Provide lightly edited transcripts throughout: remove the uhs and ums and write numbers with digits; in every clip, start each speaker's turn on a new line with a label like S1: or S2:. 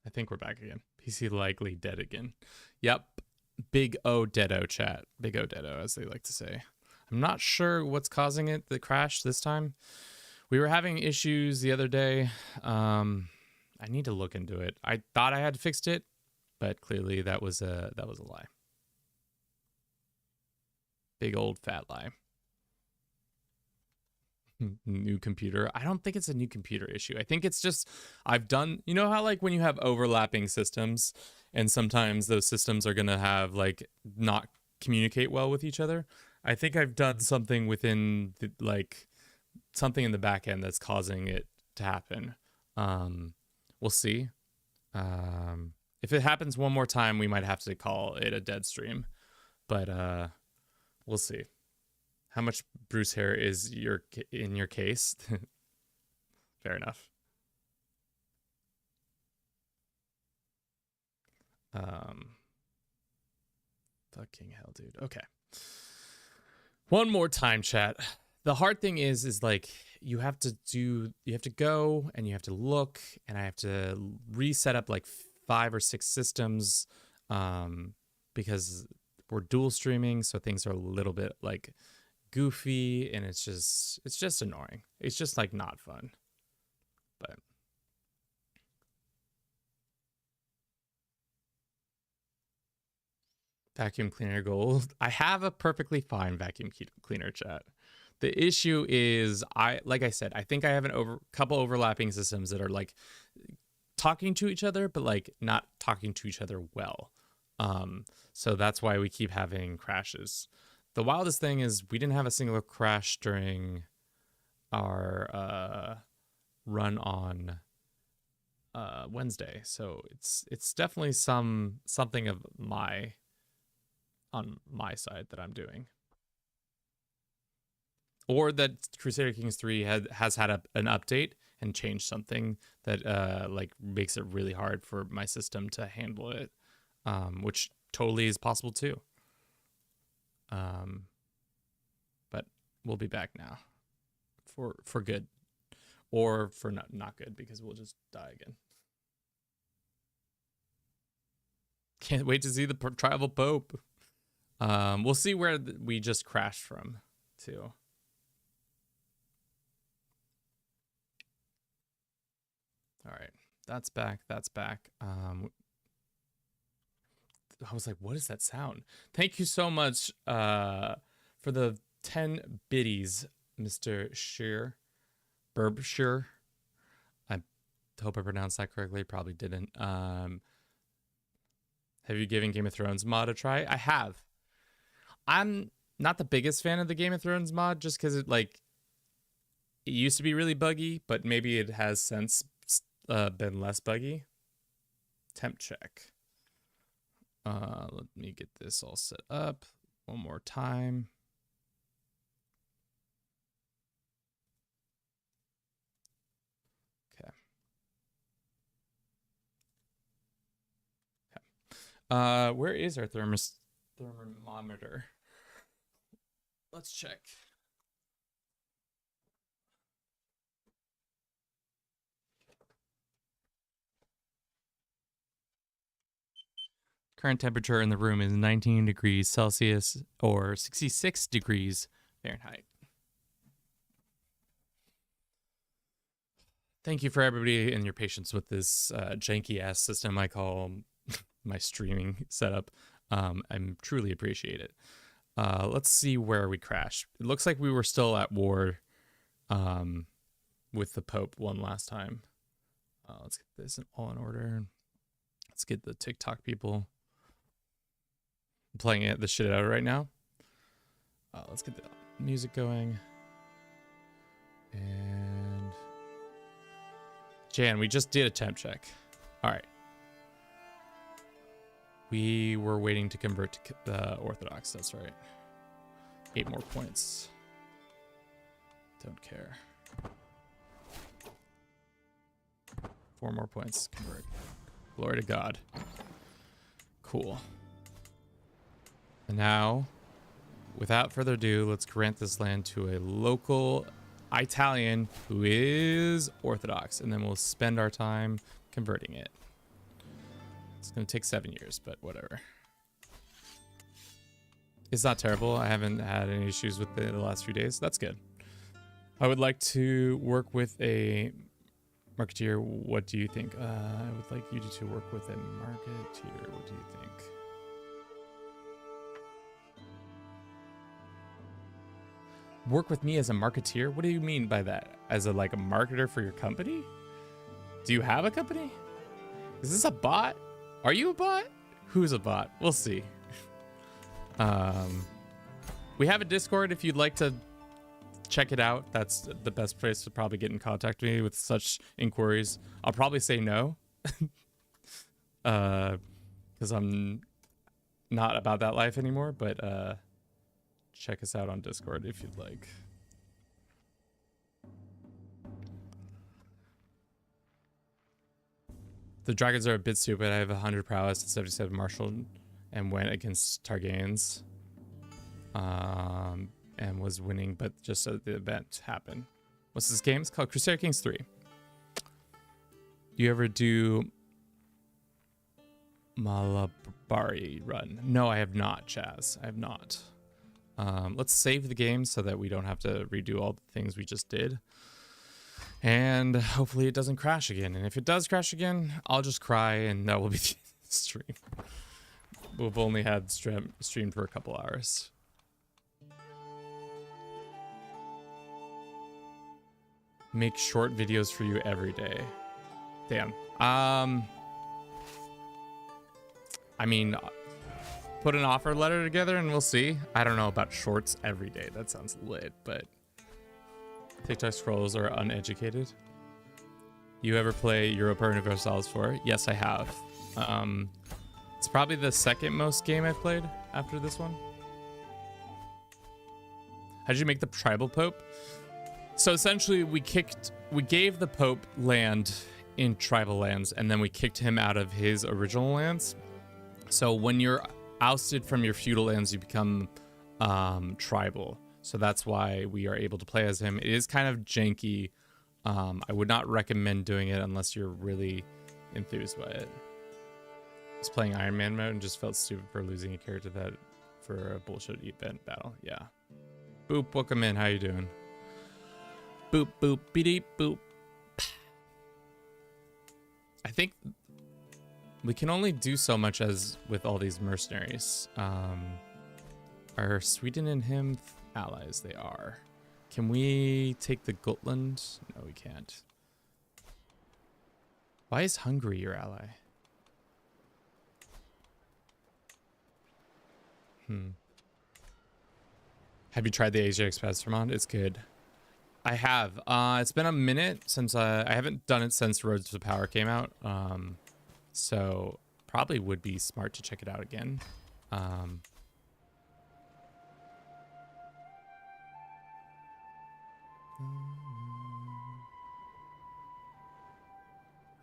S1: I think we're back again. PC likely dead again. Yep. Big O deado chat. Big O deado, as they like to say. I'm not sure what's causing it, the crash this time. We were having issues the other day. I need to look into it. I thought I had fixed it, but clearly that was a lie. Big old fat lie. New computer. I don't think it's a new computer issue. I think it's just I've done, you know how like when you have overlapping systems and sometimes those systems are going to have like not communicate well with each other. I think I've done something within the, like something in the back end that's causing it to happen. We'll see. If it happens one more time, we might have to call it a dead stream, but we'll see. How much Bruce hair is in your case? Fair enough. Fucking hell, dude. Okay. One more time, chat. The hard thing is like you have to go and you have to look, and I have to reset up like 5 or 6 systems because we're dual streaming, so things are a little bit like goofy, and it's just annoying. It's just like not fun. But vacuum cleaner gold. I have a perfectly fine vacuum cleaner, chat. The issue is like I said, I think I have couple overlapping systems that are like talking to each other, but like not talking to each other well. So that's why we keep having crashes. The wildest thing is we didn't have a single crash during our run on Wednesday, so it's definitely something of on my side that I'm doing, or that Crusader Kings 3 has had an update and changed something that like makes it really hard for my system to handle it, which totally is possible too. But we'll be back now for good, or for not good, because we'll just die again. Can't wait to see the tribal pope. We'll see where we just crashed from too. All right, that's back. I was like, what is that sound? Thank you so much for the 10 biddies, Mr. Burbshire. I hope I pronounced that correctly. Probably didn't. Have you given Game of Thrones mod a try? I have. I'm not the biggest fan of the Game of Thrones mod, just because it used to be really buggy, but maybe it has since been less buggy. Temp check. Let me get this all set up one more time. Okay. Where is our thermometer? Let's check. Current temperature in the room is 19 degrees Celsius or 66 degrees Fahrenheit. Thank you for everybody and your patience with this janky ass system I call my streaming setup. I truly appreciate it. Let's see where we crashed. It looks like we were still at war with the Pope one last time. Let's get this all in order. Let's get the TikTok people. I'm playing the shit out right now. Let's get the music going. And Jan, we just did a temp check. All right. We were waiting to convert to the Orthodox. That's right. 8 more points. Don't care. 4 more points. Convert. Glory to God. Cool. And now, without further ado, let's grant this land to a local Italian who is Orthodox, and then we'll spend our time converting it. It's gonna take 7 years, but whatever. It's not terrible. I haven't had any issues with it the last few days. That's good. I would like to work with a marketeer. What do you think? I would like you to work with a marketeer. What do you think? Work with me as a marketeer? What do you mean by that? As a like a marketer for your company? Do you have a company? Is this a bot? Are you a bot? Who's a bot? We'll see. We have a Discord if you'd like to check it out. That's the best place to probably get in contact with me with such inquiries. I'll probably say no. Because I'm not about that life anymore, but check us out on Discord if you'd like. The dragons are a bit stupid. I have 100 prowess and 77 martial and went against Targaryens. And was winning, but just so the event happened. What's this game? It's called Crusader Kings 3. Do you ever do Malabari run? No, I have not, Chaz. I have not. Let's save the game so that we don't have to redo all the things we just did. And hopefully it doesn't crash again. And if it does crash again, I'll just cry and that will be the stream. We've only had streamed for a couple hours. Make short videos for you every day. Damn. I mean, put an offer letter together and we'll see. I don't know about shorts every day. That sounds lit, but TikTok scrolls are uneducated. You ever play Europa Universalis 4? Yes, I have. It's probably the second most game I've played after this one. How did you make the tribal pope? So essentially we gave the Pope land in tribal lands and then we kicked him out of his original lands. So when you're ousted from your feudal lands, you become tribal. So that's why we are able to play as him. It is kind of janky. I would not recommend doing it unless you're really enthused by it. I was playing Iron Man mode and just felt stupid for losing a character that for a bullshit event battle. Yeah. Boop, welcome in. How you doing? Boop, boop, beep, boop. I think we can only do so much as with all these mercenaries. Are Sweden and him allies? They are. Can we take the Gotland? No, we can't. Why is Hungary your ally? Have you tried the Asia Express mod? It's good. I have. It's been a minute since I haven't done it since Roads to Power came out. So probably would be smart to check it out again. I'm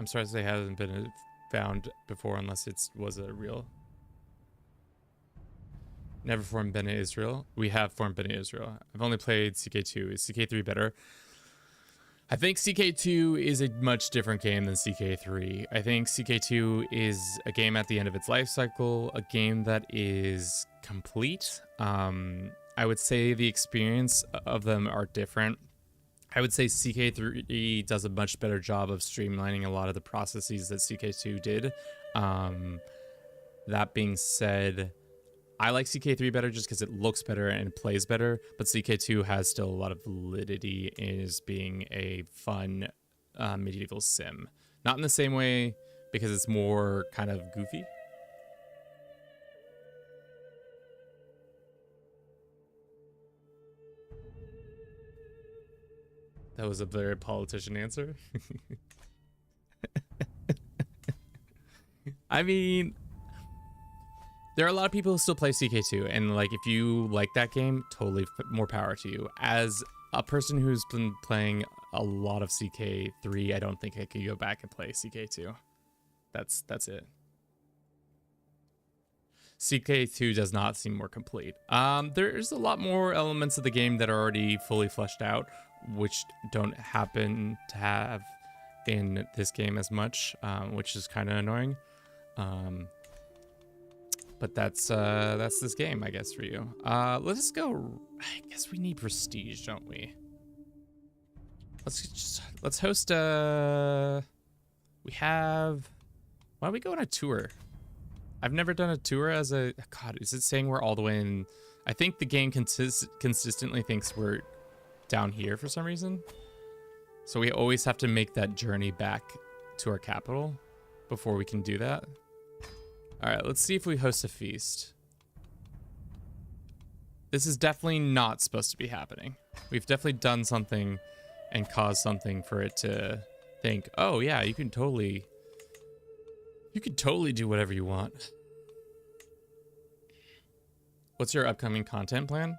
S1: sorry to say it hasn't been found before unless it was a real. Never formed Bene Israel. We have formed Bene Israel. I've only played CK2. Is CK3 better? I think CK2 is a much different game than CK3. I think CK2 is a game at the end of its life cycle, a game that is complete. I would say the experience of them are different. I would say CK3 does a much better job of streamlining a lot of the processes that CK2 did. That being said, I like CK3 better just because it looks better and it plays better, but CK2 has still a lot of validity as being a fun medieval sim. Not in the same way because it's more kind of goofy. That was a very politician answer. I mean, there are a lot of people who still play CK2, and like if you like that game, totally more power to you. As a person who's been playing a lot of CK3, I don't think I could go back and play CK2. That's it. CK2 does not seem more complete. There's a lot more elements of the game that are already fully fleshed out, which don't happen to have in this game as much, which is kind of annoying. But that's this game, I guess, for you. Let's go. I guess we need prestige, don't we? Let's host we have, why don't we go on a tour? I've never done a tour as a, God, is it saying we're all the way in? I think the game consistently thinks we're down here for some reason. So we always have to make that journey back to our capital before we can do that. All right, let's see if we host a feast. This is definitely not supposed to be happening. We've definitely done something and caused something for it to think, oh yeah, you can totally do whatever you want. What's your upcoming content plan?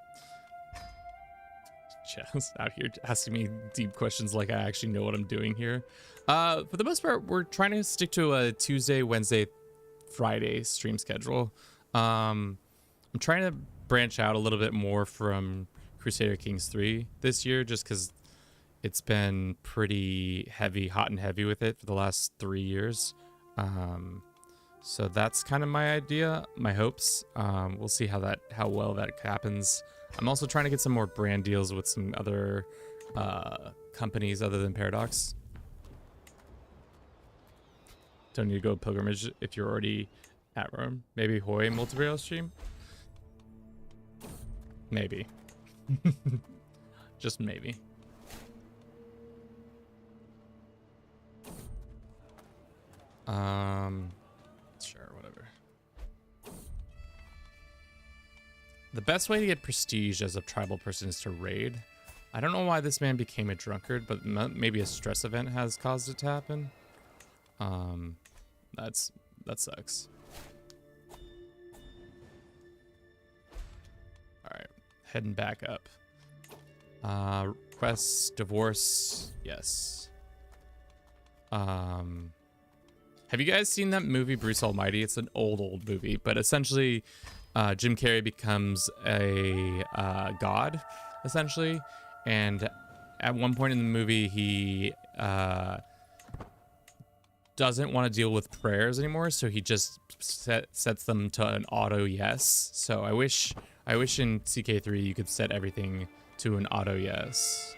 S1: Chaz out here asking me deep questions like I actually know what I'm doing here. For the most part, we're trying to stick to a Tuesday, Wednesday, Friday stream schedule. I'm trying to branch out a little bit more from Crusader Kings 3 this year, just because it's been pretty heavy, hot and heavy with it for the last 3 years. So that's kind of my idea, my hopes. We'll see how well that happens. I'm also trying to get some more brand deals with some other companies other than Paradox. Don't need to go pilgrimage if you're already at Rome. Maybe Hoy multiplayer stream? Maybe. Just maybe. Sure, whatever. The best way to get prestige as a tribal person is to raid. I don't know why this man became a drunkard, but maybe a stress event has caused it to happen. That sucks. All right, heading back up. Request divorce, yes. Have you guys seen that movie Bruce Almighty? It's an old movie, but essentially Jim Carrey becomes a god, essentially. And at one point in the movie, he doesn't want to deal with prayers anymore, so he just sets them to an auto yes. So I wish in CK3 you could set everything to an auto yes.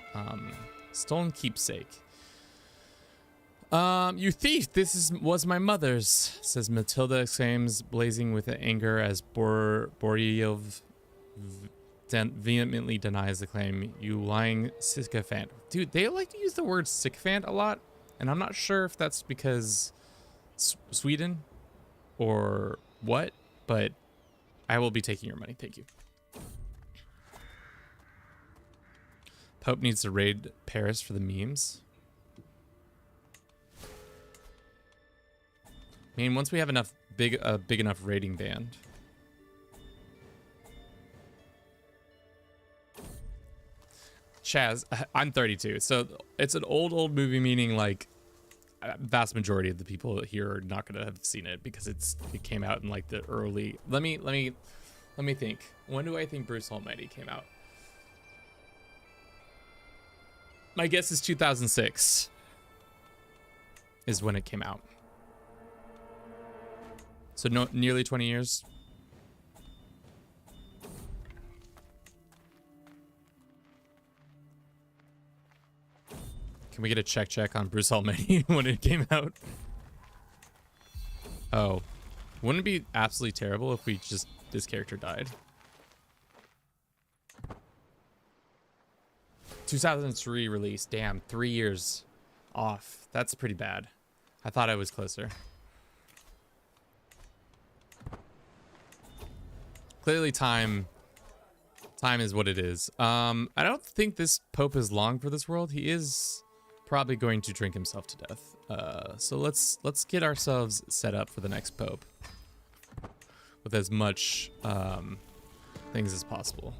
S1: Stolen keepsake. You thief, this was my mother's, says Matilda, exclaims, blazing with anger as Boryov vehemently denies the claim. You lying sycophant. Dude, they like to use the word sycophant a lot, and I'm not sure if that's because Sweden or what, but I will be taking your money. Thank you. Pope needs to raid Paris for the memes. I mean, once we have enough big enough raiding band. Chaz, I'm 32, so it's an old movie, meaning like vast majority of the people here are not gonna have seen it because it came out in like the early. Let me think. When do I think Bruce Almighty came out? My guess is 2006 is when it came out. So nearly 20 years. Can we get a check on Bruce Almighty when it came out? Oh, wouldn't it be absolutely terrible if this character died? 2003 release. Damn, 3 years off. That's pretty bad. I thought I was closer. Clearly time is what it is. I don't think this Pope is long for this world. He is probably going to drink himself to death. So let's get ourselves set up for the next Pope with as much things as possible.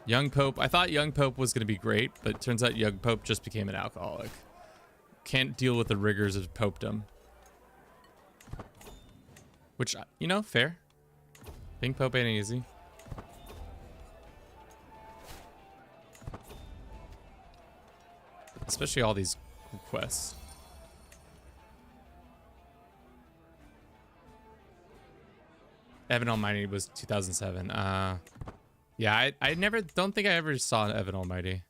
S1: Young Pope. I thought Young Pope was going to be great, but it turns out Young Pope just became an alcoholic. Can't deal with the rigors of popedom. Which, you know, fair. Being Pope ain't easy. Especially all these quests. Evan Almighty was 2007. Yeah, I never don't think I ever saw Evan Almighty.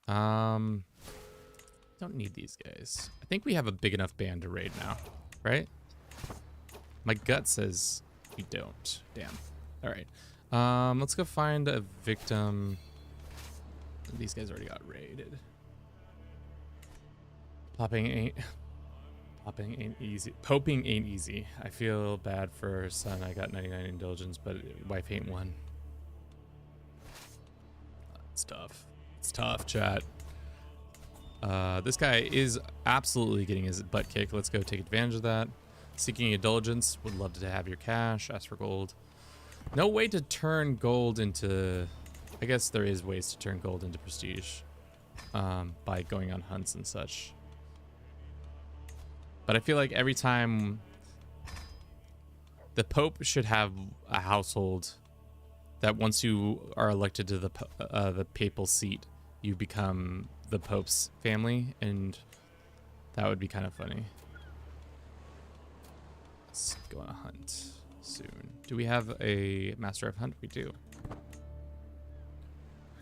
S1: Don't need these guys. I think we have a big enough band to raid now, right? My gut says we don't. Damn. All right. Let's go find a victim. These guys already got raided. Popping ain't easy. Poping ain't easy. I feel bad for son. I got 99 indulgence, but wife ain't one. It's tough. It's tough, chat. This guy is absolutely getting his butt kicked. Let's go take advantage of that. Seeking indulgence. Would love to have your cash. Ask for gold. No way to turn gold into... I guess there is ways to turn gold into prestige. By going on hunts and such. But I feel like every time... The Pope should have a household that once you are elected to the papal seat, you become the Pope's family, and that would be kind of funny. Let's go on a hunt soon. Do we have a Master of Hunt? We do.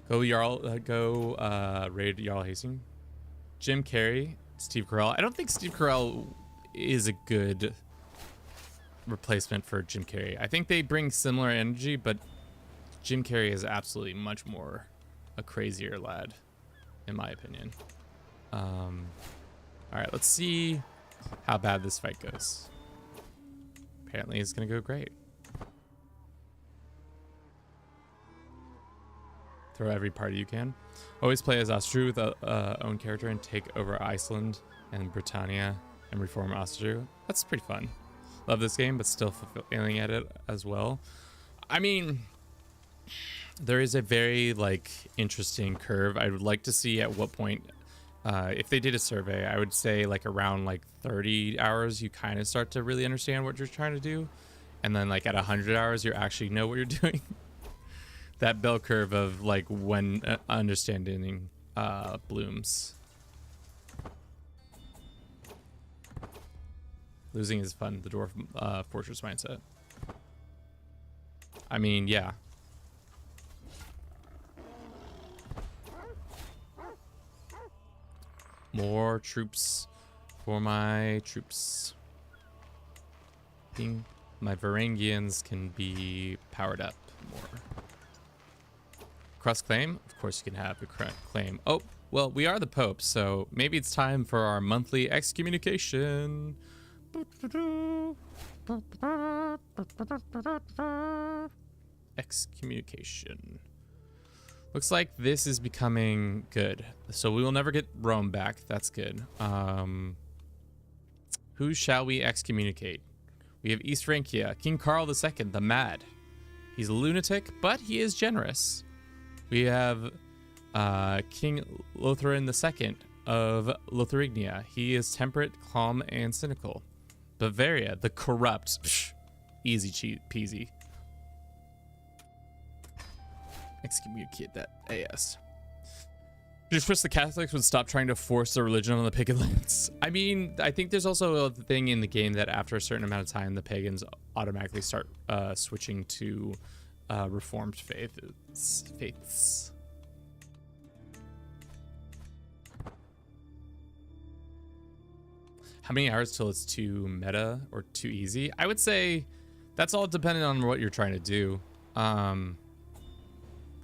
S1: Go Jarl, raid Jarl Hastings. Jim Carrey, Steve Carell. I don't think Steve Carell is a good replacement for Jim Carrey. I think they bring similar energy, but Jim Carrey is absolutely much more a crazier lad, in my opinion. All right, let's see how bad this fight goes. Apparently, it's gonna go great. Throw every party you can. Always play as Austria with a own character and take over Iceland and Britannia and reform Austria. That's pretty fun. Love this game, but still failing at it as well. I mean, there is a very interesting curve. I would like to see at what point, if they did a survey, I would say around 30 hours, you kind of start to really understand what you're trying to do. And then at 100 hours, you actually know what you're doing. That bell curve of when understanding blooms. Losing is fun. The dwarf fortress mindset. I mean, yeah. More troops for my troops. My Varangians can be powered up more. Cross claim? Of course you can have a claim. Oh, well, we are the Pope, so maybe it's time for our monthly excommunication. Excommunication. Looks like this is becoming good. So we will never get Rome back. That's good. Who shall we excommunicate? We have East Francia, King Karl II, the Mad. He's a lunatic, but he is generous. We have King Lotharin II of Lotharingia. He is temperate, calm, and cynical. Bavaria, the corrupt. Psh, easy peasy. Excommunicate that AS. Just wish the Catholics would stop trying to force their religion on the pagan lands. I mean, I think there's also a thing in the game that after a certain amount of time, the pagans automatically start switching to reformed faiths. How many hours till it's too meta or too easy? I would say that's all dependent on what you're trying to do.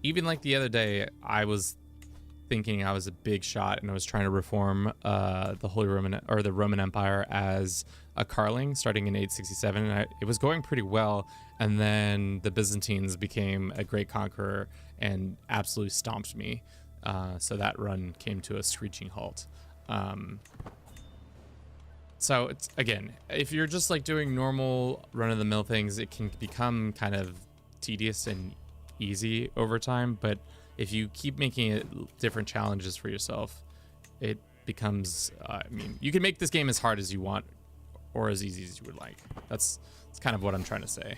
S1: Even the other day, I was thinking I was a big shot and I was trying to reform the Holy Roman or the Roman Empire as a Karling starting in 867, and it was going pretty well. And then the Byzantines became a great conqueror and absolutely stomped me. So that run came to a screeching halt. So it's, again, if you're just doing normal run-of-the-mill things, it can become kind of tedious and easy over time. But if you keep making it different challenges for yourself, it becomes, I mean, you can make this game as hard as you want or as easy as you would like. That's kind of what I'm trying to say.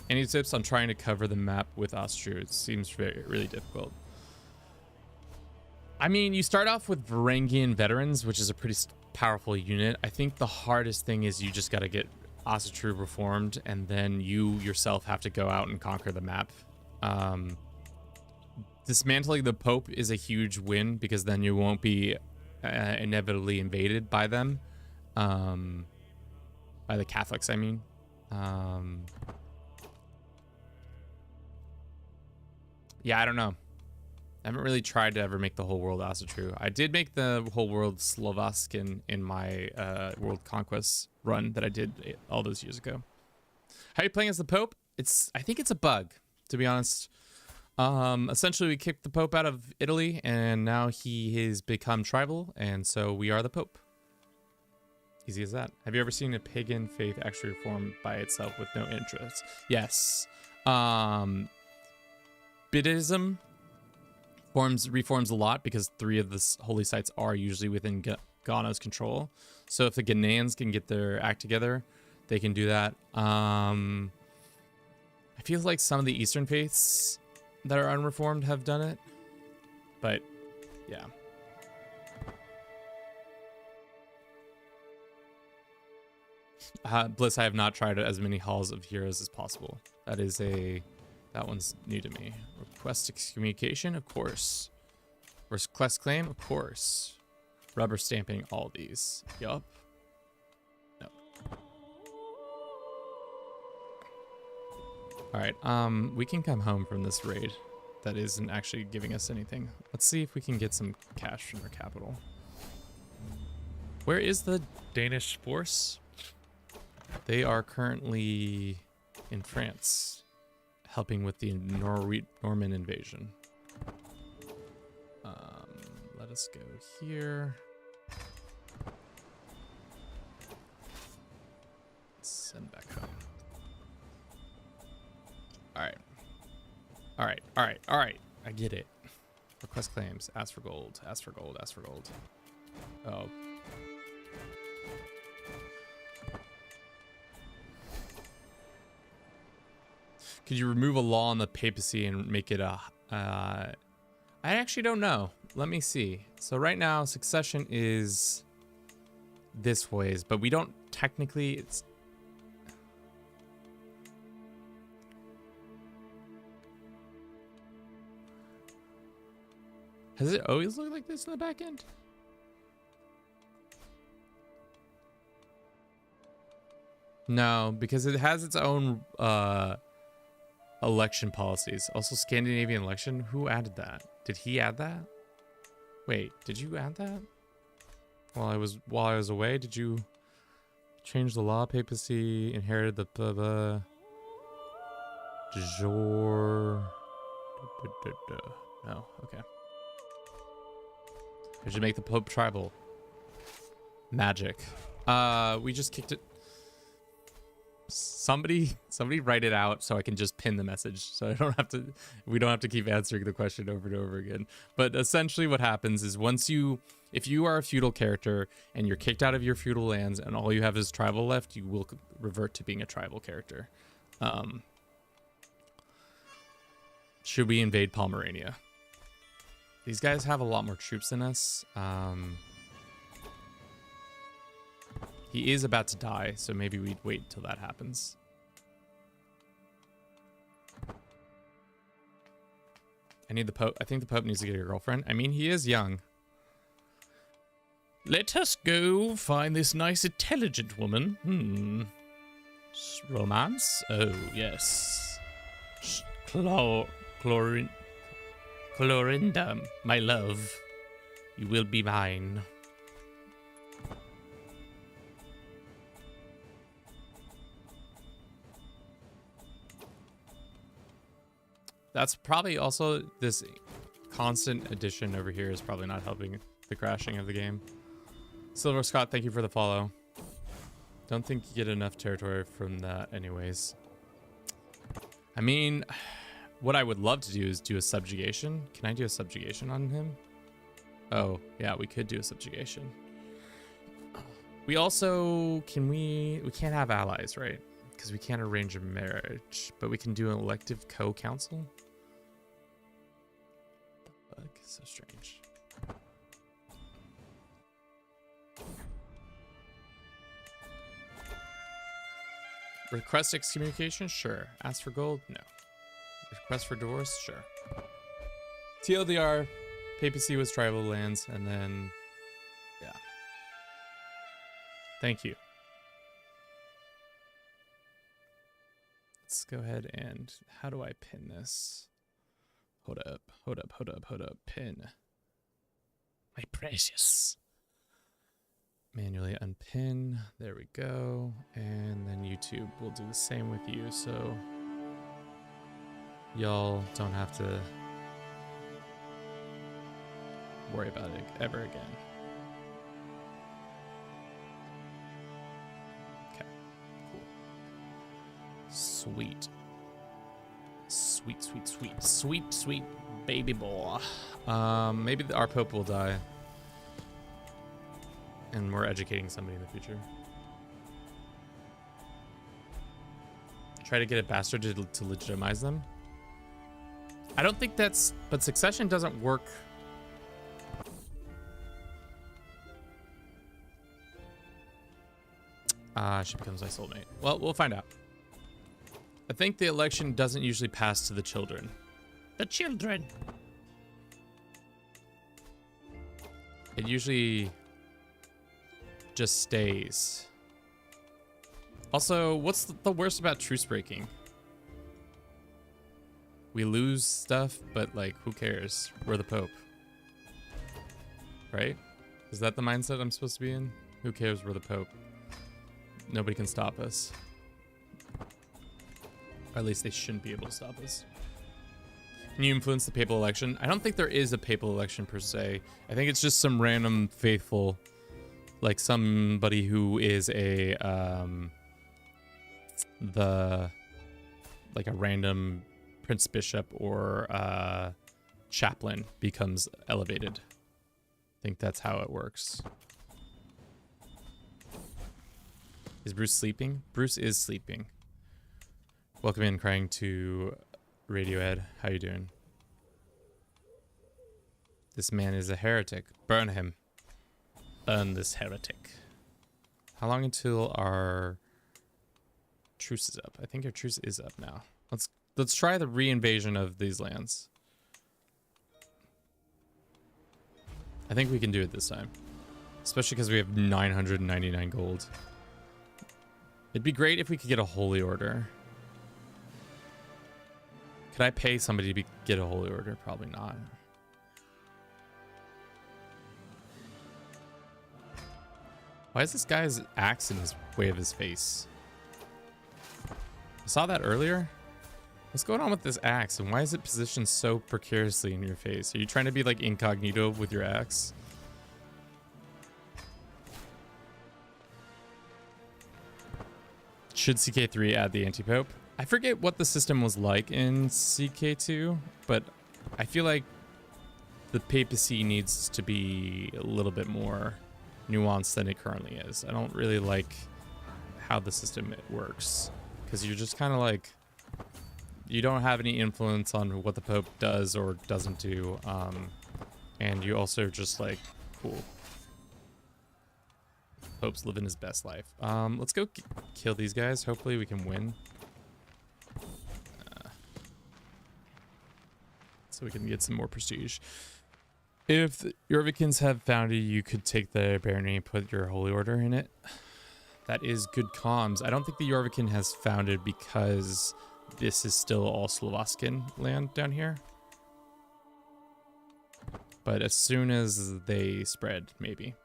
S1: Any tips on trying to cover the map with Austria? It seems really difficult. I mean, you start off with Varangian veterans, which is a pretty powerful unit. I think the hardest thing is you just got to get Asatru reformed, and then you yourself have to go out and conquer the map. Dismantling the Pope is a huge win because then you won't be inevitably invaded by them, by the Catholics, I mean. Yeah, I don't know. I haven't really tried to ever make the whole world Asatru. I did make the whole world Slovaskan in my World Conquest run that I did all those years ago. How are you playing as the Pope? I think it's a bug, to be honest. Essentially, we kicked the Pope out of Italy, and now he has become tribal, and so we are the Pope. Easy as that. Have you ever seen a pagan faith actually reform by itself with no interest? Yes. Buddhism reforms a lot because 3 of the holy sites are usually within Ghana's control. So if the Ghanaians can get their act together, they can do that. I feel like some of the Eastern faiths that are unreformed have done it, but yeah. Bliss, I have not tried as many Halls of Heroes as possible. That one's new to me. Request excommunication, of course. Request claim, of course. Rubber stamping all these. Yup. No. Alright, we can come home from this raid that isn't actually giving us anything. Let's see if we can get some cash from our capital. Where is the Danish force? They are currently in France, helping with the Norman invasion. Let us go here. Let's send back home. All right. I get it. Request claims. Ask for gold. Ask for gold. Ask for gold. Oh. Could you remove a law on the papacy and make it a... I actually don't know. Let me see. So right now, succession is this ways, but we don't technically... It's... Has it always looked like this in the back end? No, because it has its own... election policies. Also Scandinavian election. Who added that? Did he add that? Wait, did you add that? While I was away, did you change the law? Papacy inherited the de jure. No, okay. Did you make the Pope tribal? Magic. We just kicked it. Somebody write it out so I can just pin the message so we don't have to keep answering the question over and over again. But essentially what happens is if you are a feudal character and you're kicked out of your feudal lands and all you have is tribal left, you will revert to being a tribal character. Should we invade Pomerania? These guys have a lot more troops than us. He is about to die, so maybe we'd wait until that happens. I need the Pope. I think the Pope needs to get a girlfriend. I mean, he is young. Let us go find this nice, intelligent woman. Romance? Oh, yes. Clorinda, my love. You will be mine. That's probably also this constant addition over here is probably not helping the crashing of the game. Silver Scott, thank you for the follow. Don't think you get enough territory from that anyways. I mean, what I would love to do is do a subjugation. Can I do a subjugation on him? Oh, yeah, we could do a subjugation. We also, we can't have allies, right? Because we can't arrange a marriage, but we can do an elective co-council. The fuck? So strange. Request excommunication? Sure. Ask for gold? No. Request for divorce? Sure. TLDR, papacy was tribal lands, and then, yeah. Thank you. Let's go ahead and, how do I pin this? Hold up. Pin. My precious. Manually unpin. There we go. And then YouTube will do the same with you, so y'all don't have to worry about it ever again. Okay, cool. Sweet. Sweet baby boy. Maybe our Pope will die. And we're educating somebody in the future. Try to get a bastard to legitimize them. I don't think that's... But succession doesn't work. She becomes my soulmate. Well, we'll find out. I think the election doesn't usually pass to the children. The children! It usually just stays. Also, what's the worst about truce breaking? We lose stuff, but like, who cares? We're the Pope. Right? Is that the mindset I'm supposed to be in? Who cares? We're the Pope. Nobody can stop us. Or at least they shouldn't be able to stop us. Can you influence the papal election? I don't think there is a papal election per se. I think it's just some random faithful, like somebody who is a like a random prince bishop or chaplain becomes elevated. I think that's how it works. Is Bruce sleeping? Bruce is sleeping. Welcome in, crying to Radiohead. How you doing? This man is a heretic. Burn him. Burn this heretic. How long until our truce is up? I think our truce is up now. Let's try the re-invasion of these lands. I think we can do it this time. Especially because we have 999 gold. It'd be great if we could get a holy order. Could I pay somebody to get a holy order? Probably not. Why is this guy's axe in his way of his face? I saw that earlier. What's going on with this axe, and why is it positioned so precariously in your face? Are you trying to be like incognito with your axe? Should CK3 add the anti-pope? I forget what the system was like in CK2, but I feel like the papacy needs to be a little bit more nuanced than it currently is. I don't really like how the system works, because you're just kind of like, you don't have any influence on what the Pope does or doesn't do, and you also just like, cool. Pope's living his best life. Let's go kill these guys. Hopefully we can win. So we can get some more prestige. If the Yorvikins have founded, you could take the barony and put your holy order in it. That is good comms. I don't think the Yorvikin has founded because this is still all Slovakian land down here. But as soon as they spread, maybe.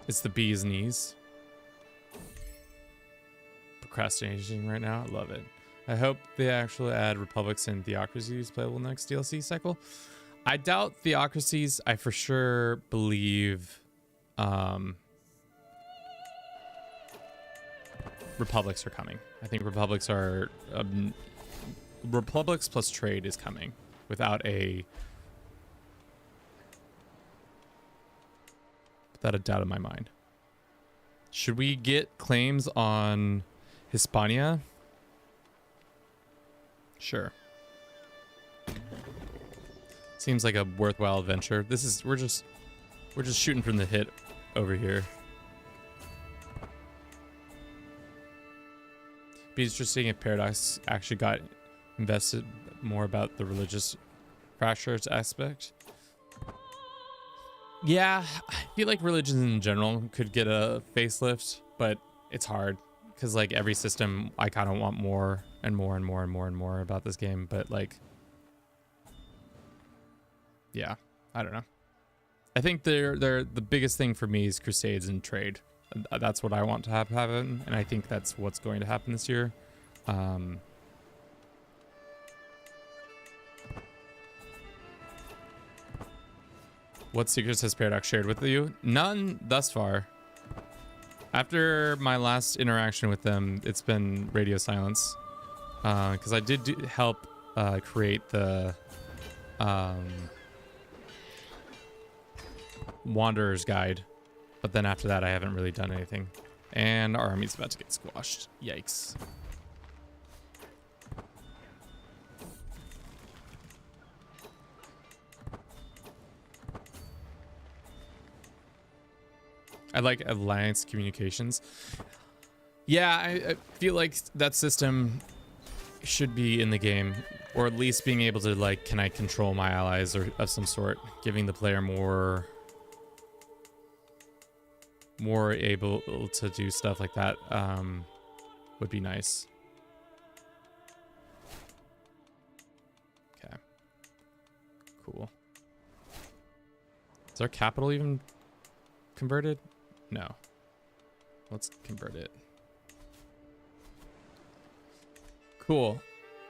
S1: It's the bee's knees. Procrastinating right now. I love it. I hope they actually add republics and theocracies playable next DLC cycle. I doubt theocracies. I for sure believe republics are coming. I think republics are republics plus trade is coming without a doubt in my mind. Should we get claims on Hispania? Sure. Seems like a worthwhile venture. We're just shooting from the hip over here. Be interesting if Paradox actually got invested more about the religious fractures aspect. Yeah, I feel like religions in general could get a facelift, but it's hard because like every system, I kind of want more and more and more and more and more about this game. But like, yeah, I don't know. I think they're the biggest thing for me is Crusades and trade. That's what I want to happen, and I think that's what's going to happen this year. What secrets has Paradox shared with you? None thus far. After my last interaction with them, it's been radio silence. Because I did help create the Wanderer's Guide. But then after that, I haven't really done anything. And our army's about to get squashed. Yikes. I like alliance communications. Yeah, I feel like that system should be in the game, or at least being able to like, can I control my allies or of some sort, giving the player more able to do stuff like that would be nice. Okay, cool. Is our capital even converted? No. Let's convert it. Cool.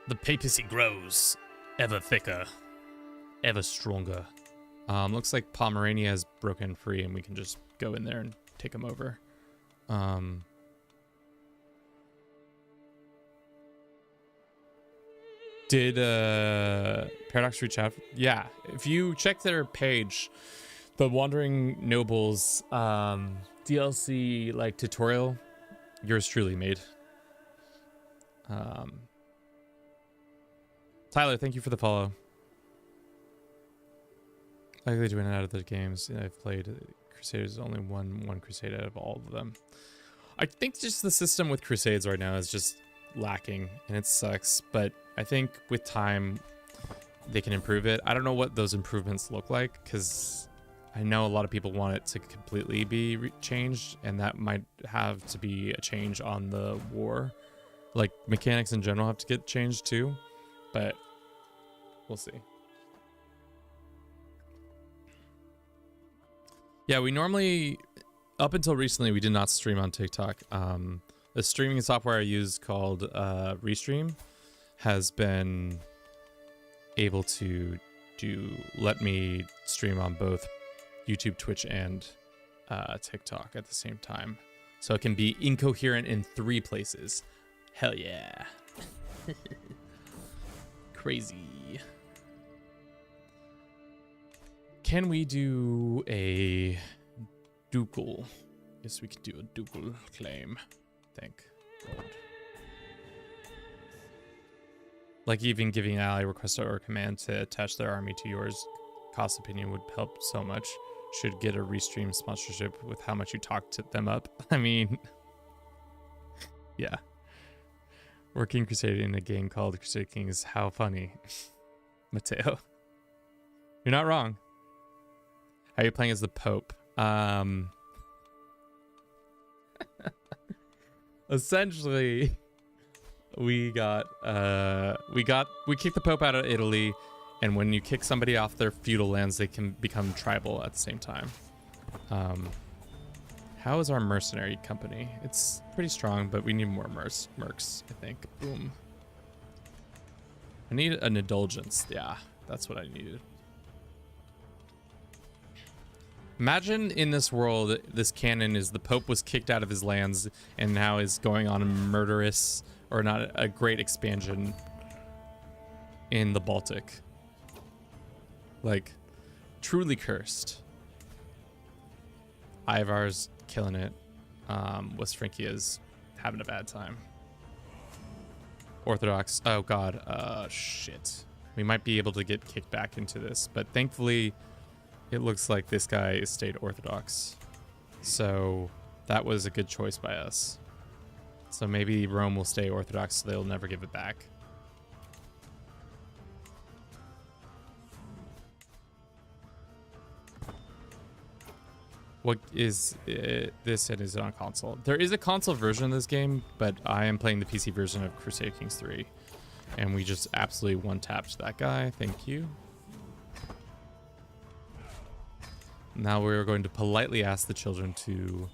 S1: The papacy grows ever thicker, ever stronger. Looks like Pomerania has broken free and we can just go in there and take them over. Did Paradox reach out? Yeah, if you check their page, the Wandering Nobles DLC like tutorial, yours truly made. Tyler, thank you for the follow. Likely to win out of the games I've played, Crusaders only one Crusade out of all of them. I think just the system with Crusades right now is just lacking and it sucks, but I think with time they can improve it. I don't know what those improvements look like because I know a lot of people want it to completely be changed, and that might have to be a change on the war. Like mechanics in general have to get changed too, but we'll see. Yeah, we normally, up until recently, we did not stream on TikTok. The streaming software I use called Restream has been able to let me stream on both YouTube, Twitch, and TikTok at the same time. So it can be incoherent in 3 places. Hell yeah. Crazy. Can we do a ducal? Yes, we can do a ducal claim. Thank God. Like even giving an ally request or command to attach their army to yours. Cost opinion would help so much. Should get a Restream sponsorship with how much you talk to them up. I mean, yeah. Working Crusader in a game called Crusader Kings. How funny. Mateo. You're not wrong. How are you playing as the Pope? Essentially, we kicked the Pope out of Italy, and when you kick somebody off their feudal lands, they can become tribal at the same time. How is our mercenary company? It's pretty strong, but we need more mercs, I think. Boom. I need an indulgence. Yeah, that's what I needed. Imagine in this world, this canon is the Pope was kicked out of his lands and now is going on a murderous, or not a great expansion in the Baltic. Like, truly cursed. Ivar's killing it. West Frankia's having a bad time. Orthodox. Oh god. Shit. We might be able to get kicked back into this, but thankfully it looks like this guy stayed Orthodox. So that was a good choice by us. So maybe Rome will stay Orthodox so they'll never give it back. What is this, and is it on console? There is a console version of this game, but I am playing the PC version of Crusader Kings 3. And we just absolutely one-tapped that guy. Thank you. Now we're going to politely ask the children to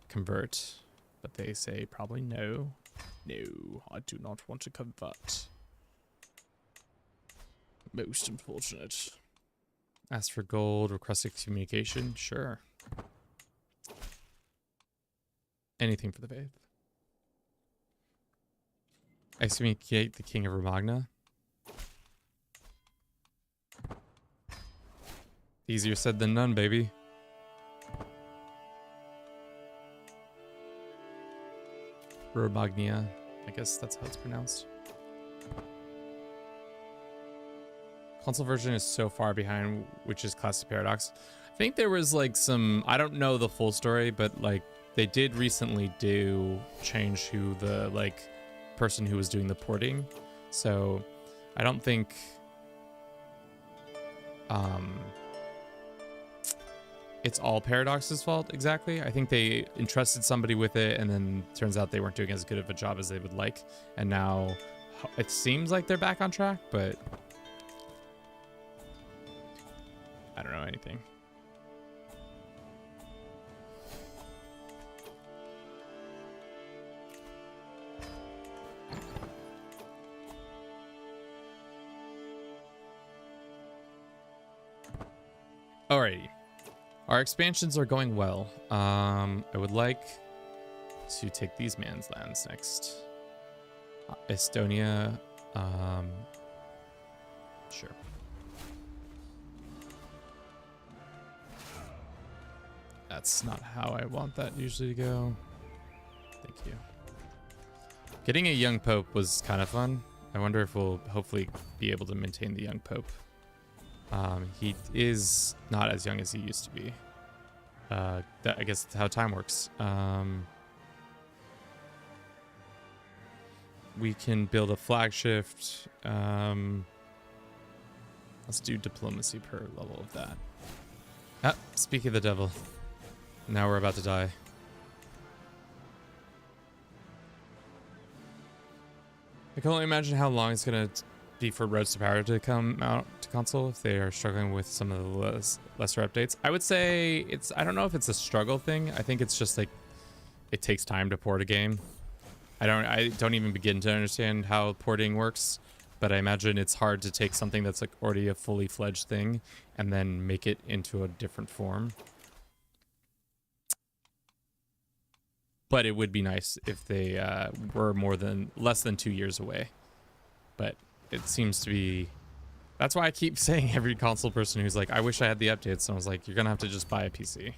S1: convert. But they say probably no. No, I do not want to convert. Most unfortunate. Ask for gold, requested communication. Sure. Anything for the faith. Excommunicate the king of Romagna. Easier said than done, baby. Romagna. I guess that's how it's pronounced. Console version is so far behind, which is classic paradox. I think there was like some, I don't know the full story, but like they did recently change who the like person who was doing the porting. So I don't think it's all Paradox's fault exactly. I think they entrusted somebody with it, and then turns out they weren't doing as good of a job as they would like. And now it seems like they're back on track, but I don't know anything. Alrighty. Our expansions are going well. I would like to take these man's lands next. Estonia. Sure. That's not how I want that usually to go. Thank you. Getting a young pope was kind of fun. I wonder if we'll hopefully be able to maintain the young pope. He is not as young as he used to be. I guess that's how time works. We can build a flag shift. Let's do diplomacy per level of that. Ah, speak of the devil. Now we're about to die. I can only imagine how long it's going to be for Roads to Power to come out to console if they are struggling with some of the lesser updates. I would say I don't know if it's a struggle thing. I think it's just like it takes time to port a game. I don't even begin to understand how porting works, but I imagine it's hard to take something that's like already a fully fledged thing and then make it into a different form. But it would be nice if they were less than 2 years away. But it seems to be, that's why I keep saying every console person who's like, I wish I had the updates. And I was like, you're gonna have to just buy a PC.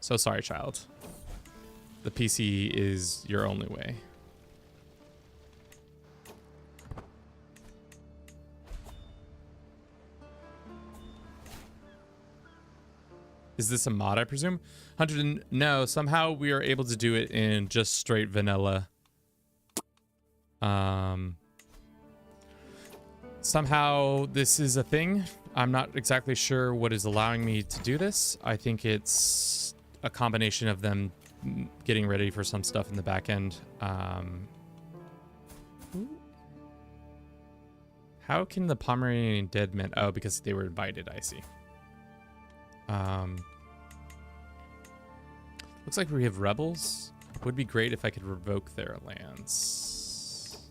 S1: So sorry, child. The PC is your only way. Is this a mod, I presume? 100, no, somehow we are able to do it in just straight vanilla. Somehow this is a thing. I'm not exactly sure what is allowing me to do this. I think it's a combination of them getting ready for some stuff in the back end. How can the Pomeranian dead men? Oh, because they were invited, I see. Looks like we have rebels. Would be great if I could revoke their lands.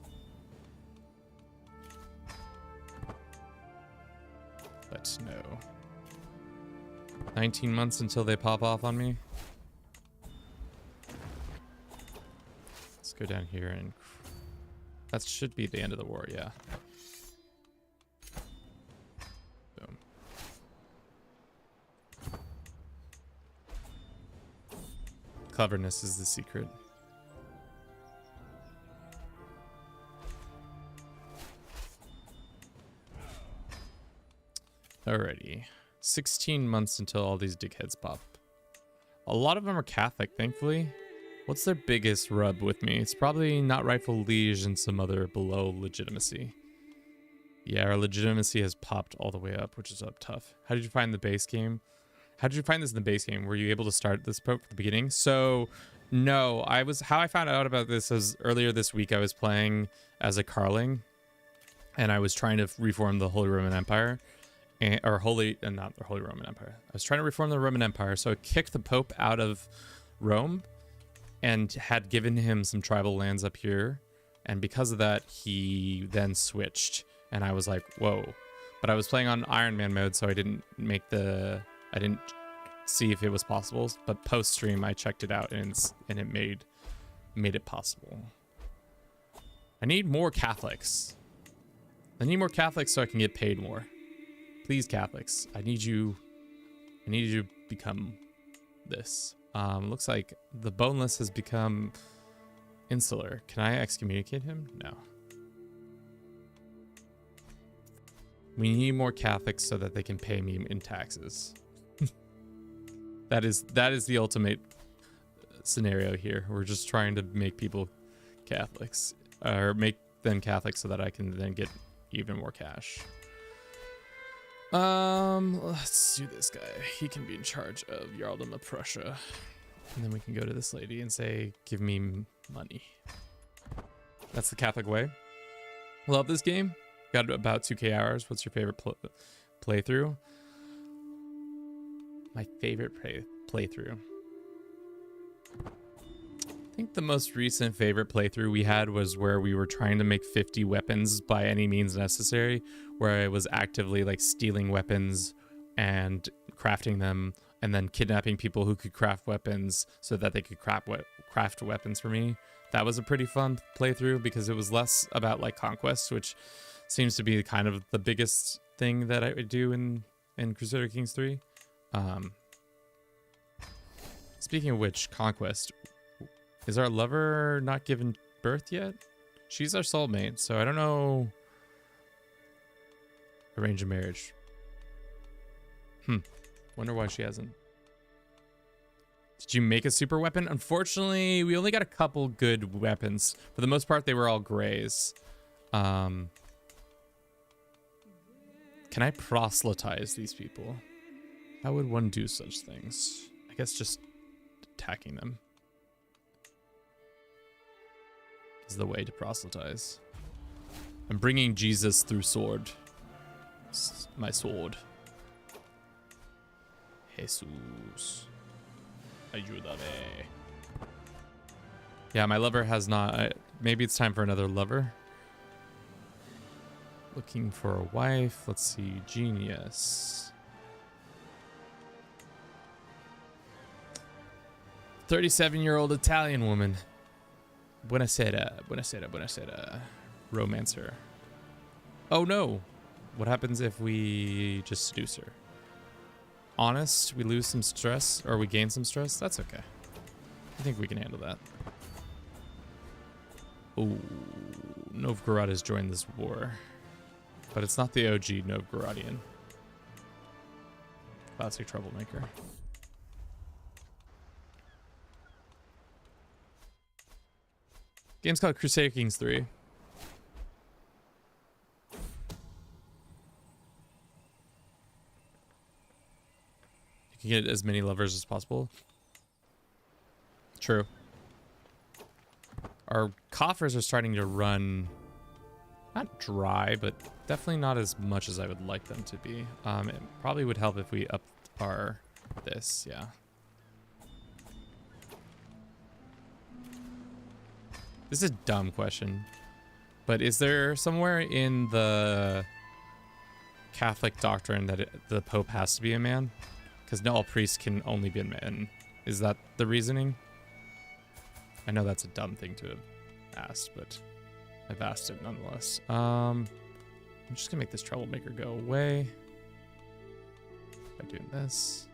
S1: But no. 19 months until they pop off on me. Let's go down here and... That should be the end of the war, yeah. Boom. Cleverness is the secret. Alrighty. 16 months until all these dickheads pop. A lot of them are Catholic, thankfully. What's their biggest rub with me? It's probably not rightful liege and some other below legitimacy. Yeah, our legitimacy has popped all the way up, which is up tough. How did you find the base game? How did you find this in the base game? Were you able to start this Pope at the beginning? So, no. How I found out about this is earlier this week I was playing as a Karling, and I was trying to reform the Holy Roman Empire. Not the Holy Roman Empire. I was trying to reform the Roman Empire, so I kicked the Pope out of Rome and had given him some tribal lands up here. And because of that, he then switched. And I was like, whoa. But I was playing on Iron Man mode, so I didn't see if it was possible. But post stream, I checked it out, and it made it possible. I need more Catholics. I need more Catholics so I can get paid more. Please, Catholics, I need you to become this. Looks like the boneless has become insular. Can I excommunicate him? No. We need more Catholics so that they can pay me in taxes. That is the ultimate scenario here. We're just trying to make people Catholics, or make them Catholics so that I can then get even more cash. Let's do this guy. He can be in charge of Jarldom of Prussia. And then we can go to this lady and say, give me money. That's the Catholic way. Love this game. Got about 2K hours. What's your favorite playthrough? My favorite playthrough. I think the most recent favorite playthrough we had was where we were trying to make 50 weapons by any means necessary, where I was actively like stealing weapons and crafting them, and then kidnapping people who could craft weapons so that they could craft weapons for me. That was a pretty fun playthrough because it was less about like Conquest, which seems to be kind of the biggest thing that I would do in Crusader Kings 3. Speaking of which, Conquest. Is our lover not given birth yet? She's our soulmate, so I don't know. Arrange a marriage. Wonder why she hasn't. Did you make a super weapon? Unfortunately, we only got a couple good weapons. For the most part, they were all grays. Can I proselytize these people? How would one do such things? I guess just attacking them is the way to proselytize. I'm bringing Jesus through sword. My sword. Jesus. Ayúdame. Yeah, my lover has not. Maybe it's time for another lover. Looking for a wife. Let's see. Genius. 37-year-old Italian woman. Buonasera. Buonasera. Buonasera. Romancer. Oh no. What happens if we just seduce her? Honest, we lose some stress, or we gain some stress. That's okay. I think we can handle that. Ooh, Novgorod has joined this war, but it's not the OG Novgorodian. Classic troublemaker. Game's called Crusader Kings 3. You can get as many lovers as possible. True. Our coffers are starting to run, not dry, but definitely not as much as I would like them to be. It probably would help if we upped our this, yeah. This is a dumb question, but is there somewhere in the Catholic doctrine that the Pope has to be a man? Because all priests can only be men. Is that the reasoning? I know that's a dumb thing to have asked, but I've asked it nonetheless. I'm just gonna make this troublemaker go away by doing this.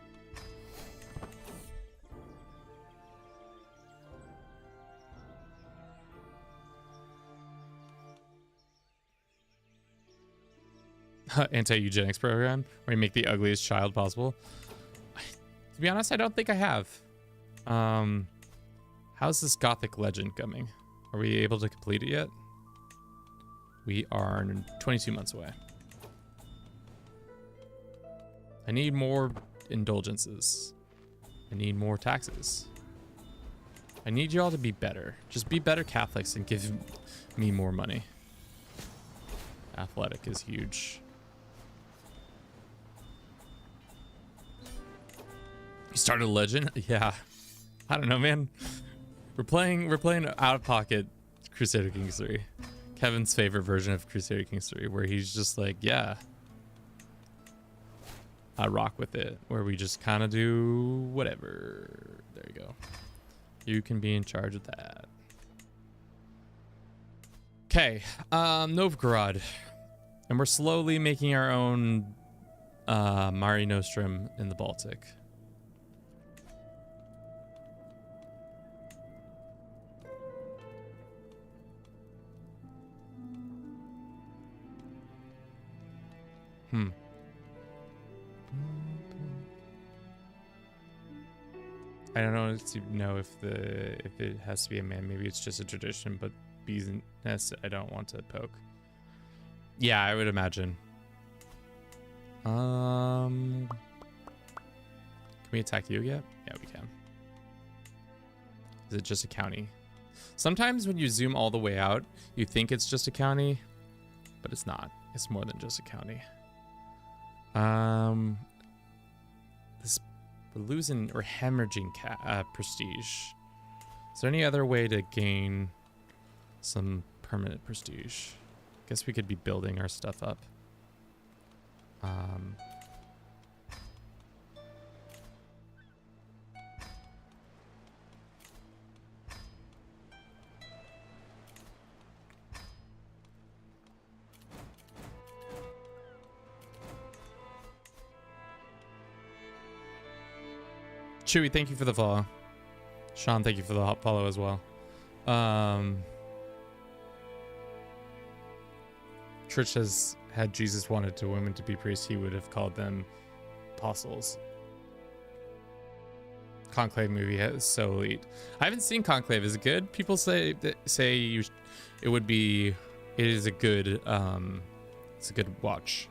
S1: anti-eugenics program where you make the ugliest child possible. To be honest, I don't think I have. How's this Gothic legend coming? Are we able to complete it yet? We are 22 months away. I need more indulgences. I need more taxes. I need you all to be better. Just be better Catholics and give me more money. Athletic is huge. You started a legend? Yeah. I don't know, man. We're playing out of pocket Crusader Kings 3. Kevin's favorite version of Crusader Kings 3, where he's just like, yeah, I rock with it, where we just kind of do whatever. There you go. You can be in charge of that. Okay, Novgorod. And we're slowly making our own Mare Nostrum in the Baltic. I don't know if it has to be a man. Maybe it's just a tradition, but bees and nests I don't want to poke. Yeah, I would imagine. Can we attack you yet? Yeah, we can. Is it just a county? Sometimes when you zoom all the way out, you think it's just a county, but it's not. It's more than just a county. We're losing or hemorrhaging prestige. Is there any other way to gain some permanent prestige? Guess we could be building our stuff up. Chewy, thank you for the follow. Sean, thank you for the follow as well. Church has had Jesus wanted to women to be priests, he would have called them apostles. Conclave movie is so elite. I haven't seen Conclave. Is it good? People say it is a good it's a good watch.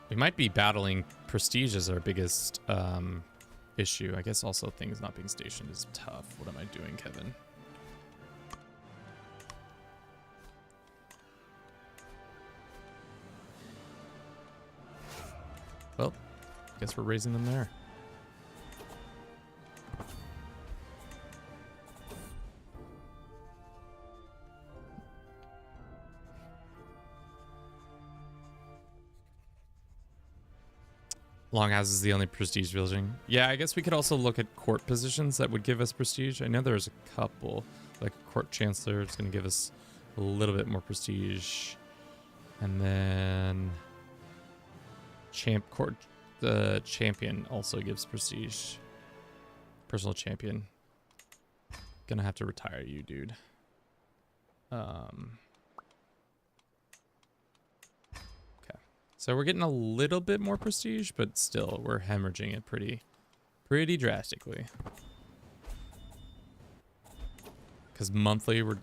S1: We might be battling prestige as our biggest issue. I guess also things not being stationed is tough. What am I doing, Kevin? Well, I guess we're raising them there. Longhouse is the only prestige building. Yeah, I guess we could also look at court positions that would give us prestige. I know there's a couple, like a court chancellor. It's going to give us a little bit more prestige. And then the champion also gives prestige. Personal champion. Gonna have to retire you, dude. So we're getting a little bit more prestige, but still we're hemorrhaging it pretty drastically. Because monthly we're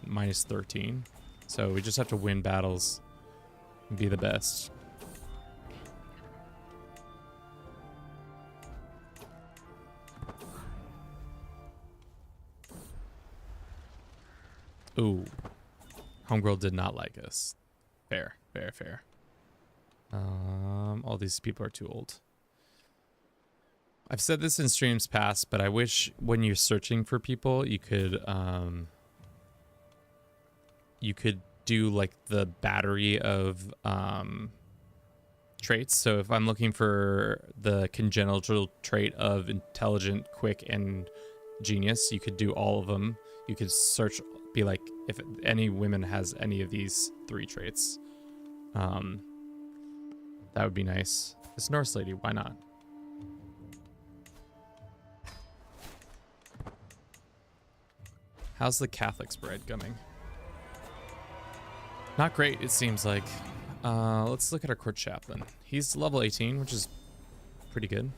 S1: minus 13. So we just have to win battles and be the best. Ooh. Homegirl did not like us. Fair, fair, fair. All these people are too old. I've said this in streams past, but I wish when you're searching for people, you could do like the battery of traits. So if I'm looking for the congenital trait of intelligent, quick, and genius, you could do all of them. You could search, be like, if any women has any of these 3 traits. That would be nice. This Norse lady, why not? How's the Catholic spread coming? Not great, it seems like. Let's look at our court chaplain. He's level 18, which is pretty good.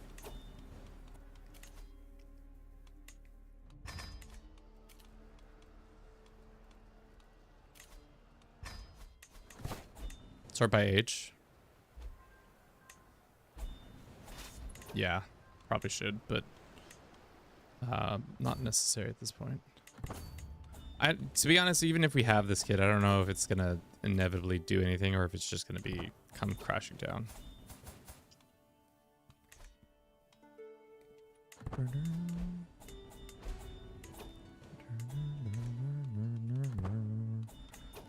S1: Sort by age. Yeah, probably should, but not necessary at this point. To be honest, even if we have this kid, I don't know if it's gonna inevitably do anything or if it's just gonna come crashing down.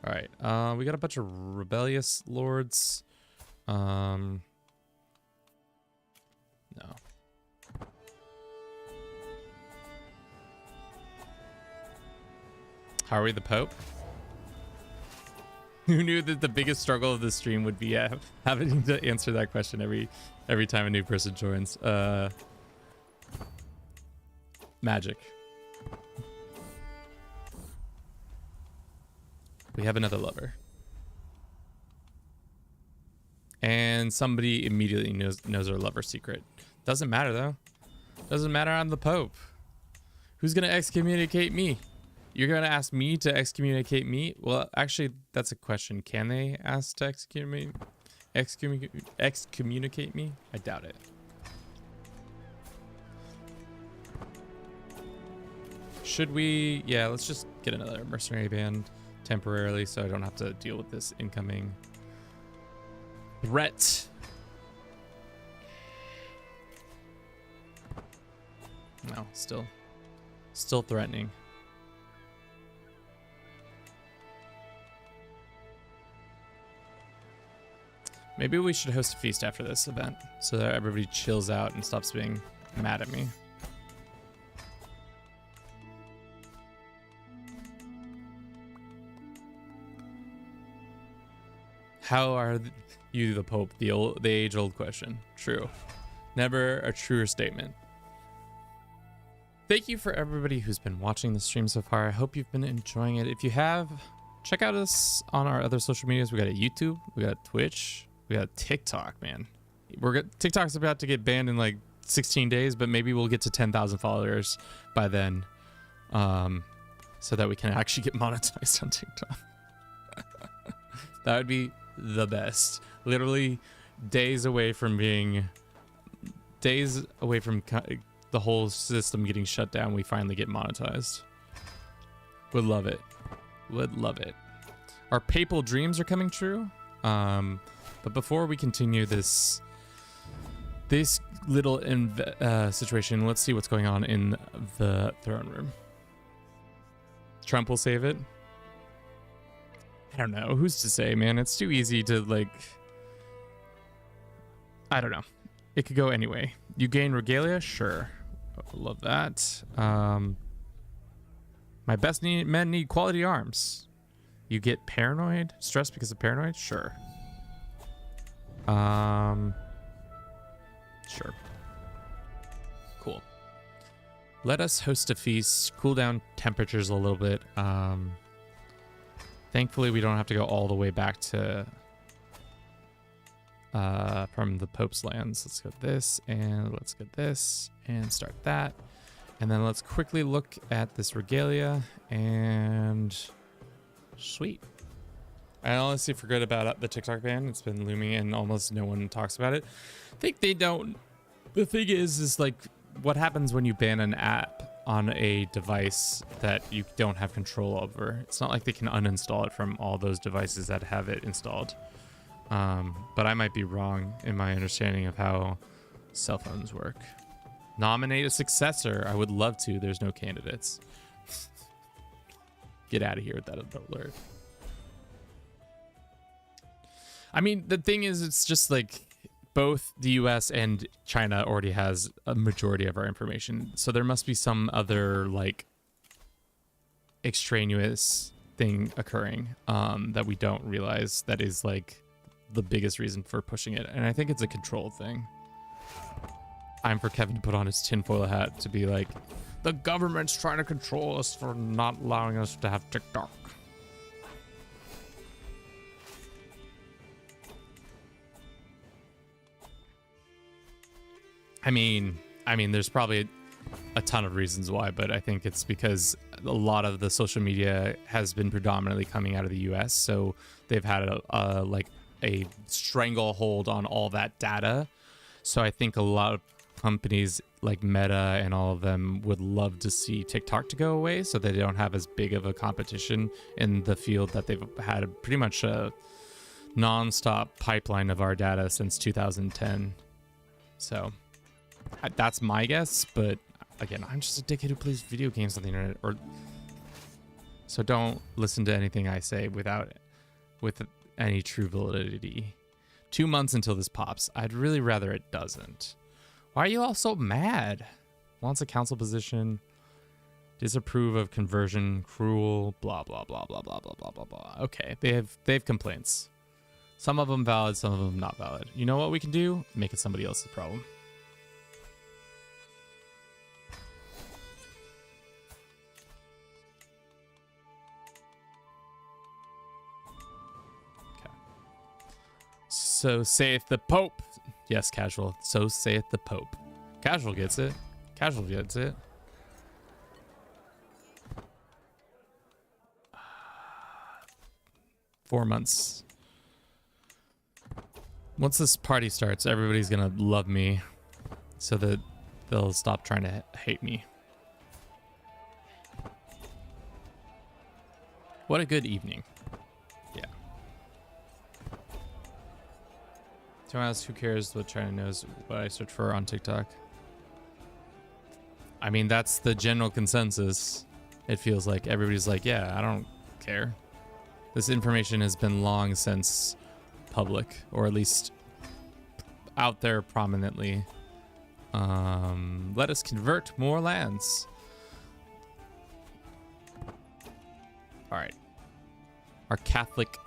S1: All right, we got a bunch of rebellious lords. No. How are we the Pope? Who knew that the biggest struggle of the stream would be having to answer that question every time a new person joins? Magic. We have another lover. And somebody immediately knows our lover secret. Doesn't matter though. Doesn't matter, I'm the Pope. Who's gonna excommunicate me? You're gonna ask me to excommunicate me? Well, actually, that's a question. Can they ask to excommunicate me? I doubt it. Should we? Yeah, let's just get another mercenary band temporarily so I don't have to deal with this incoming threat. No, still threatening. Maybe we should host a feast after this event so that everybody chills out and stops being mad at me. How are you the Pope? The age-old question. True. Never a truer statement. Thank you for everybody who's been watching the stream so far. I hope you've been enjoying it. If you have, check out us on our other social medias. We got a YouTube, we got Twitch, we got TikTok, man. TikTok's about to get banned in like 16 days, but maybe we'll get to 10,000 followers by then, so that we can actually get monetized on TikTok. That would be the best. Literally days away from the whole system getting shut down. We finally get monetized. Would love it. Would love it. Our papal dreams are coming true. But before we continue this little situation, let's see what's going on in the throne room. Trump will save it. I don't know. Who's to say, man? It's too easy to, like... I don't know. It could go anyway. You gain regalia? Sure. Love that. My best men need quality arms. You get paranoid? Stress because of paranoid? Sure. Sure. Cool. Let us host a feast. Cool down temperatures a little bit. Thankfully, we don't have to go all the way back to from the Pope's lands. Let's get this, and let's get this, and start that. And then let's quickly look at this regalia, and sweet. I honestly forget about the TikTok ban. It's been looming, and almost no one talks about it. I think they don't. The thing is like, what happens when you ban an app on a device that you don't have control over? It's not like they can uninstall it from all those devices that have it installed. But I might be wrong in my understanding of how cell phones work. Nominate a successor. I would love to. There's no candidates. Get out of here with that alert. I mean, the thing is, it's just like both the US and China already has a majority of our information. So there must be some other like extraneous thing occurring that we don't realize that is like the biggest reason for pushing it. And I think it's a control thing. Time for Kevin to put on his tinfoil hat to be like, the government's trying to control us for not allowing us to have TikTok. There's probably a ton of reasons why, but I think it's because a lot of the social media has been predominantly coming out of the US, so they've had a stranglehold on all that data. So I think a lot of companies like Meta and all of them would love to see TikTok to go away so they don't have as big of a competition in the field that they've had pretty much a non-stop pipeline of our data since 2010. So that's my guess, but again, I'm just a dickhead who plays video games on the internet, so don't listen to anything I say with any true validity. 2 months until this pops. I'd really rather it doesn't. Why are you all so mad? Wants a council position. Disapprove of conversion. Cruel. Blah blah blah blah blah blah blah blah blah. Okay, they have complaints. Some of them valid, some of them not valid. You know what we can do? Make it somebody else's problem. So saith the Pope. Yes, casual. So saith the Pope. Casual gets it. Casual gets it. Uh, 4 months. Once this party starts, everybody's gonna love me so that they'll stop trying to hate me. What a good evening. Yeah. To be honest, who cares what China knows what I search for on TikTok? I mean, that's the general consensus. It feels like everybody's like, yeah, I don't care. This information has been long since public, or at least out there prominently. Let us convert more lands. All right. Our Catholic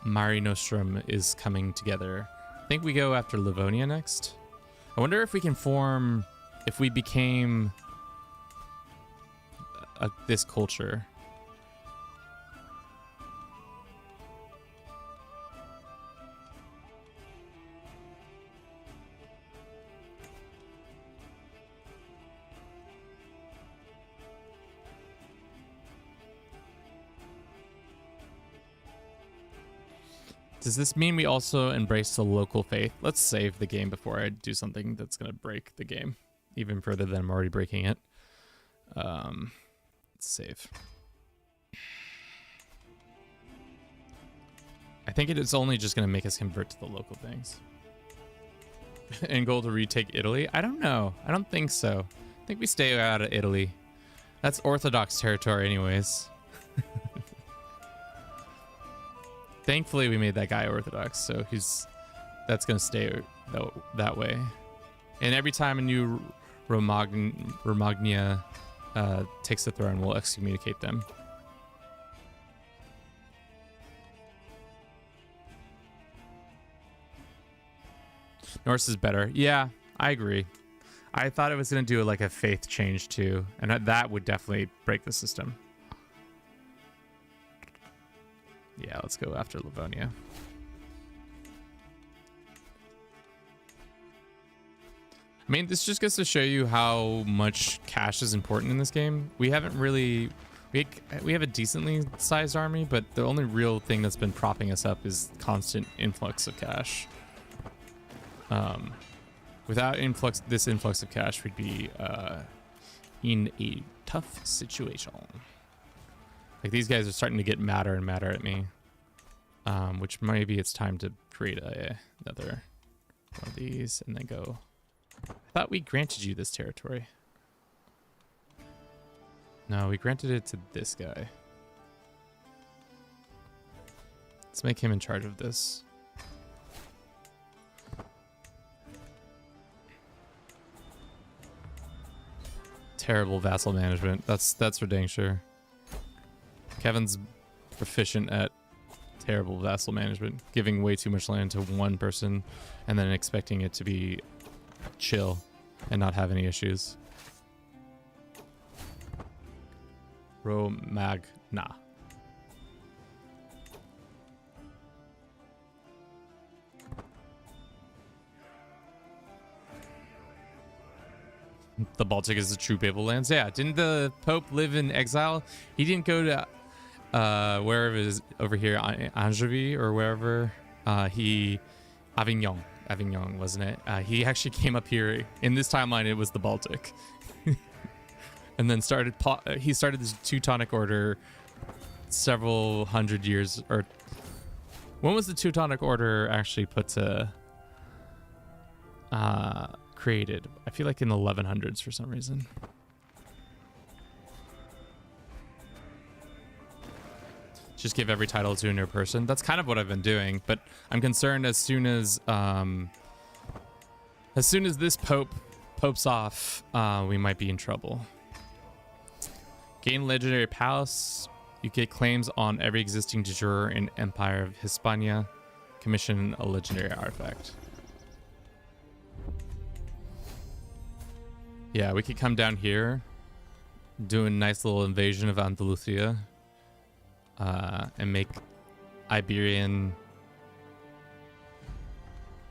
S1: Mare Nostrum is coming together. I think we go after Livonia next. I wonder if we can form, if we became this culture. Does this mean we also embrace the local faith? Let's save the game before I do something that's going to break the game even further than I'm already breaking it. Let's save. I think it is only just going to make us convert to the local things. And goal to retake Italy? I don't know. I don't think so. I think we stay out of Italy. That's Orthodox territory anyways. Thankfully, we made that guy Orthodox, so that's going to stay that way. And every time a new Romagna takes the throne, we'll excommunicate them. Norse is better. Yeah, I agree. I thought it was going to do like a faith change too, and that would definitely break the system. Yeah, let's go after Livonia. I mean, this just goes to show you how much cash is important in this game. We haven't really... We have a decently sized army, but the only real thing that's been propping us up is constant influx of cash. Without this influx of cash, we'd be in a tough situation. Like, these guys are starting to get madder and madder at me. Which maybe it's time to create another one of these and then go. I thought we granted you this territory. No, we granted it to this guy. Let's make him in charge of this. Terrible vassal management. That's for dang sure. Kevin's proficient at terrible vassal management, giving way too much land to one person and then expecting it to be chill and not have any issues. Romagna. The Baltic is the true papal lands. Yeah, didn't the Pope live in exile? He didn't go to wherever it is over here, Angevy or wherever. Avignon, wasn't it? He actually came up here in this timeline. It was the Baltic, and then he started this Teutonic Order several hundred years. Or when was the Teutonic Order actually put to created? I feel like in the 1100s for some reason. Just give every title to a new person. That's kind of what I've been doing, but I'm concerned as soon as this popes off, we might be in trouble. Gain legendary palace. You get claims on every existing de jure in Empire of Hispania. Commission a legendary artifact. Yeah, we could come down here, do a nice little invasion of Andalusia. And make Iberian.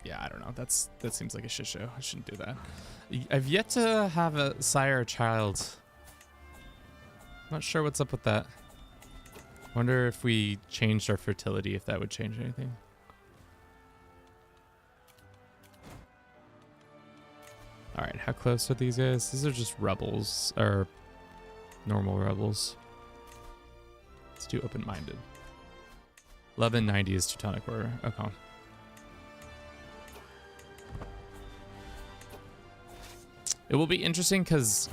S1: Yeah, I don't know. That seems like a shit show. I shouldn't do that. I've yet to have a sire or child. Not sure what's up with that. Wonder if we changed our fertility, if that would change anything. All right, how close are these guys? These are just rebels, or normal rebels. Let's do open-minded. 1190 is Teutonic Order. Okay. It will be interesting because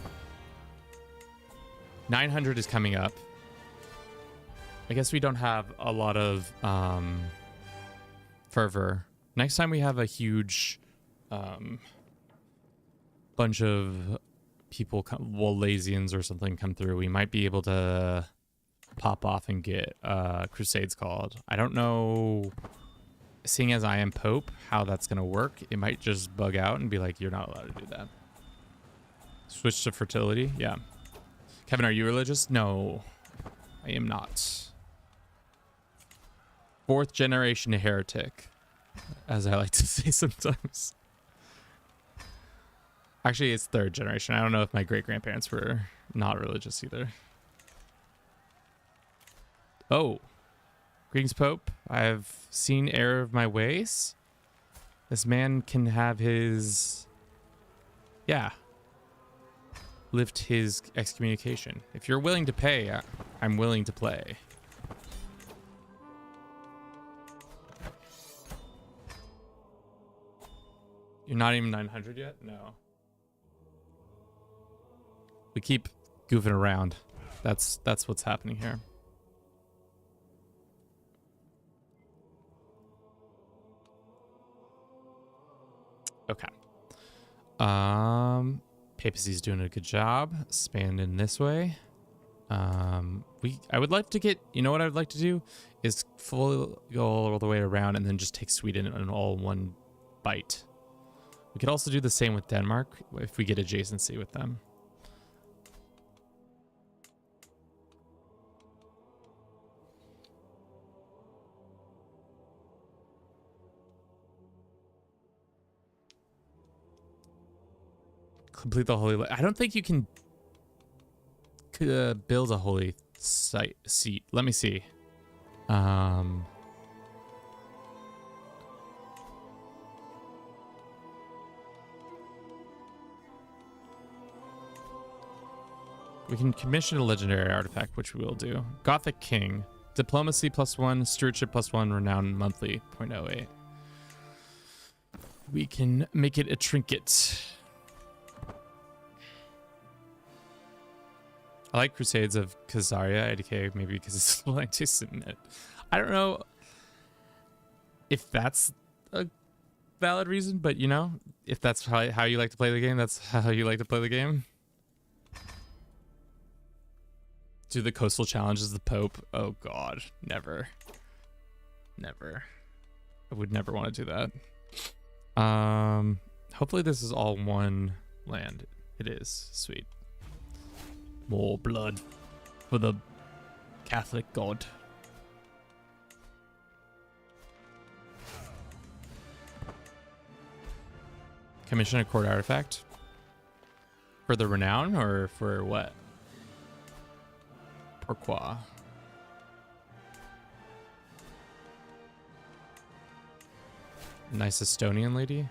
S1: 900 is coming up. I guess we don't have a lot of fervor. Next time we have a huge bunch of people, Wallasians or something, come through, we might be able to pop off and get crusades called. I don't know, seeing as I am Pope, how that's gonna work. It might just bug out and be like, you're not allowed to do that. Switch to fertility. Yeah. Kevin, are you religious? No, I am not. 4th generation heretic, as I like to say sometimes. Actually, it's 3rd generation. I don't know if my great grandparents were not religious either. Oh, greetings, Pope. I've seen error of my ways. This man can have his, lift his excommunication. If you're willing to pay, I'm willing to play. You're not even 900 yet? No. We keep goofing around. That's what's happening here. Okay. Papacy's doing a good job. Expanding this way. I would like to get, you know what I would like to do is fully go all the way around and then just take Sweden in all one bite. We could also do the same with Denmark if we get adjacency with them. Complete the holy. I don't think you can build a holy seat. Let me see. We can commission a legendary artifact, which we will do. Gothic King. Diplomacy +1, stewardship +1, renown monthly 0.08. We can make it a trinket. I like Crusades of Khazaria, IDK, maybe because it's willing to submit. I don't know if that's a valid reason, but you know, if that's how you like to play the game, that's how you like to play the game. Do the coastal challenges the Pope? Oh God, never. Never. I would never want to do that. Hopefully this is all one land. It is. Sweet. More blood for the Catholic God. Commission a court artifact. For the renown or for what? Pourquoi? Nice Estonian lady.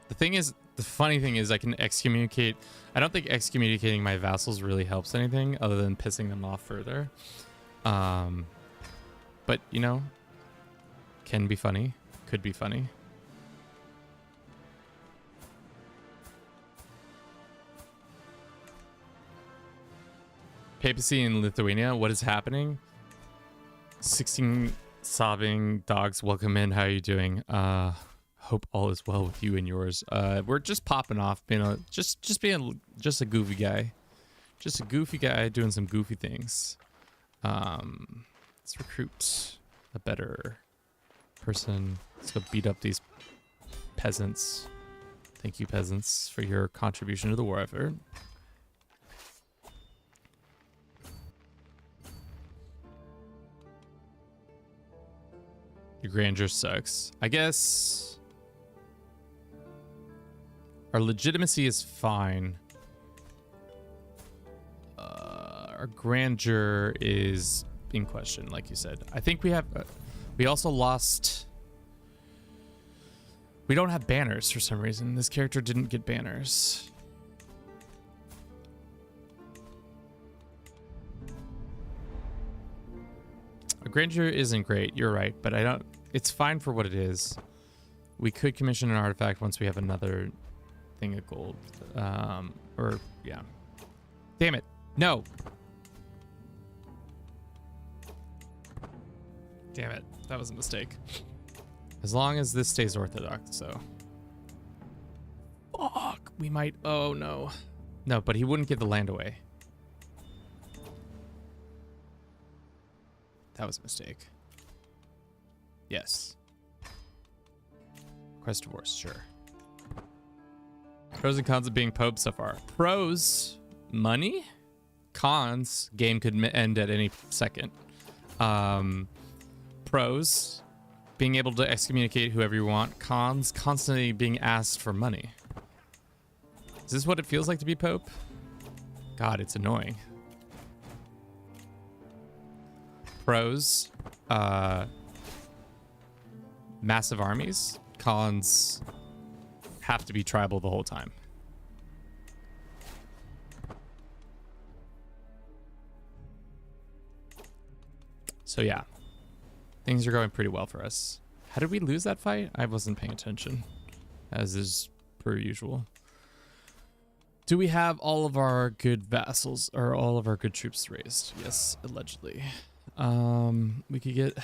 S1: The thing is, the funny thing is I can excommunicate. I don't think excommunicating my vassals really helps anything other than pissing them off further. But, you know, can be funny. Could be funny. Papacy in Lithuania, what is happening? 16 sobbing dogs, welcome in. How are you doing? Hope all is well with you and yours. We're just popping off, being a just a goofy guy. Just a goofy guy doing some goofy things. Let's recruit a better person. Let's go beat up these peasants. Thank you, peasants, for your contribution to the war effort. Your grandeur sucks. I guess our legitimacy is fine. Our grandeur is in question, like you said. I think we have... we also lost... We don't have banners for some reason. This character didn't get banners. Grandeur isn't great, you're right, but I don't... It's fine for what it is. We could commission an artifact once we have another thing of gold. Or, yeah. Damn it. No! Damn it. That was a mistake. As long as this stays orthodox, so... Fuck! We might... Oh, no. No, but he wouldn't give the land away. That was a mistake. Yes. Quest divorce, sure. Pros and cons of being Pope so far. Pros, money. Cons, game could end at any second. Pros, being able to excommunicate whoever you want. Cons, constantly being asked for money. Is this what it feels like to be Pope? God, it's annoying. Pros, massive armies. Cons, have to be tribal the whole time. So yeah, things are going pretty well for us. How did we lose that fight? I wasn't paying attention, as is per usual. Do we have all of our good vassals or all of our good troops raised? Yes, allegedly. We could get...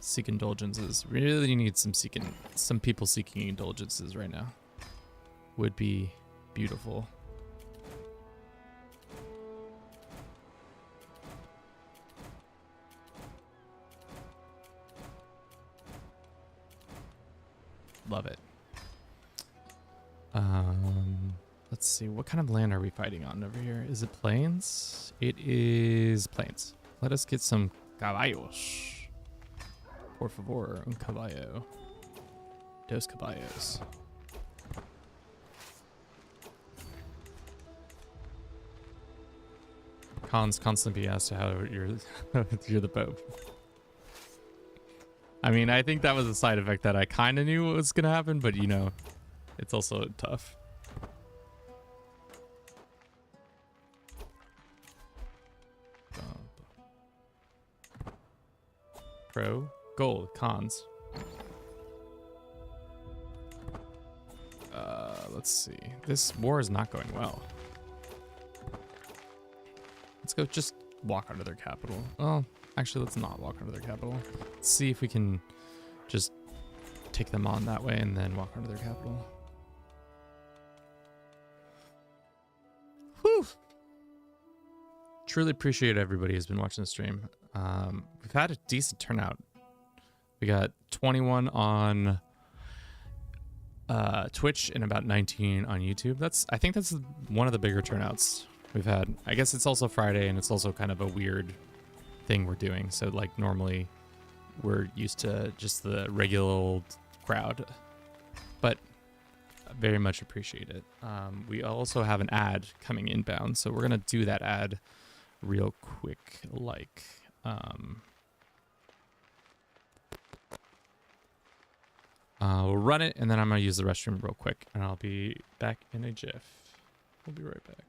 S1: Seek indulgences. Really need some people seeking indulgences right now. Would be beautiful. Love it. Let's see. What kind of land are we fighting on over here? Is it plains? It is plains. Let us get some caballos. Por favor, un caballo. Dos caballos. Cons constantly be asked how you're the Pope. I mean, I think that was a side effect that I kind of knew what was going to happen, but you know, it's also tough. Pro, gold, cons. Let's see. This war is not going well. Let's go just walk onto their capital. Well, actually, let's not walk onto their capital. Let's see if we can just take them on that way and then walk onto their capital. Whew. Truly appreciate everybody who's been watching the stream. We've had a decent turnout. We got 21 on Twitch and about 19 on YouTube. I think that's one of the bigger turnouts we've had. I guess it's also Friday, and it's also kind of a weird thing we're doing. So like normally we're used to just the regular old crowd, but I very much appreciate it. We also have an ad coming inbound, so we're gonna do that ad real quick. Like, we'll run it, and then I'm gonna use the restroom real quick, and I'll be back in a jiff. We'll be right back.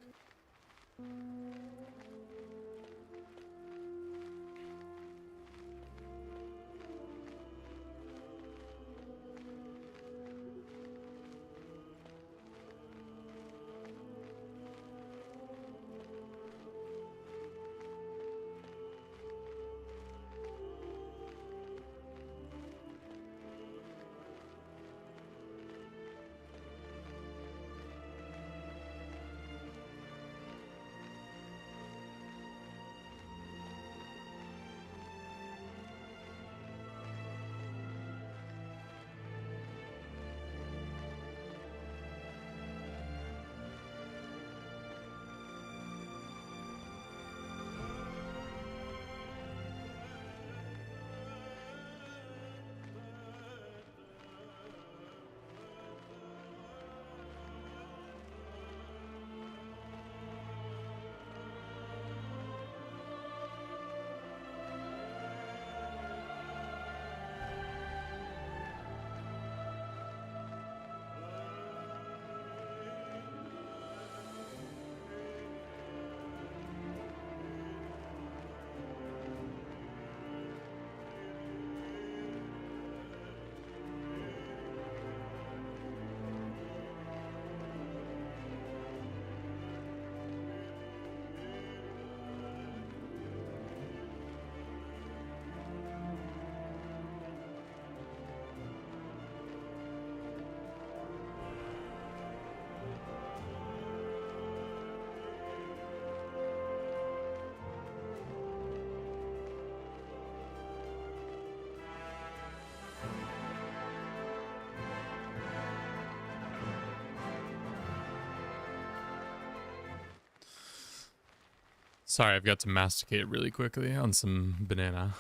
S1: Sorry, I've got to masticate really quickly on some banana.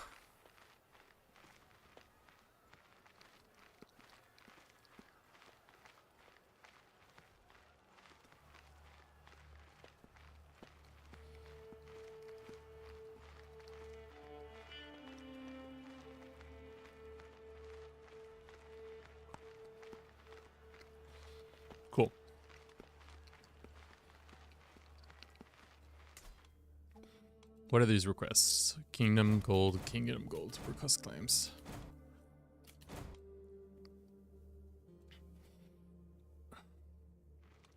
S1: Cool. What are these requests? Kingdom gold, request claims.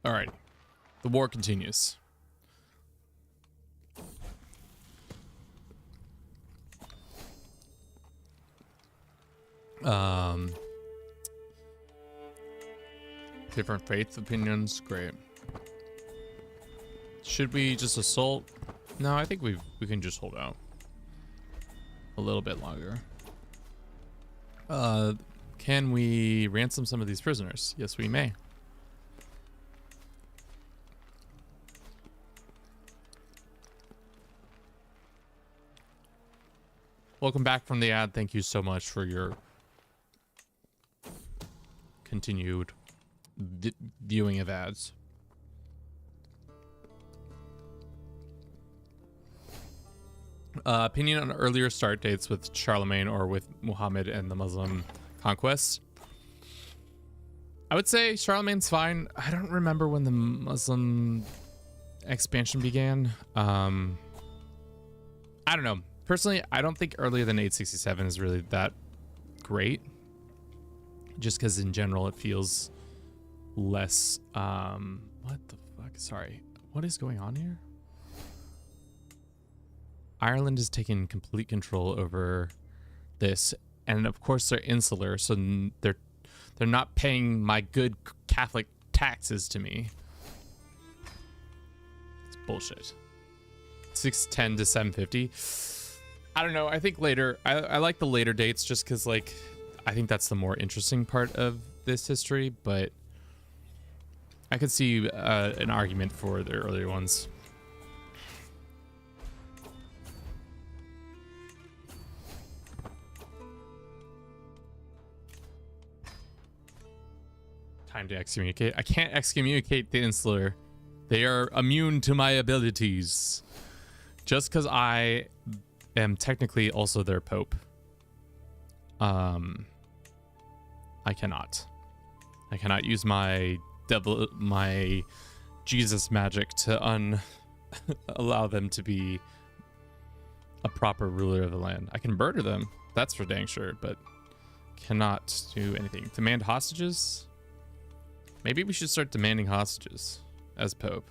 S1: All right, the war continues. Different faith opinions, great. Should we just assault? No, I think we can just hold out a little bit longer. Can we ransom some of these prisoners? Yes, we may. Welcome back from the ad. Thank you so much for your continued viewing of ads. Opinion on earlier start dates with Charlemagne or with Muhammad and the Muslim conquest. I would say Charlemagne's fine. I don't remember when the Muslim expansion began. I don't know. Personally, I don't think earlier than 867 is really that great. Just because in general it feels less... what the fuck? Sorry. What is going on here? Ireland has taken complete control over this, and of course they're insular, so they're not paying my good Catholic taxes to me. It's bullshit. 610 to 750. I don't know. I think later. I like the later dates just because, like, I think that's the more interesting part of this history. But I could see an argument for the earlier ones. Time to excommunicate. I can't excommunicate the Insular. They are immune to my abilities. Just because I am technically also their pope. I cannot. I cannot use my Jesus magic to allow them to be a proper ruler of the land. I can murder them. That's for dang sure, but cannot do anything. Demand hostages? Maybe we should start demanding hostages as Pope.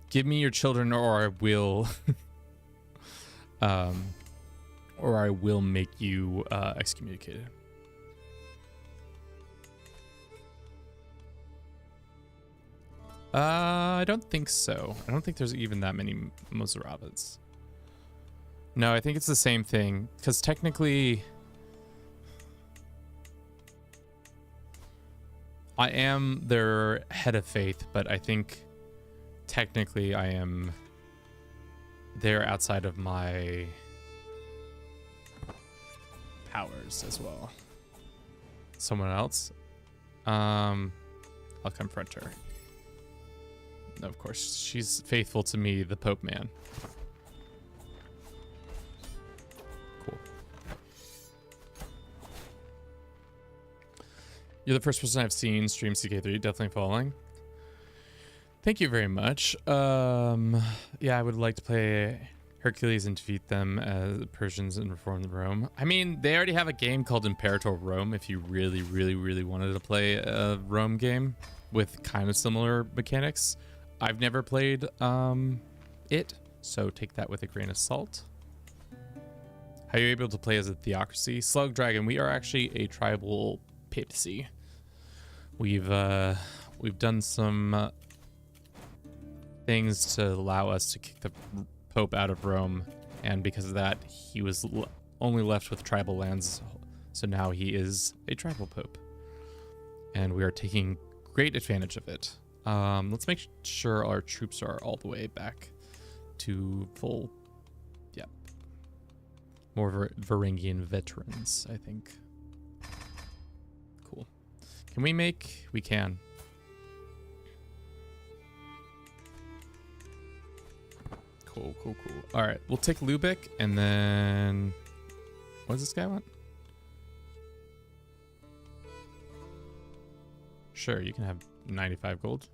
S1: Give me your children or I will make you excommunicated. I don't think so. I don't think there's even that many Mozarabids. No, I think it's the same thing because technically I am their head of faith, but I think technically I am there outside of my powers as well. Someone else? I'll confront her. No, of course, she's faithful to me, the Pope man. Cool. You're the first person I've seen stream CK3, definitely following. Thank you very much. Yeah, I would like to play Hercules and defeat them as the Persians and reform Rome. I mean, they already have a game called Imperator Rome if you really, really, really wanted to play a Rome game with kind of similar mechanics. I've never played it, so take that with a grain of salt. How are you able to play as a theocracy? Slug Dragon, we are actually a tribal papacy. We've done some things to allow us to kick the Pope out of Rome, and because of that, he was only left with tribal lands, so now he is a tribal Pope. And we are taking great advantage of it. Let's make sure our troops are all the way back to full, yep. More Varangian veterans, I think. Cool. Can we make, we can. Cool, cool, cool. All right, we'll take Lubeck and then, what does this guy want? Sure, you can have 95 gold.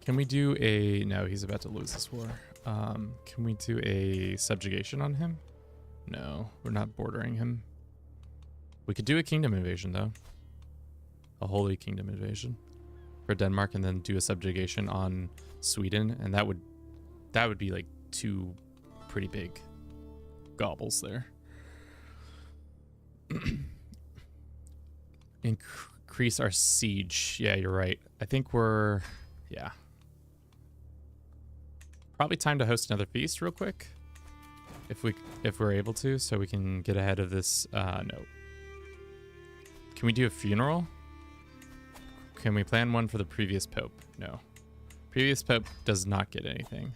S1: Can we do a, no, he's about to lose this war. Can we do a subjugation on him? No, we're not bordering him. We could do a kingdom invasion though. A holy kingdom invasion for Denmark and then do a subjugation on Sweden. And that would be like two pretty big gobbles there. Increase our siege. Yeah, you're right. I think we're, yeah. Probably time to host another feast real quick. If we're able to, so we can get ahead of this. No. Can we do a funeral? Can we plan one for the previous Pope? No. Previous Pope does not get anything.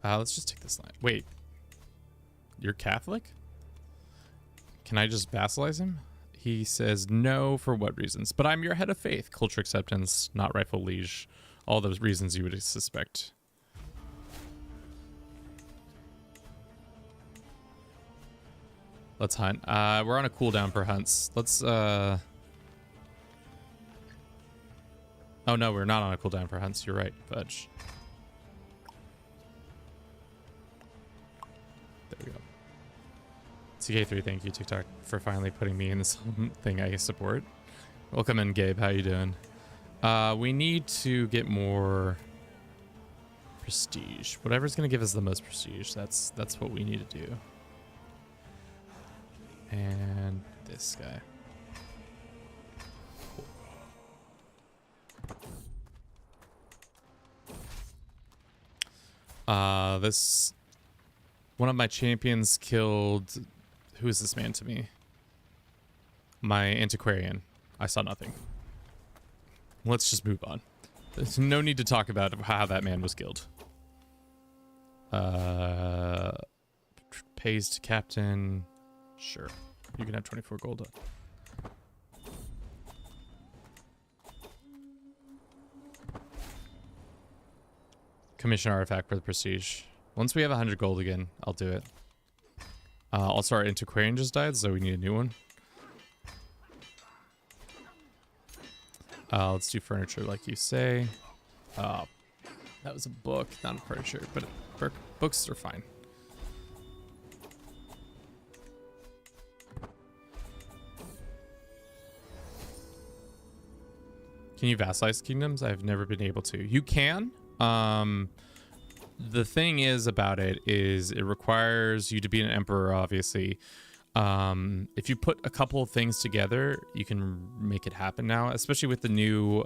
S1: Let's just take this line. Wait. You're Catholic? Can I just vassalize him? He says no for what reasons? But I'm your head of faith. Culture acceptance, not rightful liege. All those reasons you would suspect. Let's hunt. We're on a cooldown for hunts. Let's oh no, we're not on a cooldown for hunts. You're right, Fudge. There we go. CK3, thank you, TikTok, for finally putting me in this thing I support. Welcome in, Gabe. How you doing? We need to get more prestige. Whatever's gonna give us the most prestige, that's what we need to do. And this guy. Cool. This one of my champions killed Who is this man to me? My antiquarian. I saw nothing. Let's just move on. There's no need to talk about how that man was killed. Pays to captain. Sure. You can have 24 gold. Commission artifact for the prestige. Once we have 100 gold again, I'll do it. Also, our antiquarian just died, so we need a new one. Let's do furniture like you say. That was a book, not a furniture, but books are fine. Can you vassalize kingdoms? I've never been able to. You can. The thing is about it is it requires you to be an emperor, obviously. If you put a couple of things together, you can make it happen now, especially with the new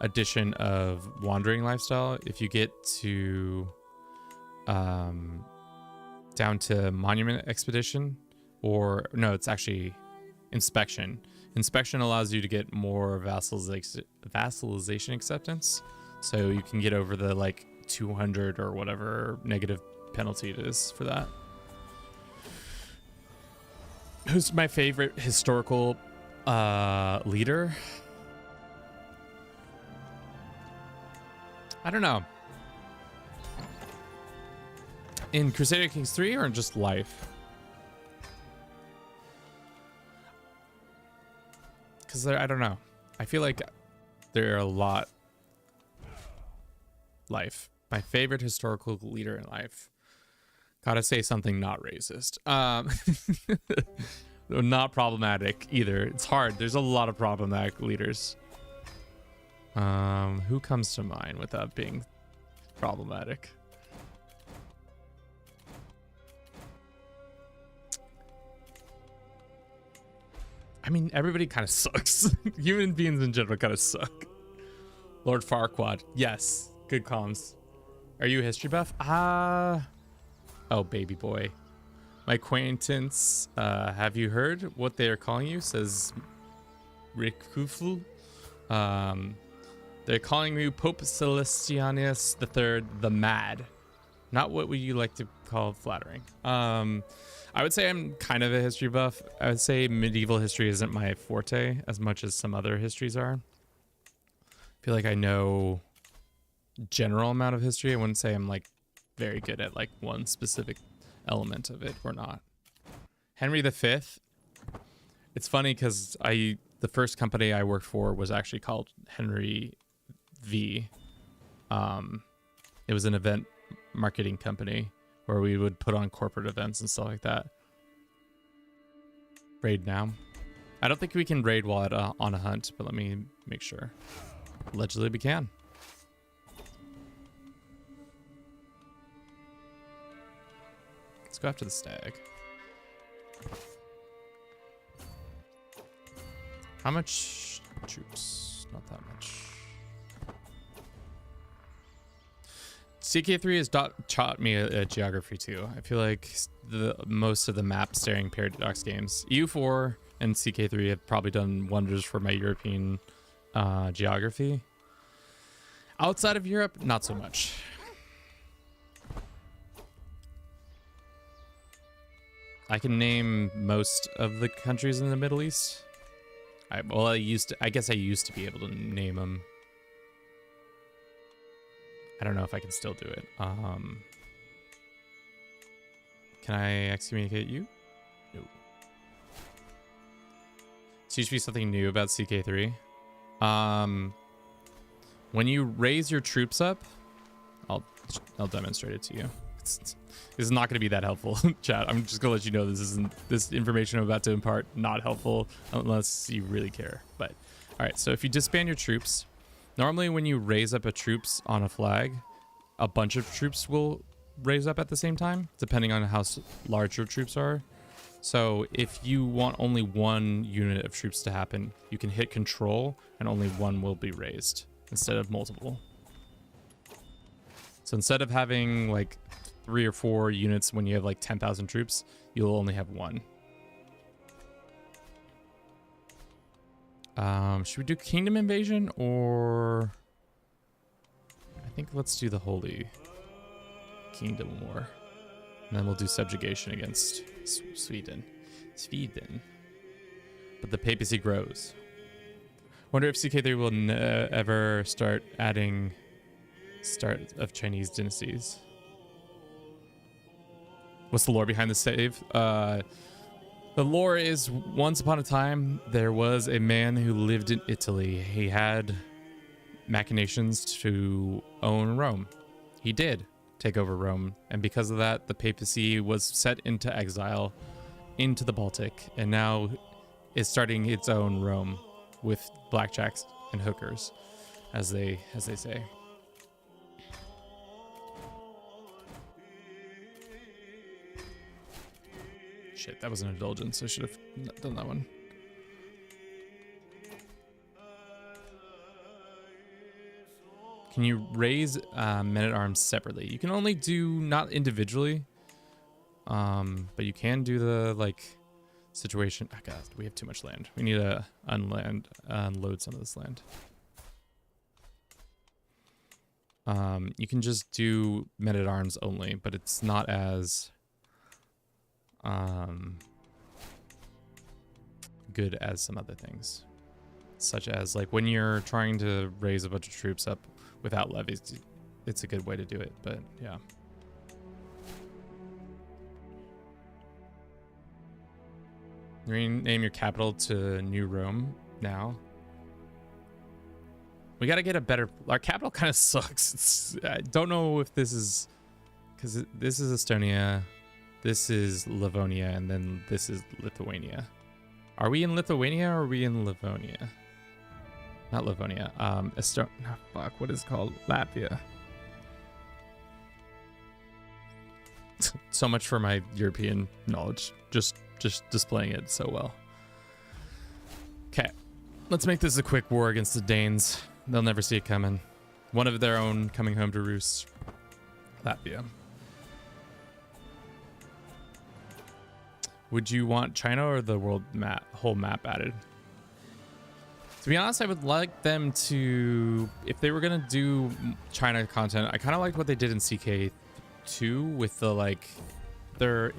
S1: addition of wandering lifestyle. If you get to down to monument expedition, or no, it's actually inspection. Inspection allows you to get more vassalization acceptance, so you can get over the like 200 or whatever negative penalty it is for that. Who's my favorite historical leader? I don't know. In Crusader Kings 3 or in just life? Because I don't know. I feel like there are a lot. Life. My favorite historical leader in life. Gotta say something not racist. Not problematic either. It's hard. There's a lot of problematic leaders. Who comes to mind without being problematic? I mean, everybody kind of sucks. Human beings in general kind of suck. Lord Farquaad. Yes. Good comms. Are you a history buff? Oh, baby boy. My acquaintance, have you heard what they are calling you? Says Rikuflu. They're calling you Pope Celestianus III the Mad. Not what would you like to call flattering. I would say I'm kind of a history buff. I would say medieval history isn't my forte as much as some other histories are. I feel like I know general amount of history. I wouldn't say I'm like very good at like one specific element of it or not. Henry V. It's funny because the first company I worked for was actually called Henry V. It was an event marketing company where we would put on corporate events and stuff like that. Raid now. I don't think we can raid while on a hunt, but let me make sure. Allegedly we can. Let's go after the stag. How much troops? Not that much. CK3 has taught me a geography too. I feel like most of the map staring paradox games, EU4 and CK3 have probably done wonders for my European geography. Outside of Europe, not so much. I can name most of the countries in the Middle East. I guess I used to be able to name them. I don't know if I can still do it. Can I excommunicate you? No. Teach me something new about CK3. When you raise your troops up, I'll demonstrate it to you. This is not going to be that helpful, chat. I'm just gonna let you know this information I'm about to impart not helpful unless you really care. But all right, so if you disband your troops, normally when you raise up a troops on a flag, a bunch of troops will raise up at the same time, depending on how large your troops are. So if you want only one unit of troops to happen, you can hit control and only one will be raised instead of multiple. So instead of having like 3 or 4 units when you have like 10,000 troops, you'll only have 1. Should we do Kingdom Invasion, or I think let's do the Holy Kingdom War, and then we'll do subjugation against Sweden. But the papacy grows. Wonder if CK3 will ever start adding start of Chinese dynasties. What's the lore behind the save? The lore is, once upon a time, there was a man who lived in Italy. He had machinations to own Rome. He did take over Rome, and because of that, the papacy was set into exile into the Baltic, and now is starting its own Rome with blackjacks and hookers, as they say. Shit, that was an indulgence. I should have done that one. Can you raise men-at-arms separately? You can only do, not individually, but you can do the, like, situation. Oh god, we have too much land. We need to unload some of this land. You can just do men-at-arms only, but it's not as good as some other things, such as like when you're trying to raise a bunch of troops up without levies. It's a good way to do it, but yeah. Rename your capital to New Rome now. We got to get a better, our capital kind of sucks. I don't know if this is, because this is Estonia, this is Livonia, and then this is Lithuania. Are we in Lithuania or are we in Livonia? Not Livonia. Estonia. Oh, fuck. What is it called? Latvia. So much for my European knowledge. Just displaying it so well. Okay. Let's make this a quick war against the Danes. They'll never see it coming. One of their own coming home to roost. Latvia. Would you want China or the world map, whole map added? To be honest, I would like them to, if they were gonna do China content, I kind of liked what they did in CK2 with the, like, they're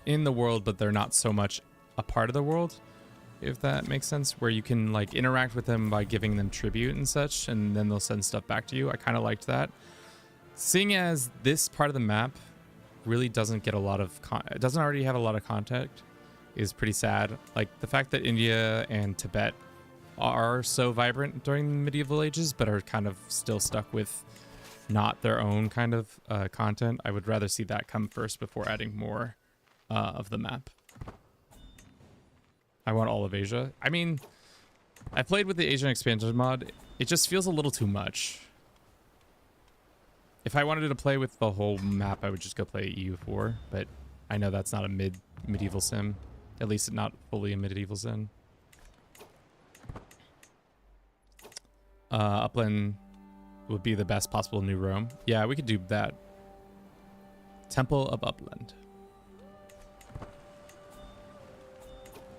S1: in the world, but they're not so much a part of the world, if that makes sense, where you can like interact with them by giving them tribute and such, and then they'll send stuff back to you. I kind of liked that. Seeing as this part of the map really doesn't get a lot of it doesn't already have a lot of content is pretty sad. Like the fact that India and Tibet are so vibrant during the medieval ages but are kind of still stuck with not their own kind of content. I would rather see that come first before adding more of the map. I want all of Asia. I mean, I played with the Asian expansion mod. It just feels a little too much. If I wanted to play with the whole map, I would just go play EU4, but I know that's not a medieval sim. At least not fully a medieval sim. Upland would be the best possible New Rome. Yeah, we could do that. Temple of Upland.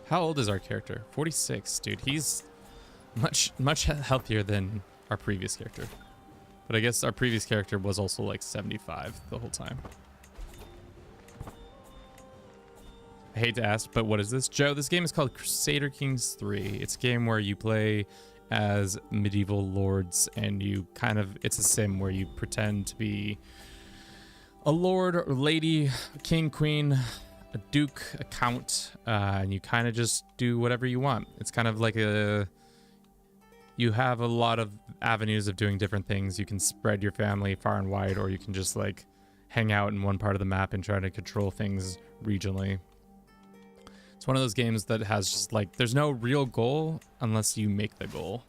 S1: How old is our character? 46, dude. He's much healthier than our previous character. But I guess our previous character was also like 75 the whole time. I hate to ask, but what is this? Joe, this game is called Crusader Kings 3. It's a game where you play as medieval lords and you kind of, it's a sim where you pretend to be a lord or lady, a king, queen, a duke, a count, and you kind of just do whatever you want. It's kind of like you have a lot of avenues of doing different things. You can spread your family far and wide, or you can just like hang out in one part of the map and try to control things regionally. It's one of those games that has just like, there's no real goal unless you make the goal.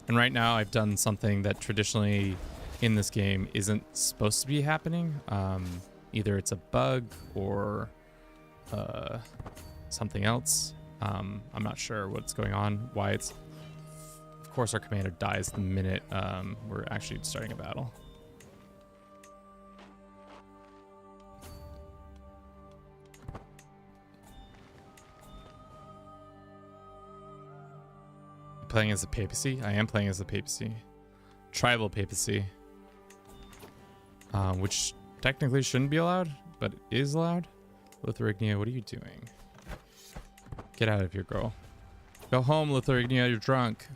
S1: And right now I've done something that traditionally in this game isn't supposed to be happening. Either it's a bug or something else. I'm not sure what's going on, why it's... Of course our commander dies the minute we're actually starting a battle. playing as the papacy? I am playing as the papacy. Tribal papacy. Which technically shouldn't be allowed, but is allowed. Lithuania, what are you doing? Get out of here, girl. Go home, Lithuania, you're drunk.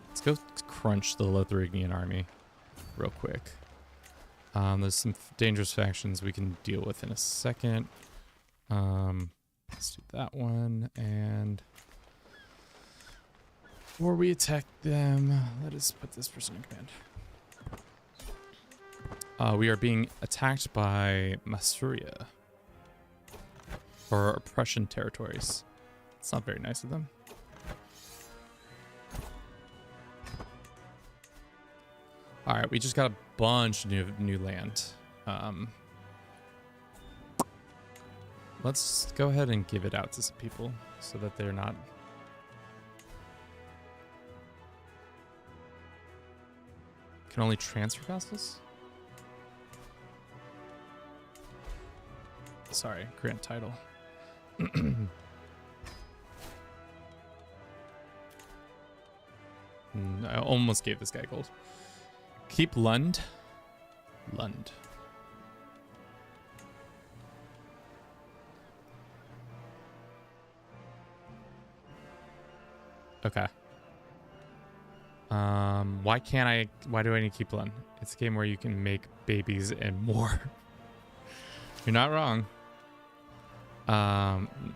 S1: Let's go crunch the Lithuanian army real quick. There's some dangerous factions we can deal with in a second. Let's do that one, and before we attack them, let us put this person in command. We are being attacked by Masuria, or oppression territories. It's not very nice of them. All right, we just got a bunch of new land. Let's go ahead and give it out to some people so that they're not. Can only transfer vassals? Sorry, grant title. I almost gave this guy gold. Keep Lund. Lund. Okay. Why do I need to keep Lund? It's a game where you can make babies and more. You're not wrong.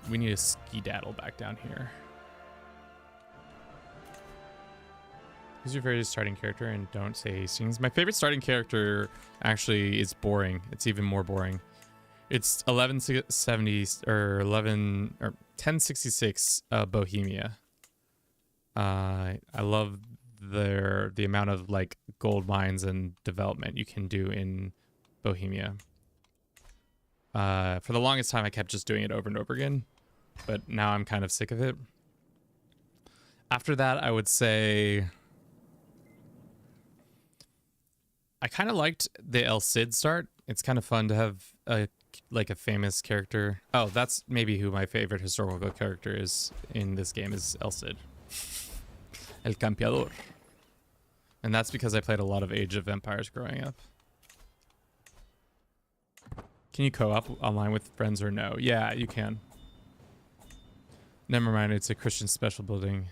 S1: We need a skedaddle back down here. Who's your favorite starting character? And don't say Hastings. My favorite starting character actually is boring. It's even more boring. It's 1170 or 1066 Bohemia. I love the amount of like gold mines and development you can do in Bohemia. For the longest time, I kept just doing it over and over again, but now I'm kind of sick of it. After that, I would say I kind of liked the ousted start. It's kind of fun to have a famous character. Oh, that's maybe who my favorite historical character is in this game is ousted. El Campeador. And that's because I played a lot of Age of Empires growing up. Can you co-op online with friends or no? Yeah, you can. Never mind, it's a Christian special building,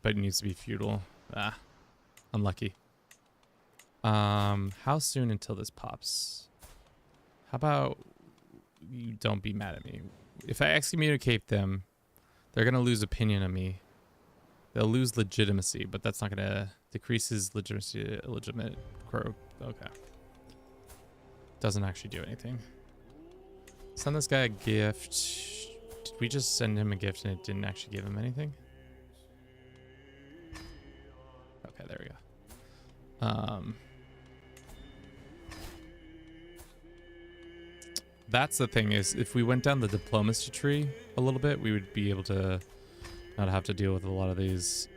S1: but it needs to be feudal. Ah, unlucky. How soon until this pops? How about you don't be mad at me? If I excommunicate them, they're gonna lose opinion of me. They'll lose legitimacy, but that's not gonna decrease his legitimacy. Illegitimate crow. Okay. Doesn't actually do anything. Send this guy a gift. Did we just send him a gift and it didn't actually give him anything? Okay, there we go. That's the thing is, if we went down the diplomacy tree a little bit, we would be able to not have to deal with a lot of these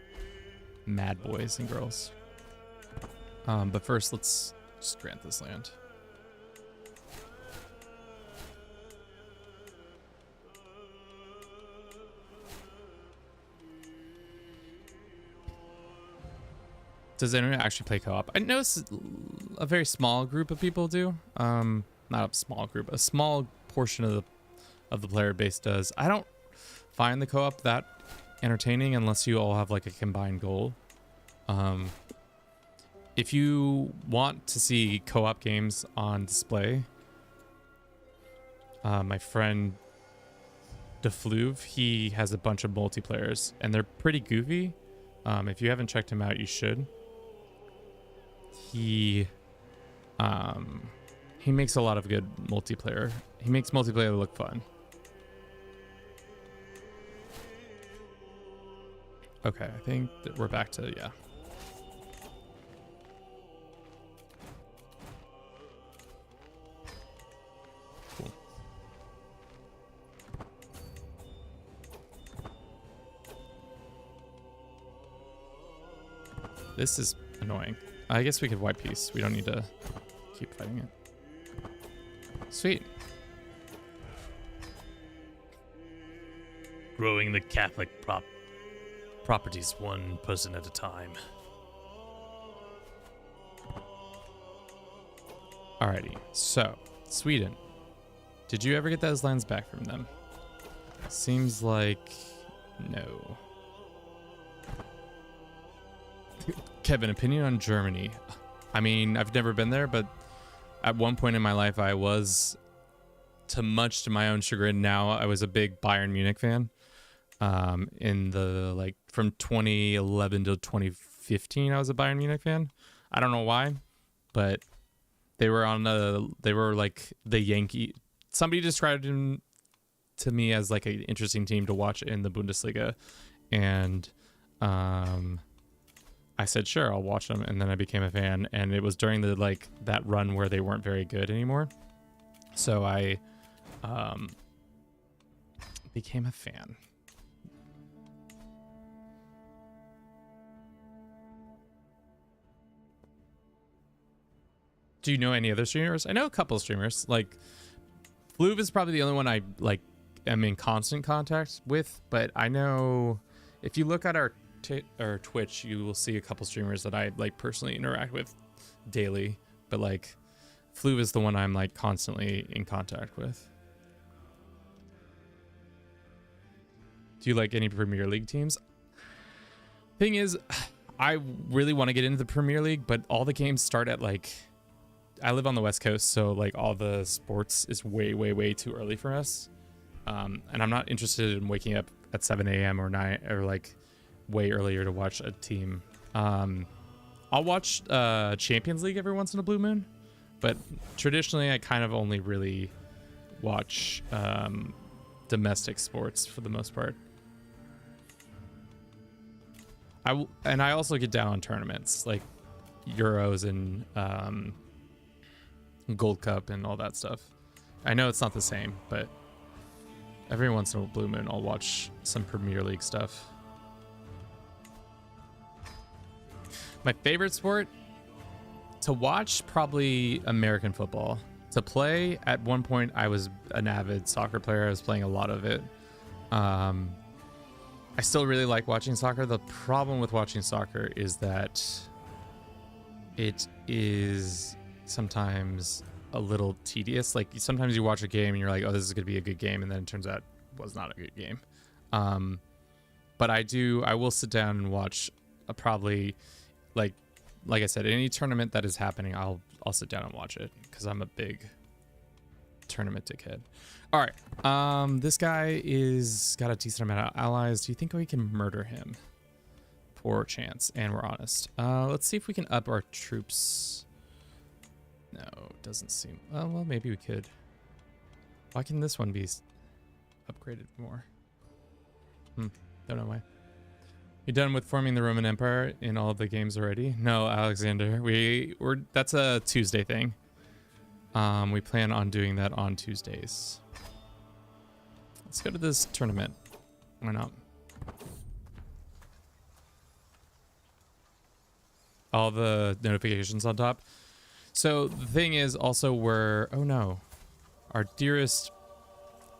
S1: mad boys and girls. But first, let's just grant this land. Does anyone actually play co-op? I notice a very small group of people do. Not a small group, a small portion of the player base does. I don't find the co-op that entertaining unless you all have like a combined goal. If you want to see co-op games on display, my friend DeFluve, he has a bunch of multiplayers and they're pretty goofy. If you haven't checked him out, you should. He makes a lot of good multiplayer. He makes multiplayer look fun. Okay, I think that we're back to, yeah. Cool. This is annoying. I guess we could white peace. We don't need to keep fighting it. Sweet. growing the Catholic properties one person at a time. Alrighty, so Sweden. Did you ever get those lands back from them? Seems like no. Kevin, opinion on Germany? I mean, I've never been there, but at one point in my life, I was, much to my own chagrin now, I was a big Bayern Munich fan. In the, like, from 2011 to 2015, I was a Bayern Munich fan. I don't know why, but they were like the Yankee. Somebody described him to me as like an interesting team to watch in the Bundesliga. And, I said, sure, I'll watch them. And then I became a fan. And it was during the, like, that run where they weren't very good anymore. So I, became a fan. Do you know any other streamers? I know a couple of streamers. Like, Floob is probably the only one I, like, am in constant contact with. But I know if you look at our Twitch, you will see a couple streamers that I, like, personally interact with daily. But, like, Floob is the one I'm, like, constantly in contact with. Do you like any Premier League teams? Thing is, I really want to get into the Premier League, but all the games start at, like, I live on the West Coast, so, like, all the sports is way, way, way too early for us. And I'm not interested in waking up at 7 a.m. or 9 or, like, way earlier to watch a team. I'll watch Champions League every once in a blue moon, but traditionally I kind of only really watch domestic sports for the most part. I also get down on tournaments like Euros and Gold Cup and all that stuff. I know it's not the same, but every once in a blue moon I'll watch some Premier League stuff. My favorite sport to watch, probably American football. To play, at one point I was an avid soccer player. I was playing a lot of it. I still really like watching soccer. The problem with watching soccer is that it is sometimes a little tedious. Like, sometimes you watch a game and you're like, oh, this is going to be a good game, and then it turns out it was not a good game. But I will sit down and watch probably, like I said, any tournament that is happening, I'll sit down and watch it because I'm a big tournament dickhead. All right, this guy is got a decent amount of allies. Do you think we can murder him? Poor chance, and we're honest. Let's see if we can up our troops. No, doesn't seem. Well, maybe we could. Why can this one be upgraded more? Don't know why. You done with forming the Roman Empire in all of the games already? No, Alexander. That's a Tuesday thing. We plan on doing that on Tuesdays. Let's go to this tournament. Why not? All the notifications on top. So the thing is also oh no, our dearest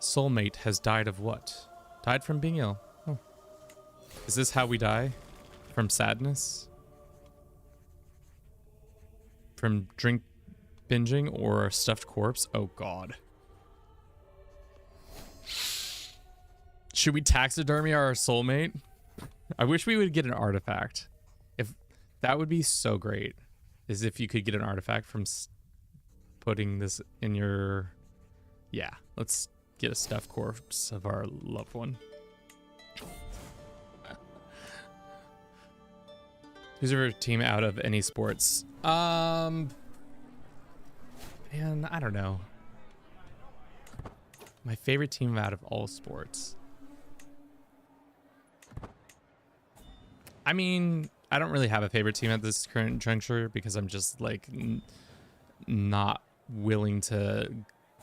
S1: soulmate has died of what? Died from being ill. Oh. Is this how we die? From sadness? From drink binging or a stuffed corpse? Oh God. Should we taxidermy our soulmate? I wish we would get an artifact. If that would be so great. Is if you could get an artifact from putting this in your... Yeah, let's get a stuffed corpse of our loved one. Who's your team out of any sports? Man, I don't know. My favorite team out of all sports. I mean, I don't really have a favorite team at this current juncture because I'm just like not willing to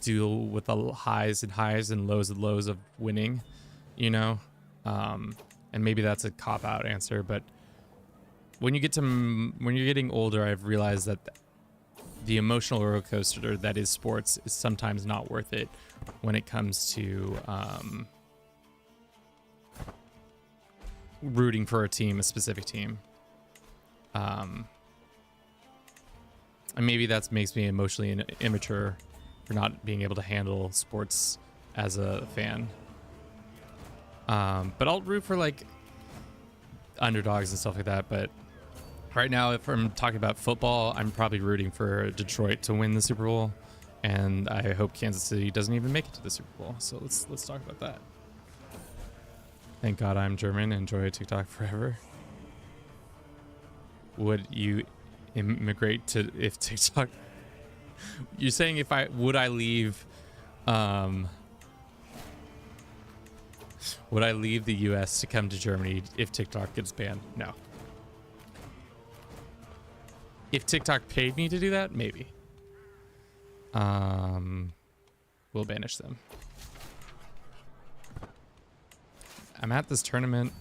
S1: deal with the highs and lows of winning, you know? And maybe that's a cop-out answer, but when you're getting older, I've realized that the emotional roller coaster that is sports is sometimes not worth it when it comes to rooting for a team, a specific team. And maybe that makes me emotionally immature for not being able to handle sports as a fan. But I'll root for like underdogs and stuff like that. But right now, if I'm talking about football, I'm probably rooting for Detroit to win the Super Bowl, and I hope Kansas City doesn't even make it to the Super Bowl. So let's talk about that. Thank God I'm German. Enjoy TikTok forever. Would you immigrate to if TikTok? You're saying if I leave? Would I leave the U.S. to come to Germany if TikTok gets banned? No. If TikTok paid me to do that, maybe. We'll banish them. I'm at this tournament,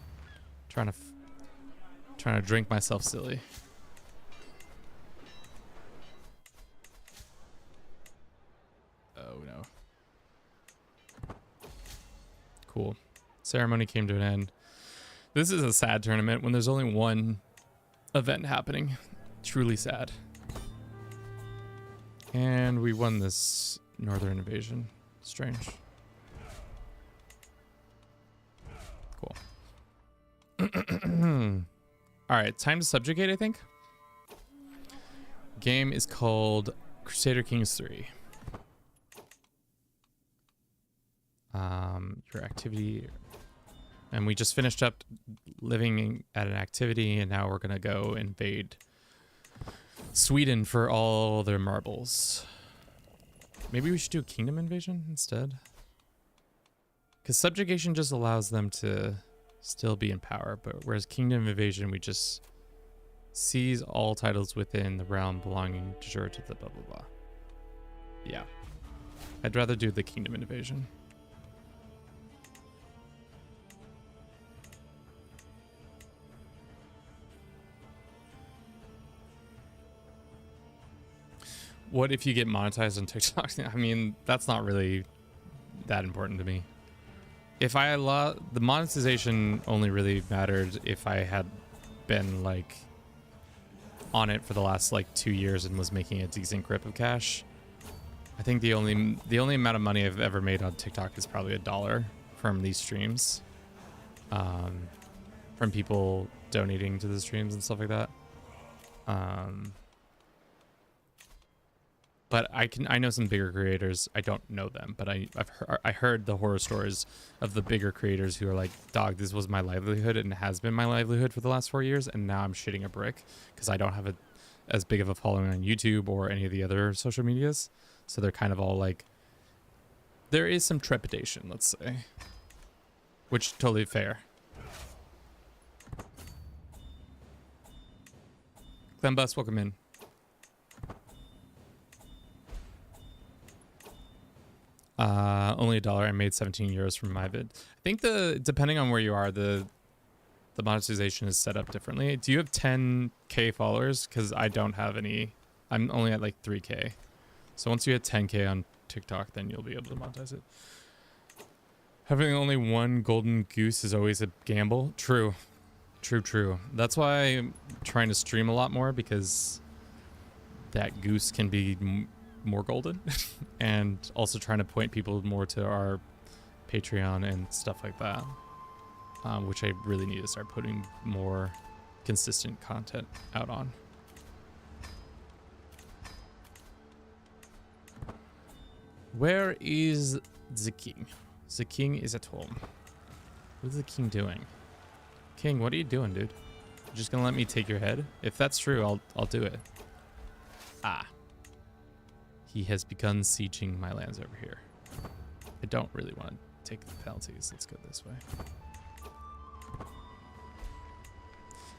S1: trying to drink myself silly. Oh no. Cool. Ceremony came to an end. This is a sad tournament when there's only one event happening. Truly sad. And we won this northern invasion. Strange. Cool. All right, time to subjugate, I think. Game is called Crusader Kings 3. Your activity, and we just finished up living at an activity, and now we're gonna go invade Sweden for all their marbles. Maybe we should do a kingdom invasion instead, because subjugation just allows them to still be in power, but whereas kingdom invasion, we just seize all titles within the realm belonging to the blah blah blah. Yeah, I'd rather do the kingdom invasion. What if you get monetized on TikTok? I mean, that's not really that important to me. If I the monetization only really mattered if I had been like on it for the last like 2 years and was making a decent grip of cash. I think the only amount of money I've ever made on TikTok is probably $1 from these streams, from people donating to the streams and stuff like that. But I know some bigger creators. I don't know them, but I heard the horror stories of the bigger creators who are like, dog, this was my livelihood and has been my livelihood for the last 4 years, and now I'm shitting a brick because I don't have as big of a following on YouTube or any of the other social medias. So they're kind of all like, there is some trepidation, let's say, which totally fair. Clembus, welcome in. Only $1. I made 17 euros from my vid. I think depending on where you are, the monetization is set up differently. Do you have 10k followers? Because I don't have any. I'm only at like 3k. So once you hit 10k on TikTok, then you'll be able to monetize it. Having only one golden goose is always a gamble. True. That's why I'm trying to stream a lot more, because that goose can be more golden. And also trying to point people more to our Patreon and stuff like that, which I really need to start putting more consistent content out on. Where is the king? The king is at home. What's the king doing? King, what are you doing, dude? You're just gonna let me take your head? If that's true, I'll do it. Ah. He has begun sieging my lands over here. I don't really want to take the penalties. Let's go this way.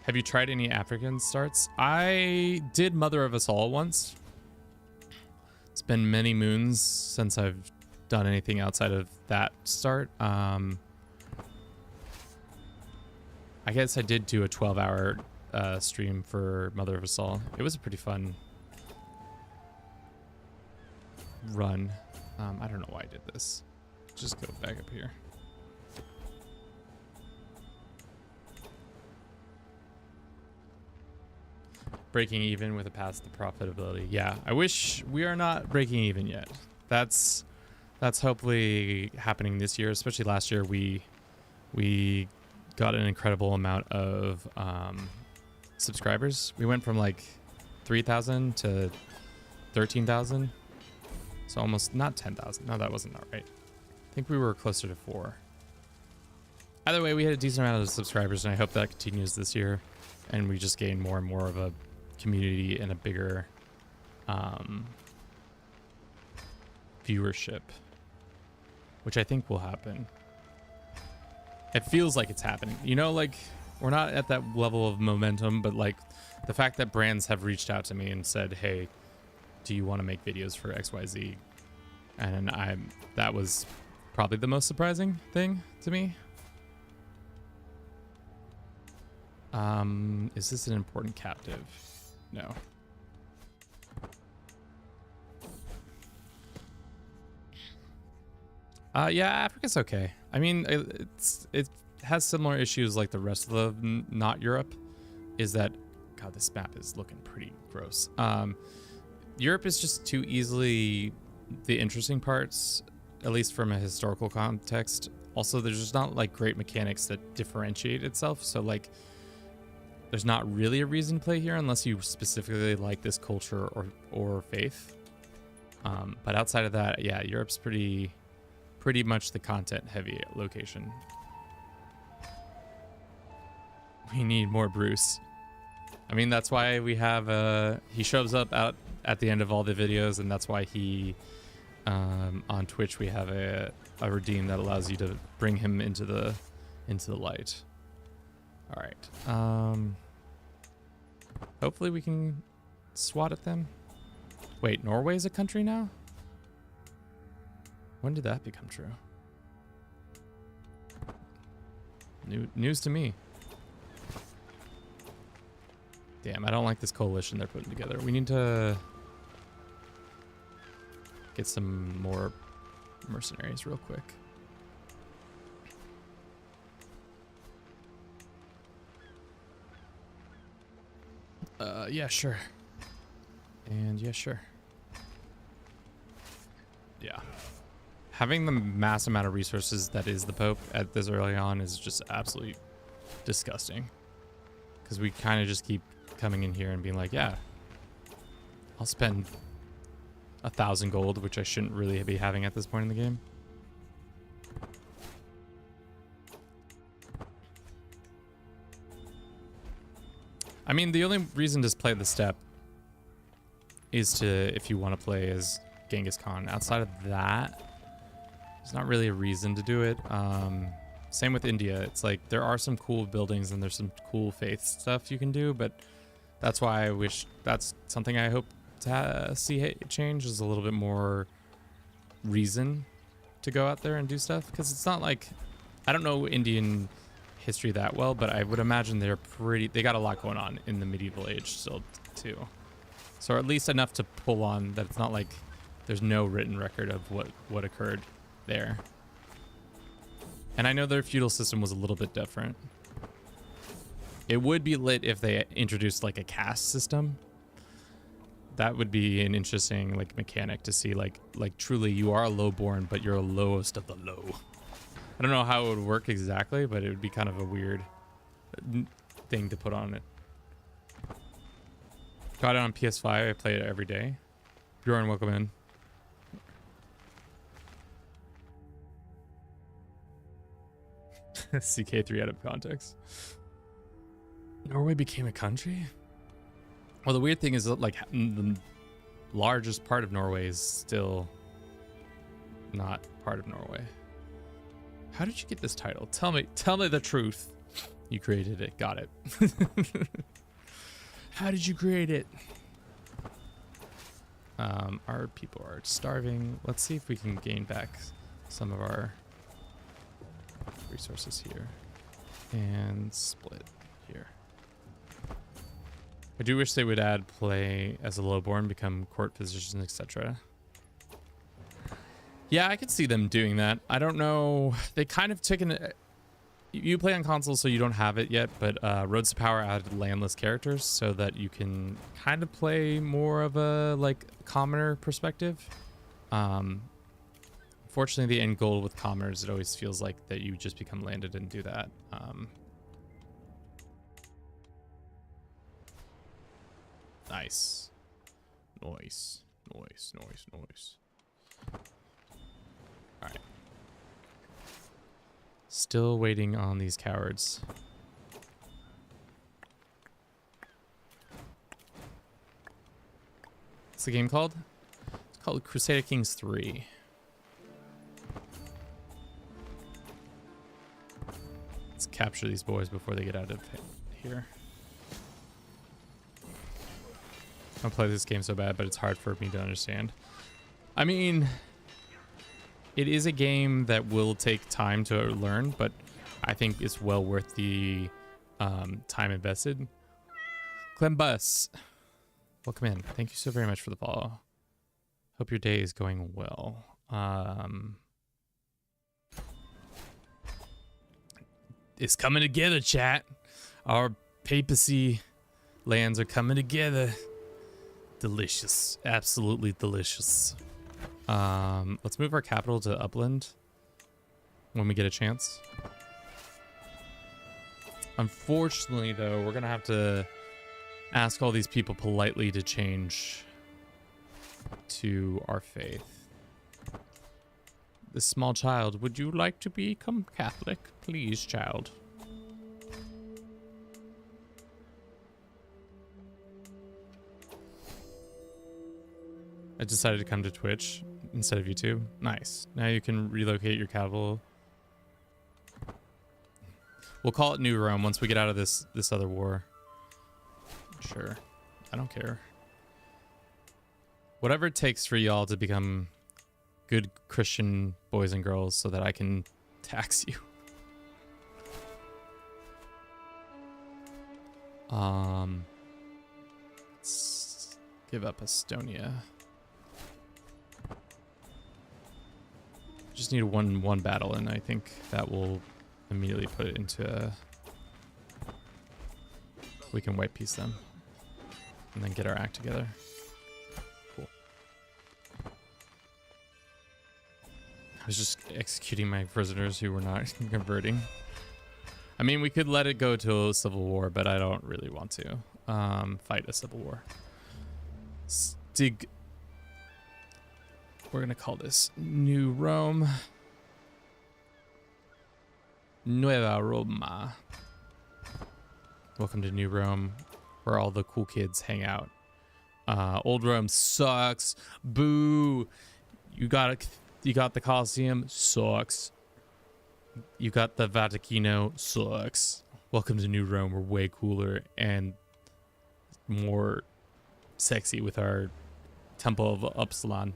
S1: Have you tried any African starts? I did Mother of Us All once. It's been many moons since I've done anything outside of that start. I guess I did do a 12-hour stream for Mother of Us All. It was a pretty fun run. I don't know why I did this. Just go back up here. breaking even with a path to profitability. Yeah, I wish we are not breaking even yet. That's hopefully happening this year. Especially last year, we got an incredible amount of subscribers. We went from like 3,000 to 13,000. So almost not 10,000. No, that wasn't right. I think we were closer to 4. Either way, we had a decent amount of subscribers, and I hope that continues this year, and we just gain more and more of a community and a bigger viewership, which I think will happen. It feels like it's happening. You know, like, we're not at that level of momentum, but like the fact that brands have reached out to me and said, hey, do you want to make videos for XYZ? And that was probably the most surprising thing to me. Is this an important captive? No. Yeah, Africa's okay. I mean, it has similar issues like the rest of the not Europe. Is that, God, this map is looking pretty gross. Europe is just too easily the interesting parts, at least from a historical context. Also, there's just not like great mechanics that differentiate itself. So like, there's not really a reason to play here unless you specifically like this culture or faith. But outside of that, yeah, Europe's pretty much the content heavy location. We need more Bruce. I mean, that's why we have he shows up out at the end of all the videos, and that's why he on Twitch we have a redeem that allows you to bring him into the light. All right. Hopefully we can swat at them. Wait, Norway's a country now? When did that become true? News to me. Damn, I don't like this coalition they're putting together. We need to get some more mercenaries real quick. Yeah, sure. And yeah, sure. Yeah. Having the mass amount of resources that is the Pope at this early on is just absolutely disgusting. Because we kind of just keep coming in here and being like, yeah, I'll spend 1,000 gold, which I shouldn't really be having at this point in the game. I mean, the only reason to play the step is to, if you want to play as Genghis Khan. Outside of that, there's not really a reason to do it. Same with India. It's like there are some cool buildings and there's some cool faith stuff you can do, but that's why I wish, that's something I hope to see change, is a little bit more reason to go out there and do stuff. Because it's not like, I don't know Indian history that well, but I would imagine they got a lot going on in the medieval age still too. So at least enough to pull on that it's not like there's no written record of what occurred there. And I know their feudal system was a little bit different. It would be lit if they introduced like a caste system. That would be an interesting like mechanic to see, like truly you are a lowborn, but you're a lowest of the low. I don't know how it would work exactly, but it would be kind of a weird thing to put on it. Got it on PS5. I play it every day. Bjorn, welcome in. CK3 out of context. Norway became a country? Well, the weird thing is that like the largest part of Norway is still not part of Norway. How did you get this title? Tell me the truth. You created it. Got it. How did you create it? Our people are starving. Let's see if we can gain back some of our resources here and split here. I do wish they would add play as a lowborn, become court physicians, etc. Yeah, I could see them doing that. I don't know. They kind of taken it. you play on console, so you don't have it yet, but Roads to Power added landless characters so that you can kind of play more of a like commoner perspective. Fortunately, the end goal with commoners, it always feels like that you just become landed and do that. Nice. Nice. Nice, nice, nice. Alright. Still waiting on these cowards. What's the game called? It's called Crusader Kings 3. Let's capture these boys before they get out of here. I play this game so bad, but it's hard for me to understand. I mean, it is a game that will take time to learn, but I think it's well worth the time invested. Clembus, welcome in. Thank you so very much for the follow. Hope your day is going well. It's coming together, chat. Our papacy lands are coming together. Delicious. Absolutely delicious. Let's move our capital to Upland when we get a chance. Unfortunately, though, we're going to have to ask all these people politely to change to our faith. This small child, would you like to become Catholic? Please, child. I decided to come to Twitch instead of YouTube. Nice. Now you can relocate your capital. We'll call it New Rome once we get out of this other war. Sure. I don't care. Whatever it takes for y'all to become good Christian boys and girls so that I can tax you. Let's give up Estonia. Just need one battle, and I think that will immediately put it into we can white piece them and then get our act together. Cool. I was just executing my prisoners who were not converting. I mean, we could let it go to a civil war, but I don't really want to fight a civil war. Stig. We're gonna call this New Rome. Nueva Roma. Welcome to New Rome, where all the cool kids hang out. Old Rome sucks. Boo. You got the Colosseum, sucks. You got the Vaticano, sucks. Welcome to New Rome. We're way cooler and more sexy with our Temple of Upsilon.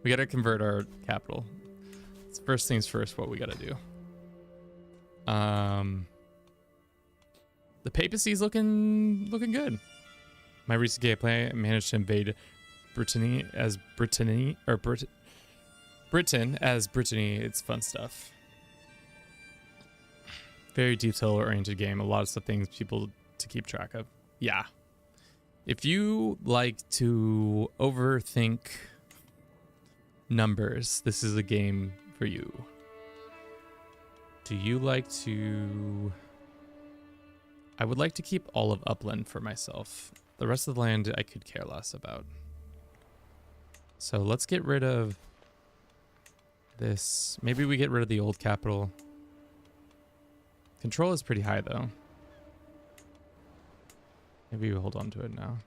S1: We gotta convert our capital. It's first things first, what we gotta do. The papacy's looking good. My recent gameplay, I managed to invade Britain as Brittany. It's fun stuff. Very detail-oriented game. A lot of things people to keep track of. Yeah. If you like to overthink numbers, this is a game for you. Do you like to... I would like to keep all of Upland for myself. The rest of the land I could care less about. So let's get rid of this. Maybe we get rid of the old capital. Control is pretty high though. Maybe we hold on to it now.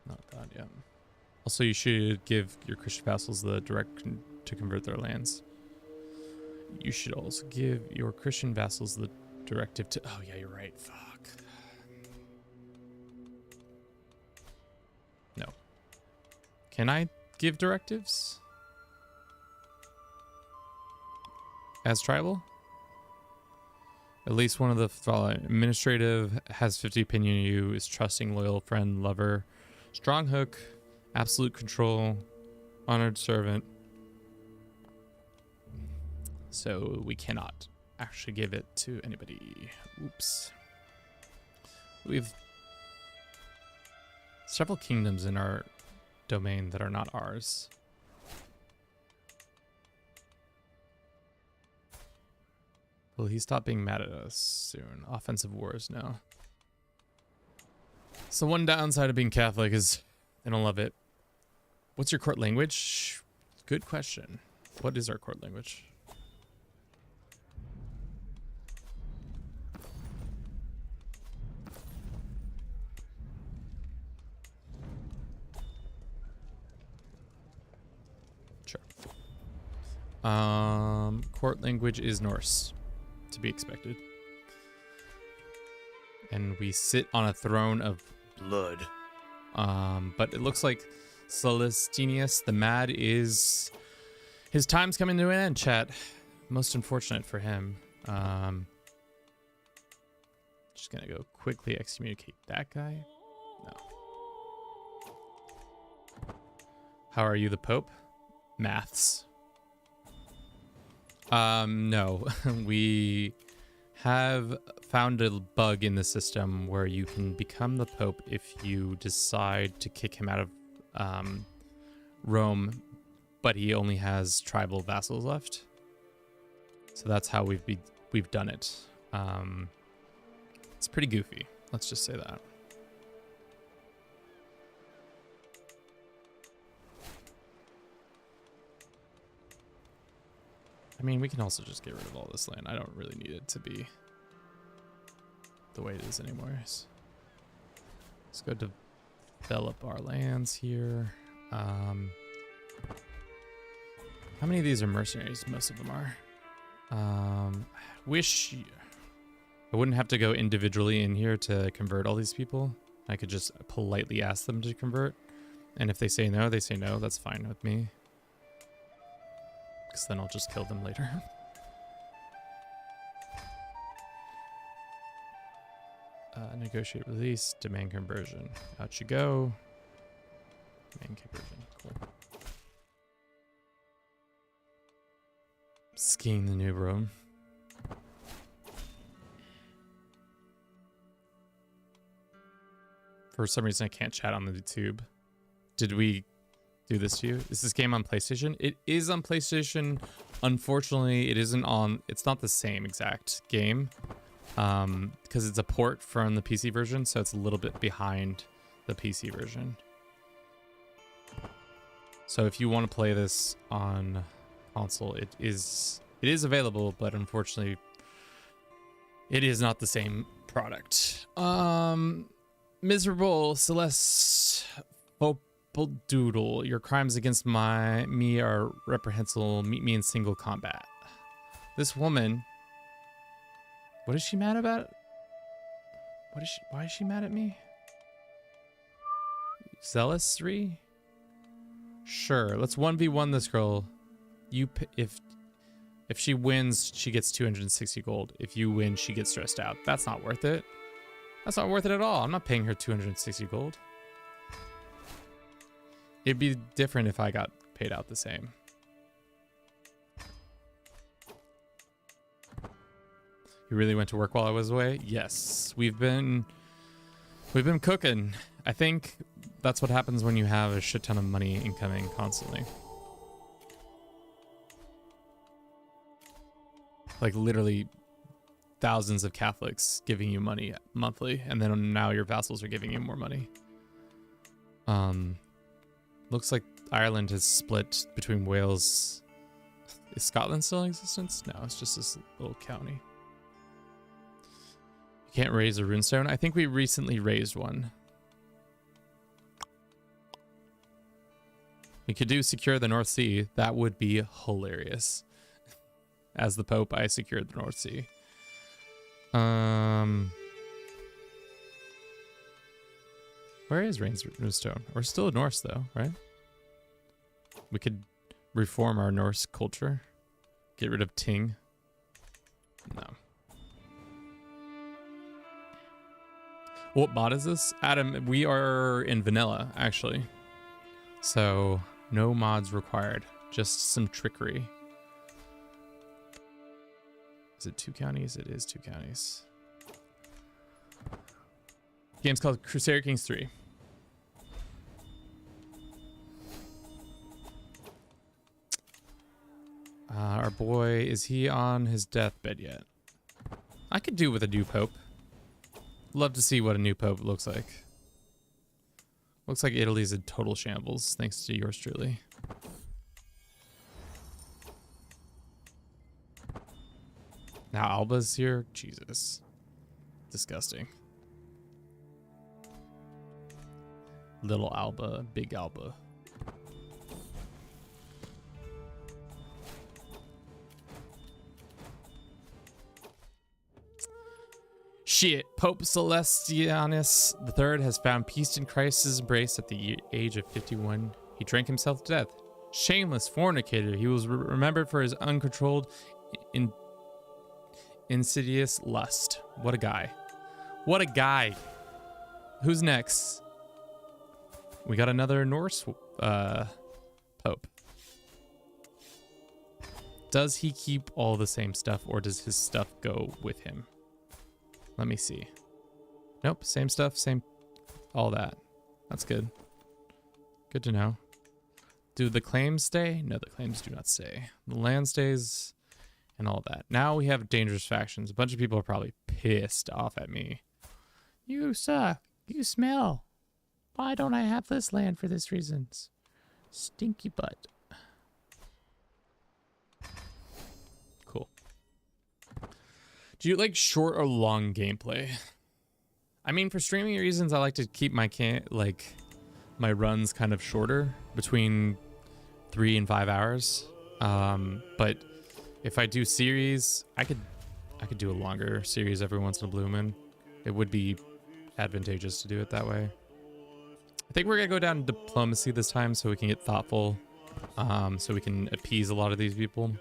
S1: Not that yet. Also, you should give your Christian vassals the direction to convert their lands. You should also give your Christian vassals the directive to... Oh, yeah, you're right. Fuck. No. Can I give directives? As tribal? At least one of the following. Administrative, has 50 opinion of you, is trusting, loyal, friend, lover, strong hook, absolute control, honored servant. So we cannot actually give it to anybody. Oops. We have several kingdoms in our domain that are not ours. Will he stop being mad at us soon? Offensive wars now. So one downside of being Catholic is they don't love it. What's your court language? Good question. What is our court language? Sure. Court language is Norse, to be expected. And we sit on a throne of blood. But it looks like Celestinius the Mad is... his time's coming to an end, chat. Most unfortunate for him. Just gonna go quickly excommunicate that guy. No. How are you, the Pope? Maths. No. We have found a bug in the system where you can become the Pope if you decide to kick him out of Rome, but he only has tribal vassals left. So that's how we've done it. It's pretty goofy. Let's just say that. I mean, we can also just get rid of all this land. I don't really need it to be the way it is anymore. Let's go develop our lands here. How many of these are mercenaries? Most of them are. Wish I wouldn't have to go individually in here to convert all these people. I could just politely ask them to convert. And if they say no, they say no. That's fine with me. Because then I'll just kill them later. Negotiate release, demand conversion. Out you go. Demand conversion, cool. Skiing the new room. For some reason, I can't chat on the YouTube. Did we do this to you? Is this game on PlayStation? It is on PlayStation. Unfortunately, it isn't on... it's not the same exact game. Because it's a port from the PC version, so it's a little bit behind the PC version. So if you want to play this on console, it is available, but unfortunately, it is not the same product. Miserable Celeste Doodle, your crimes against me are reprehensible. Meet me in single combat. This woman, what is she mad about? Why is she mad at me? Zealous 3? Sure, let's 1v1 this girl. If she wins, she gets 260 gold. If you win, she gets stressed out. That's not worth it. That's not worth it at all. I'm not paying her 260 gold. It'd be different if I got paid out the same. You really went to work while I was away? Yes. We've been cooking. I think that's what happens when you have a shit ton of money incoming constantly. Like literally thousands of Catholics giving you money monthly, and then now your vassals are giving you more money. Looks like Ireland has split between Wales. Is Scotland still in existence? No, it's just this little county. You can't raise a runestone. I think we recently raised one. We could do secure the North Sea. That would be hilarious. As the Pope, I secured the North Sea. Where is runestone? We're still Norse though, right? We could reform our Norse culture. Get rid of Ting. No. What mod is this? Adam, we are in vanilla, actually. So, no mods required. Just some trickery. Is it 2 counties? It is 2 counties. The game's called Crusader Kings 3. Our boy, is he on his deathbed yet? I could do with a new pope. Love to see what a new pope looks like. Looks like Italy's in total shambles, thanks to yours truly. Now Alba's here? Jesus. Disgusting. Little Alba, big Alba. Shit, Pope Celestianus III has found peace in Christ's embrace at the age of 51. He drank himself to death. Shameless fornicator, he was remembered for his uncontrolled, insidious lust. What a guy. What a guy. Who's next? We got another Norse Pope. Does he keep all the same stuff, or does his stuff go with him? Let me see. Nope, same stuff, same, all that. That's good. Good to know. Do the claims stay? No, the claims do not stay. The land stays and all that. Now we have dangerous factions. A bunch of people are probably pissed off at me. You suck. You smell. Why don't I have this land for this reasons? Stinky butt. Cool. Do you like short or long gameplay? I mean, for streaming reasons, I like to keep my my runs kind of shorter, between 3 and 5 hours. But if I do series, I could do a longer series every once in a blue moon. It would be advantageous to do it that way. I think we're gonna go down diplomacy this time so we can get thoughtful, so we can appease a lot of these people.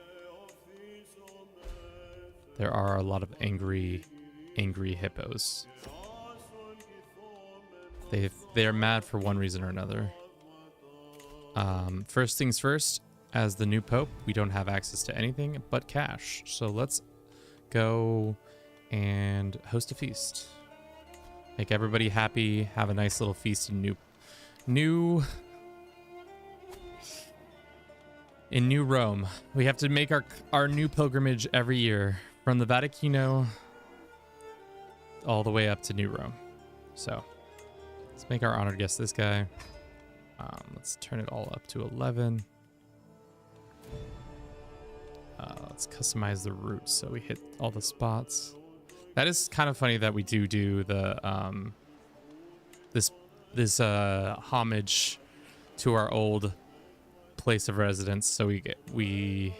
S1: There are a lot of angry hippos. They're mad for one reason or another. First things first, as the new pope, we don't have access to anything but cash. So let's go and host a feast. Make everybody happy, have a nice little feast in New Rome. We have to make our new pilgrimage every year from the Vaticano all the way up to New Rome. So let's make our honored guest this guy. Let's turn it all up to 11. Let's customize the route so we hit all the spots. That is kind of funny that we do the this homage to our old place of residence. So we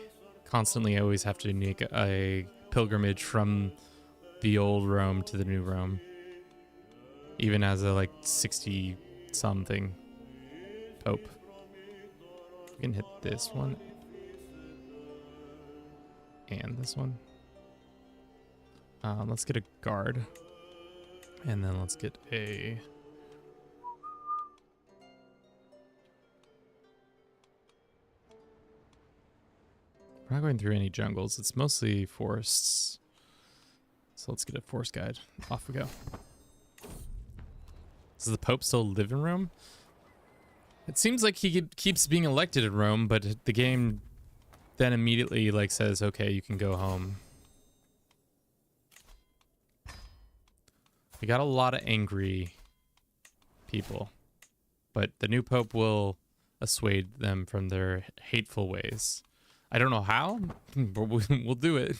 S1: constantly always have to make a pilgrimage from the old Rome to the new Rome, even as a 60 something pope. We can hit this one and this one. Let's get a guard, and then let's get a we're not going through any jungles. It's mostly forests. So let's get a forest guide. Off we go. Does the Pope still live in Rome? It seems like he keeps being elected in Rome, but the game then immediately says, okay, you can go home. We got a lot of angry people, but the new Pope will assuage them from their hateful ways. I don't know how, but we'll do it.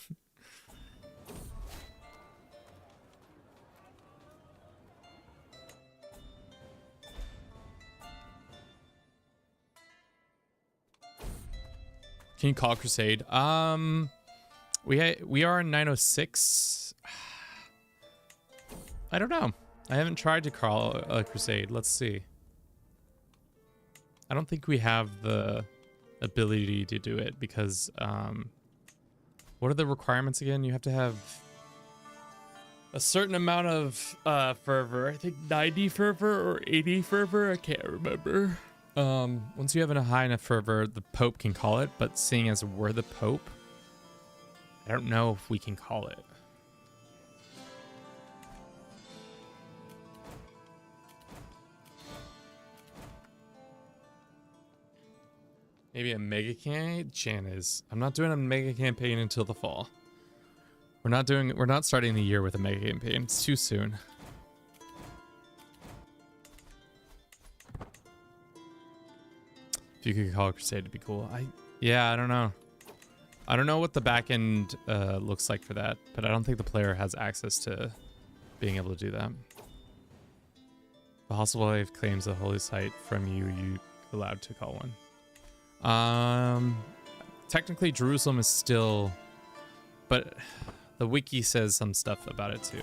S1: Can you call Crusade? We are in 906. I don't know. I haven't tried to call a Crusade. Let's see. I don't think we have the ability to do it because what are the requirements again? You have to have a certain amount of fervor. I think 90 fervor or 80 fervor. I can't remember. Once you have a high enough fervor, the Pope can call it, but seeing as we're the Pope, I don't know if we can call it. Maybe a mega campaign? Jan is. I'm not doing a mega campaign until the fall. We're not starting the year with a mega campaign. It's too soon. If you could call it Crusade, it'd be cool. Yeah, I don't know. I don't know what the back end looks like for that, but I don't think the player has access to being able to do that. The hostile wave claims a holy site from you allowed to call one. Technically Jerusalem is still, but the wiki says some stuff about it too.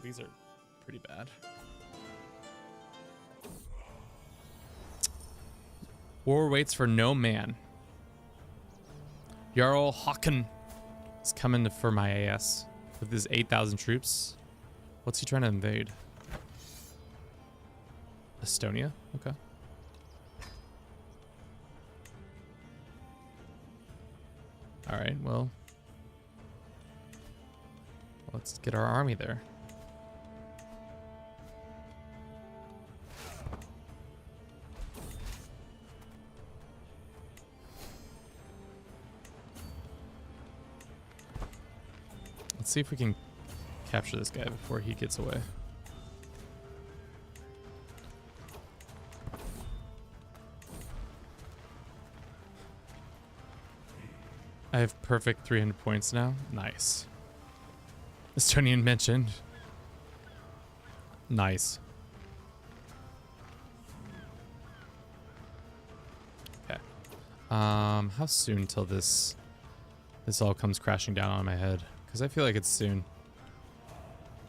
S1: These are pretty bad. War waits for no man. Jarl Håkon is coming for my ass with his 8,000 troops. What's he trying to invade? Estonia? Okay. All right, well, let's get our army there. Let's see if we can capture this guy before he gets away. I have perfect 300 points now. Nice. Estonian mentioned. Nice. Okay. How soon till this all comes crashing down on my head? Because I feel like it's soon.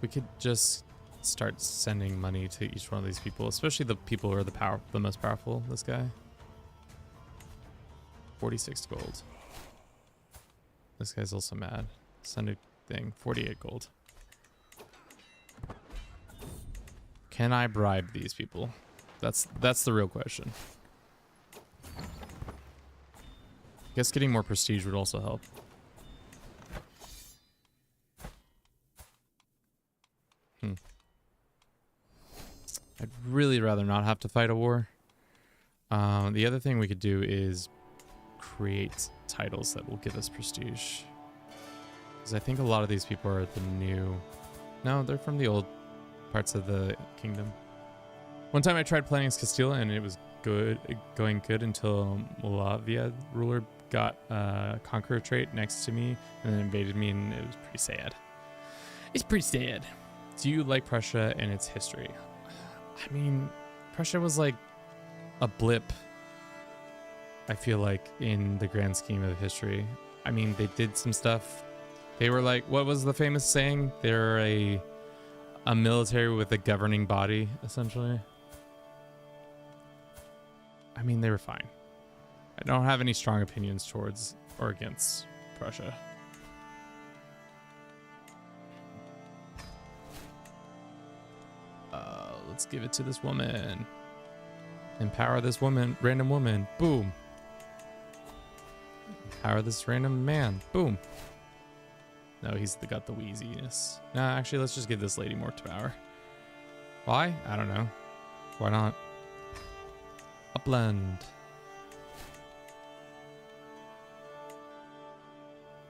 S1: We could just start sending money to each one of these people, especially the people who are the most powerful. This guy. 46 gold. This guy's also mad. Send a thing. 48 gold. Can I bribe these people? That's the real question. Guess getting more prestige would also help. I'd really rather not have to fight a war. The other thing we could do is create titles that will give us prestige. Because I think a lot of these people are the new... No, they're from the old parts of the kingdom. One time I tried playing as Castilla and it was going good until Molavia ruler got a conqueror trait next to me and then invaded me, and it was pretty sad. It's pretty sad. Do you like Prussia and its history? I mean, Prussia was like a blip, I feel like, in the grand scheme of history. I mean, they did some stuff. They were like, what was the famous saying? They're a military with a governing body, essentially. I mean, they were fine. I don't have any strong opinions towards or against Prussia. Let's give it to this woman. Empower this woman, random woman. Boom. Empower this random man. Boom. No, he's got the wheeziness. Nah, actually, let's just give this lady more power. Why? I don't know. Why not? Upland.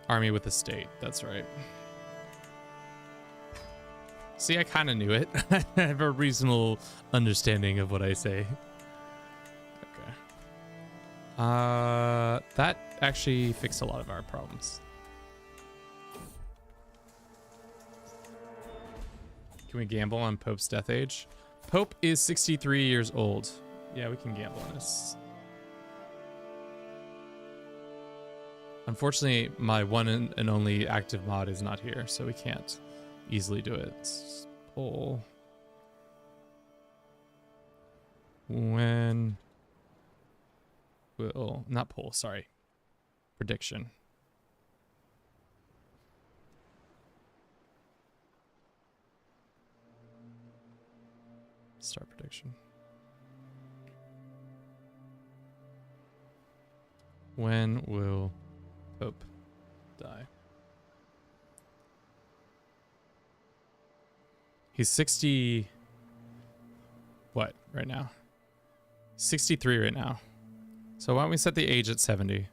S1: Army with a state. That's right. See, I kind of knew it. I have a reasonable understanding of what I say. Okay. That actually fixed a lot of our problems. Can we gamble on Pope's death age? Pope is 63 years old. Yeah, we can gamble on this. Unfortunately, my one and only active mod is not here, so we can't easily do it. Let's pull. When will not pull, sorry. Prediction. Start prediction. When will Pope die? He's 60. What right now? 63 right now. So why don't we set the age at 70?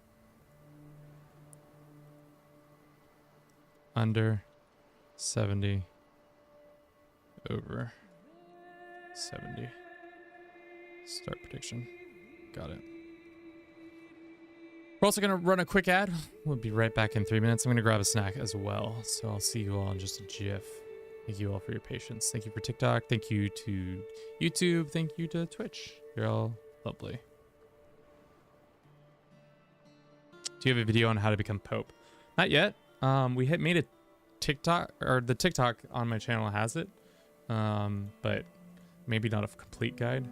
S1: Under 70. Over 70. Start prediction. Got it. We're also going to run a quick ad. We'll be right back in 3 minutes. I'm going to grab a snack as well. So I'll see you all in just a jiff. Thank you all for your patience. Thank you for TikTok. Thank you to YouTube. Thank you to Twitch. You're all lovely. Do you have a video on how to become Pope? Not yet. We had made a TikTok, or the TikTok on my channel has it. But maybe not a complete guide.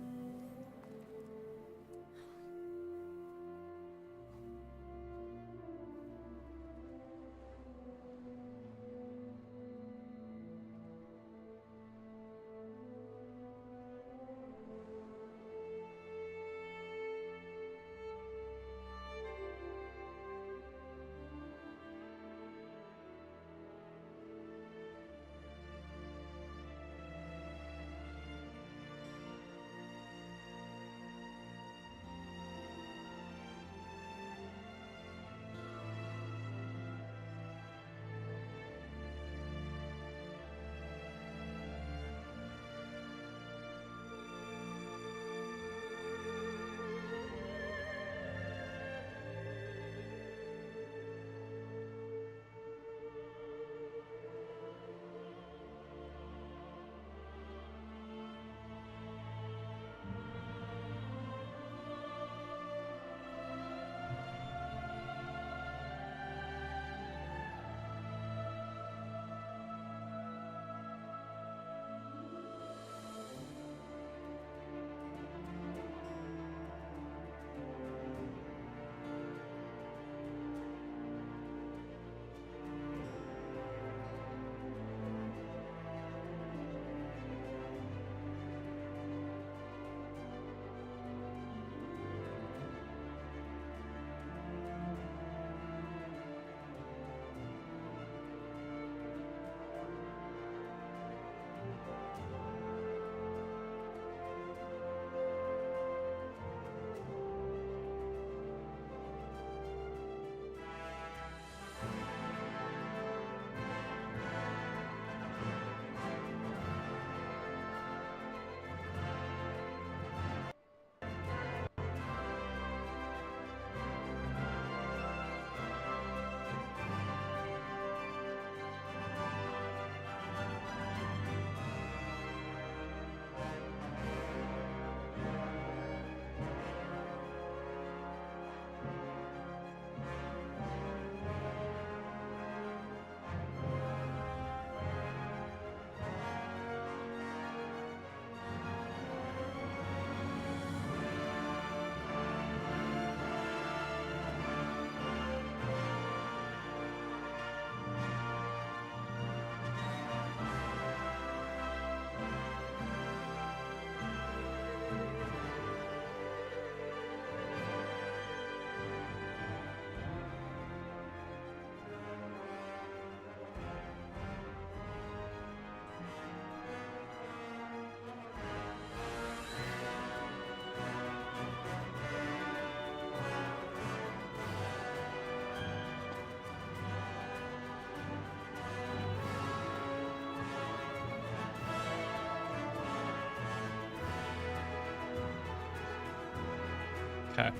S1: Okay.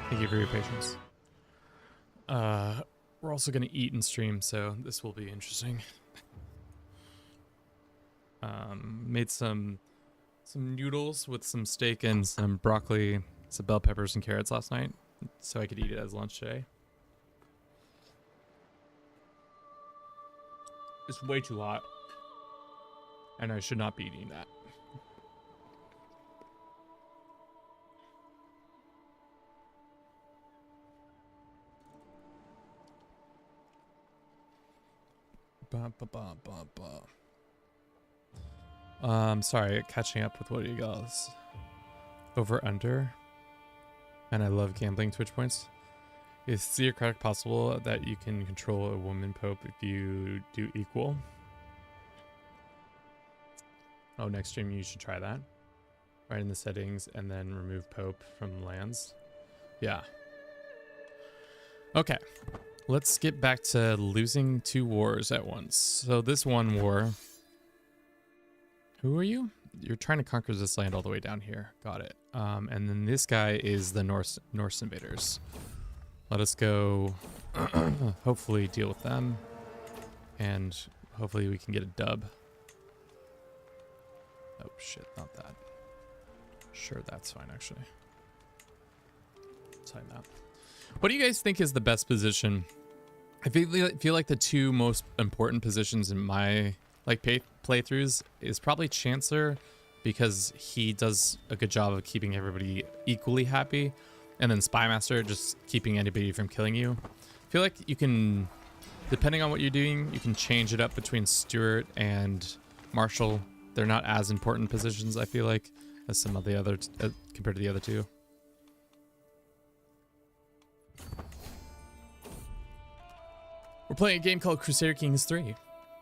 S1: Thank you for your patience. We're also going to eat and stream, so this will be interesting. Made some noodles with some steak and some broccoli, some bell peppers and carrots last night, so I could eat it as lunch today. It's way too hot, and I should not be eating that. Sorry, catching up with what you guys over under, and I love gambling Twitch points. Is theocratic possible that you can control a woman pope if you do equal? Oh, next stream you should try that. Right in the settings and then remove pope from lands. Yeah. Okay. Let's get back to losing 2 wars at once. So this one war. Who are you? You're trying to conquer this land all the way down here. Got it. And then this guy is the Norse invaders. Let us go hopefully deal with them. And hopefully we can get a dub. Oh shit, not that. Sure, that's fine actually. Sign that. What do you guys think is the best position? I feel like the 2 most important positions in my like playthroughs is probably Chancellor, because he does a good job of keeping everybody equally happy, and then Spymaster, just keeping anybody from killing you. I feel like you can, depending on what you're doing, you can change it up between Stuart and Marshall. They're not as important positions, I feel like, as some of the other compared to the other 2. We're playing a game called Crusader Kings 3.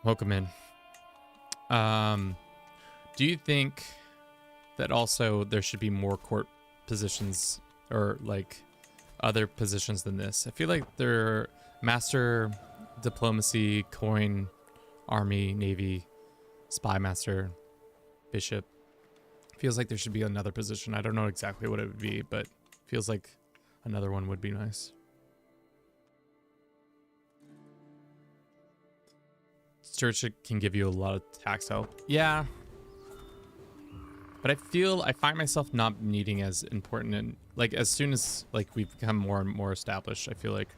S1: Welcome in. Do you think that also there should be more court positions or like other positions than this? I feel like they're master, diplomacy, coin, army, navy, spy master, bishop. Feels like there should be another position. I don't know exactly what it would be, but feels like another one would be nice. Stewardship can give you a lot of tax help. Yeah. But I find myself not needing as important, and like as soon as like we've become more and more established, I feel like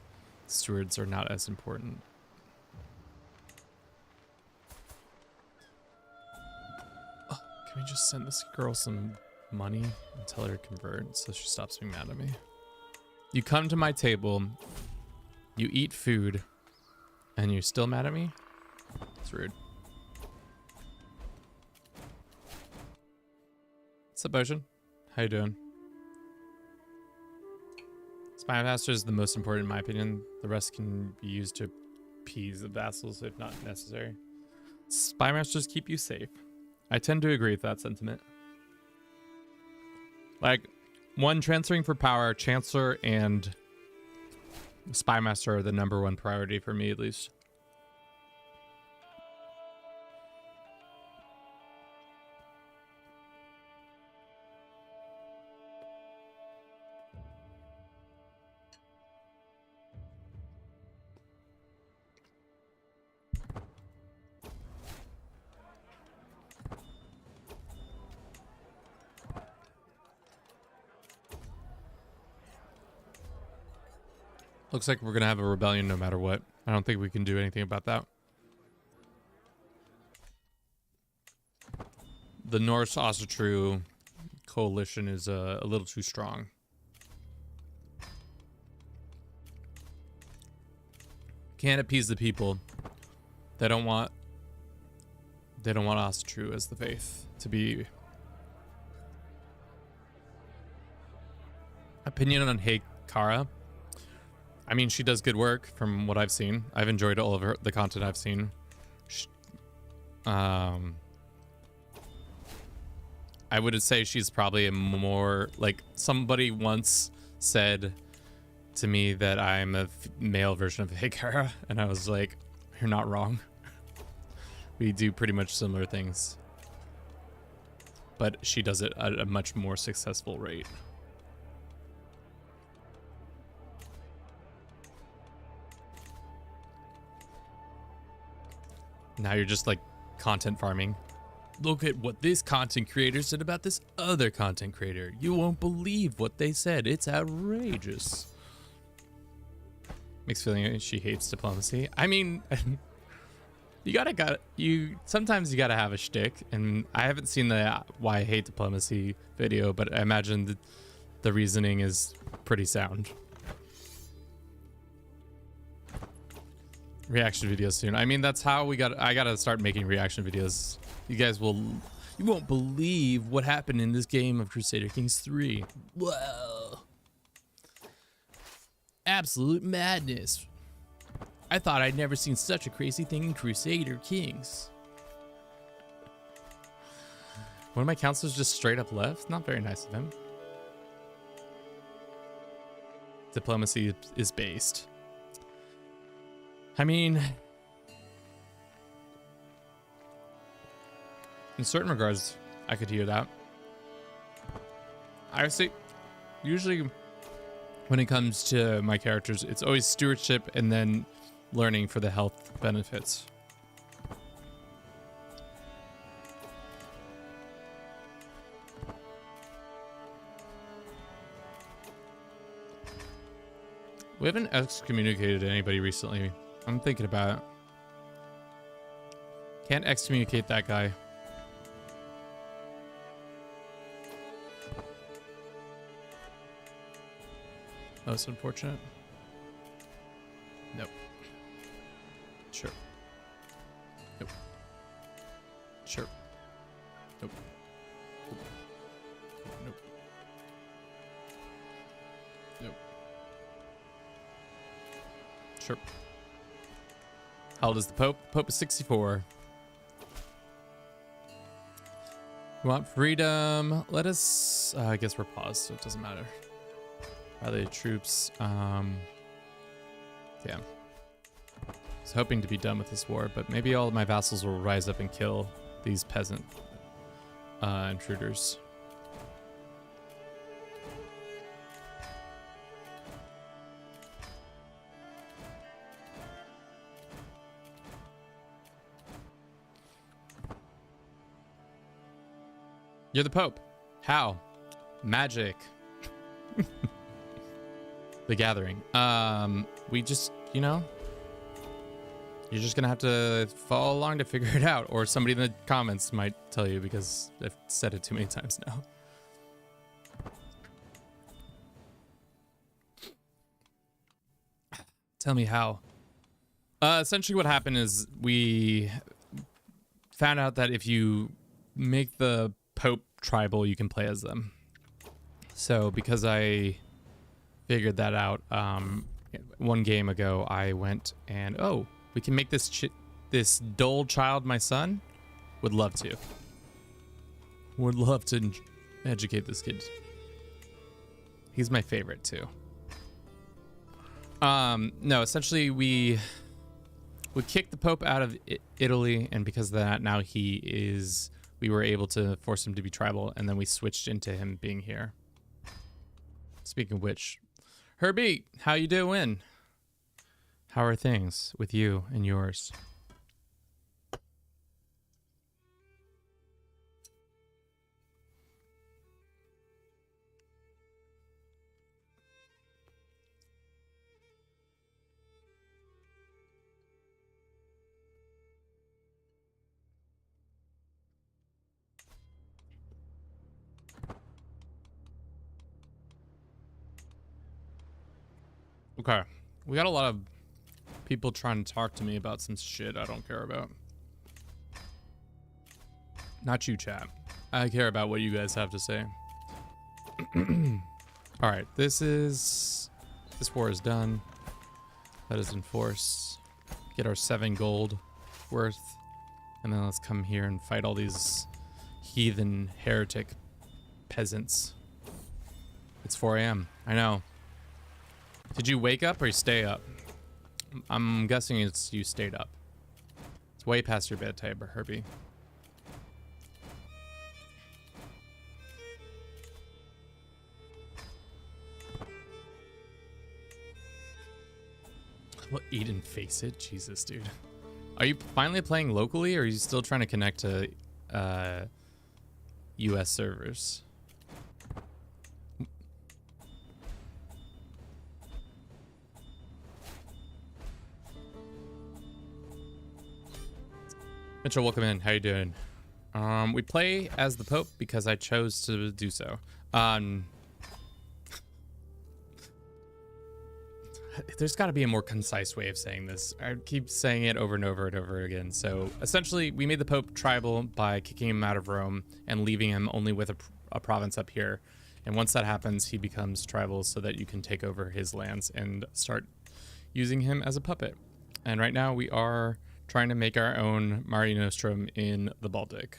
S1: stewards are not as important. Oh, can we just send this girl some money and tell her to convert so she stops being mad at me? You come to my table, you eat food, and you're still mad at me? It's rude. What's up, Ocean? How you doing? Spy Master is the most important in my opinion. The rest can be used to appease the vassals if not necessary. Spy Masters keep you safe. I tend to agree with that sentiment. Like, one, transferring for power, Chancellor and Spy Master are the #1 priority for me, at least. Looks like we're gonna have a rebellion no matter what. I don't think we can do anything about that. The Norse Ossetru coalition is a little too strong. Can't appease the people. They don't want Ossetru as the faith to be. Opinion on Heikara. I mean, she does good work from what I've seen. I've enjoyed all of the content I've seen. I would say she's probably a more, like, somebody once said to me that I'm a male version of Heikara, and I was like, you're not wrong. We do pretty much similar things. But she does it at a much more successful rate. Now you're just like content farming. Look at what this content creator said about this other content creator. You won't believe what they said. It's outrageous. Mixed feeling she hates diplomacy. I mean, sometimes you gotta have a shtick, and I haven't seen the why I hate diplomacy video, but I imagine the reasoning is pretty sound. Reaction videos soon. I mean, that's how I gotta start making reaction videos. You won't believe what happened in this game of Crusader Kings 3. Whoa. Absolute madness. I thought I'd never seen such a crazy thing in Crusader Kings. One of my counselors just straight up left. Not very nice of him. Diplomacy is based. I mean, in certain regards, I could hear that. I say, usually when it comes to my characters, it's always stewardship and then learning for the health benefits. We haven't excommunicated anybody recently. I'm thinking about it. Can't excommunicate that guy. Most unfortunate. Nope. Sure. Nope. Sure. Nope. Nope. Nope. Sure. How old is the Pope? Pope is 64. We want freedom. Let us, I guess we're paused, so it doesn't matter. Rally troops. Yeah. I was hoping to be done with this war, but maybe all of my vassals will rise up and kill these peasant intruders. You're the Pope. How? Magic. The Gathering. We just, you know, you're just gonna have to follow along to figure it out, or somebody in the comments might tell you because I've said it too many times now. Tell me how. Essentially what happened is we found out that if you make the Pope tribal, you can play as them. So because I figured that out, one game ago I went and, oh, we can make this dull child my son. Would love to. Would love to educate this kid. He's my favorite too. No, essentially we kicked the Pope out of Italy, and because of that, now we were able to force him to be tribal, and then we switched into him being here. Speaking of which, Herbie, how you doing? How are things with you and yours? Okay, we got a lot of people trying to talk to me about some shit I don't care about. Not you, chat. I care about what you guys have to say. All right, this war is done. That is in force. Get our 7 gold worth, and then let's come here and fight all these heathen heretic peasants. It's 4 a.m. I know. Did you wake up or you stay up? I'm guessing it's you stayed up. It's way past your bedtime, Herbie. Well, eat and face it? Jesus, dude. Are you finally playing locally, or are you still trying to connect to US servers? Mitchell, welcome in. How you doing? We play as the Pope because I chose to do so. There's got to be a more concise way of saying this. I keep saying it over and over and over again. So essentially, we made the Pope tribal by kicking him out of Rome and leaving him only with a province up here. And once that happens, he becomes tribal so that you can take over his lands and start using him as a puppet. And right now we are trying to make our own Mare Nostrum in the Baltic,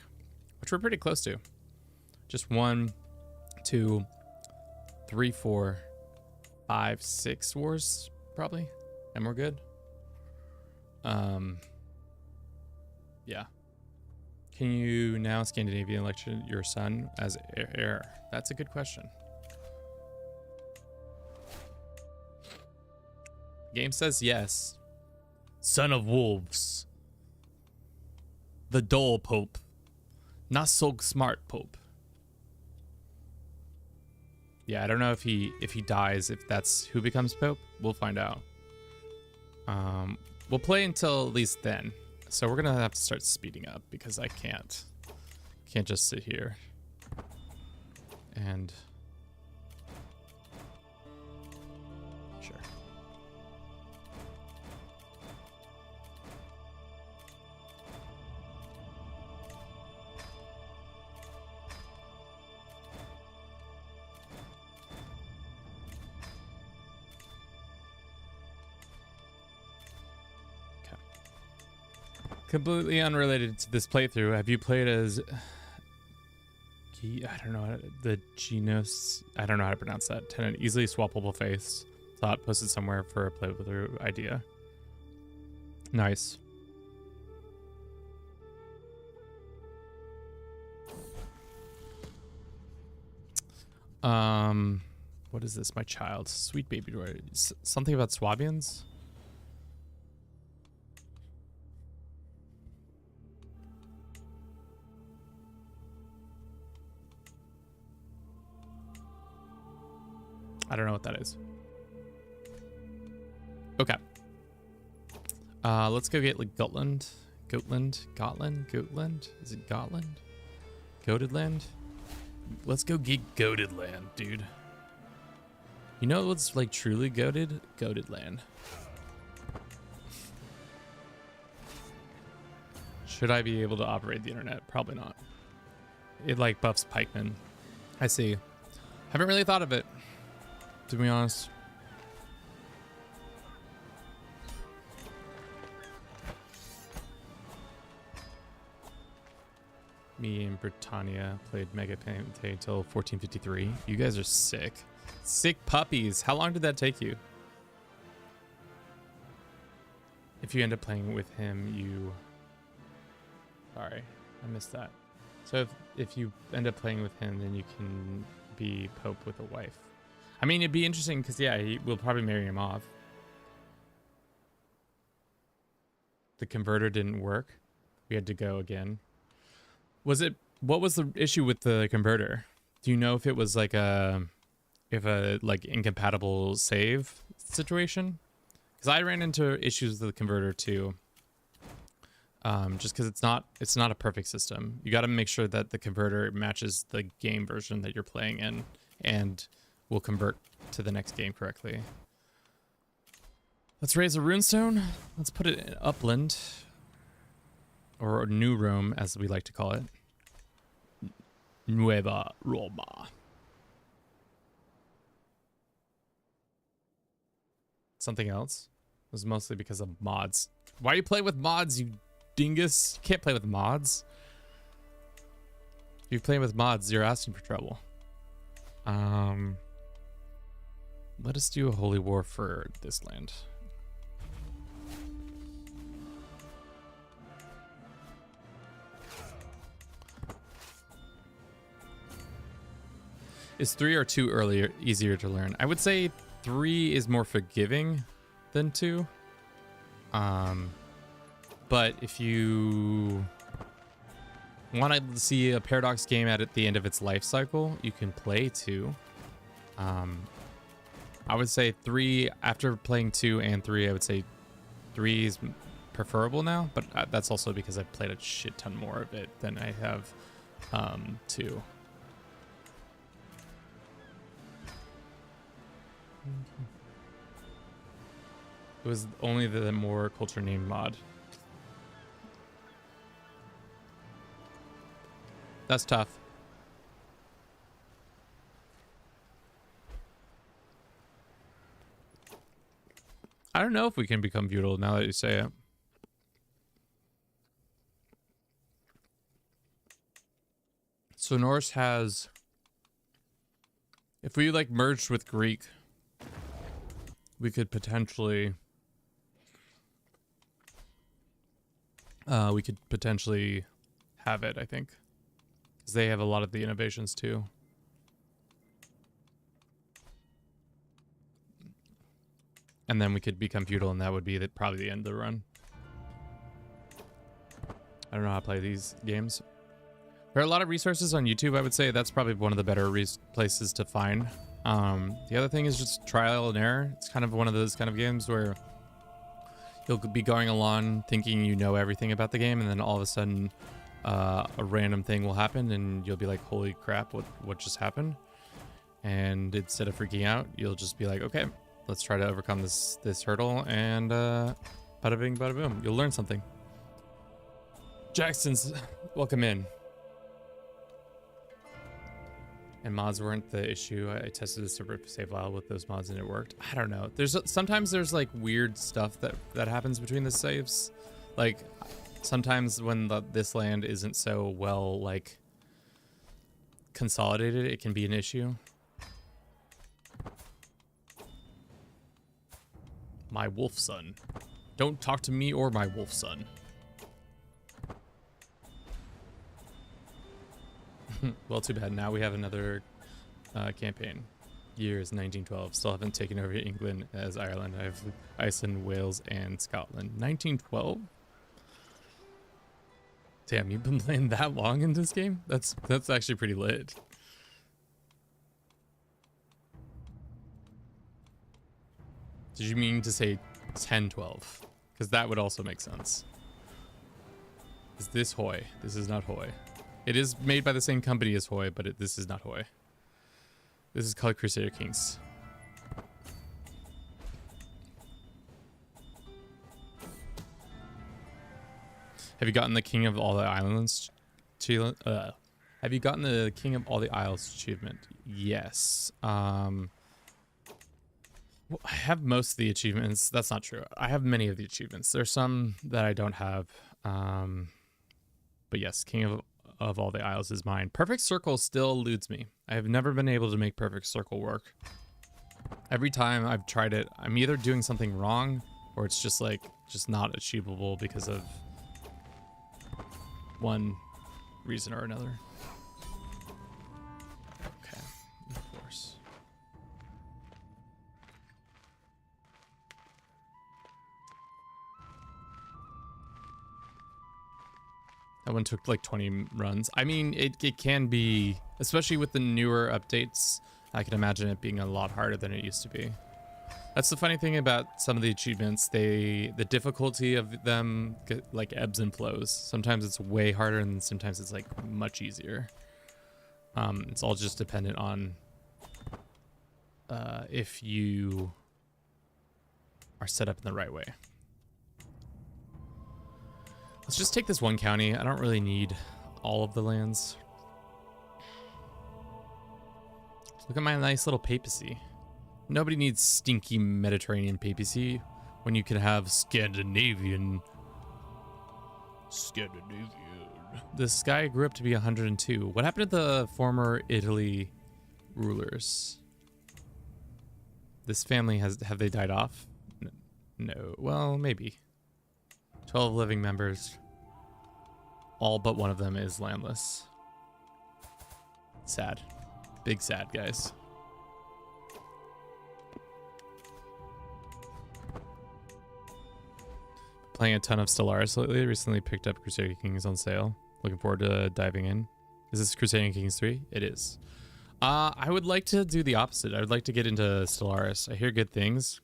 S1: which we're pretty close to. Just 1, 2, 3, 4, 5, 6 wars probably, and we're good. Yeah. Can you now Scandinavian election your son as heir? That's a good question. Game says yes. Son of wolves. The dull pope. Not so smart pope. Yeah, I don't know if he dies, if that's who becomes pope. We'll find out. We'll play until at least then. So we're gonna have to start speeding up because I can't just sit here and sure. Completely unrelated to this playthrough, have you played as I don't know, the Genos, I don't know how to pronounce that, tenant, easily swappable face. Thought posted somewhere for a playthrough idea. Nice. What is this? My child, sweet baby droid. Something about Swabians? I don't know what that is. Okay. Let's go get like Gotland. Is it Gotland? Goated land? Let's go get goated land, dude. You know what's like truly goated? Goated land. Should I be able to operate the internet? Probably not. It like buffs pikemen. I see. Haven't really thought of it, to be honest. Me and Britannia played Mega Paint until 1453. You guys are sick. Sick puppies. How long did that take you? If you end up playing with him, you... Sorry, I missed that. So if you end up playing with him, then you can be Pope with a wife. I mean, it'd be interesting because, yeah, we'll probably marry him off. The converter didn't work. We had to go again. What was the issue with the converter? Do you know if it was like a like incompatible save situation? Because I ran into issues with the converter too. Just because it's not a perfect system. You got to make sure that the converter matches the game version that you're playing in and will convert to the next game correctly. Let's raise a runestone. Let's put it in upland, or New Rome as we like to call it. Nueva Roma. Something else? It was mostly because of mods. Why you play with mods, you dingus? You can't play with mods. If you're playing with mods, you're asking for trouble. Let us do a holy war for this land. Is 3 or 2 earlier easier to learn? I would say 3 is more forgiving than 2. But if you want to see a Paradox game at the end of its life cycle, you can play 2. I would say 3, after playing 2 and 3, I would say 3 is preferable now, but that's also because I've played a shit ton more of it than I have 2. It was only the more culture name mod. That's tough. don't know if we can become feudal now that you say it. So Norse has, if we like merged with Greek, we could potentially have it, I think, because they have a lot of the innovations too. And then we could become feudal, and that would be probably the end of the run. I don't know how to play these games. There are a lot of resources on YouTube. I would say that's probably one of the better places to find. The other thing is just trial and error. It's kind of one of those kind of games where you'll be going along thinking you know everything about the game, and then all of a sudden a random thing will happen, and you'll be like, holy crap, what just happened? And instead of freaking out, you'll just be like, okay, let's try to overcome this hurdle, and bada bing, bada boom. You'll learn something. Jackson's, welcome in. And mods weren't the issue. I tested the server save file with those mods and it worked. I don't know. Sometimes there's like weird stuff that happens between the saves. Like sometimes when this land isn't so well like consolidated, it can be an issue. My wolf son. Don't talk to me or my wolf son. Well, too bad. Now we have another campaign. Year is 1912. Still haven't taken over England as Ireland. I have Iceland, Wales, and Scotland. 1912? Damn, you've been playing that long in this game? That's actually pretty lit. Did you mean to say 1012? Because that would also make sense. Is this Hoy? This is not Hoy. It is made by the same company as Hoy, but this is not Hoy. This is called Crusader Kings. Have you gotten the King of all the Islands? Have you gotten the King of all the Isles achievement? Yes. Well, I have most of the achievements. That's not true. I have many of the achievements. There's some that I don't have. But yes, King of all the Isles is mine. Perfect Circle still eludes me. I have never been able to make Perfect Circle work. Every time I've tried it, I'm either doing something wrong or it's just not achievable because of one reason or another. Okay, of course. That one took like 20 runs. I mean, it can be, especially with the newer updates, I can imagine it being a lot harder than it used to be. That's the funny thing about some of the achievements. The difficulty of them like ebbs and flows. Sometimes it's way harder and sometimes it's like much easier. It's all just dependent on if you are set up in the right way. Let's just take this one county. I don't really need all of the lands. Look at my nice little papacy. Nobody needs stinky Mediterranean papacy when you can have Scandinavian. This guy grew up to be 102. What happened to the former Italy rulers? This family have they died off? No. Well, maybe. 12 living members. All but one of them is landless. Sad. Big sad, guys. Playing a ton of Stellaris lately. Recently picked up Crusader Kings on sale. Looking forward to diving in. Is this Crusader Kings 3? It is. I would like to do the opposite. I would like to get into Stellaris. I hear good things.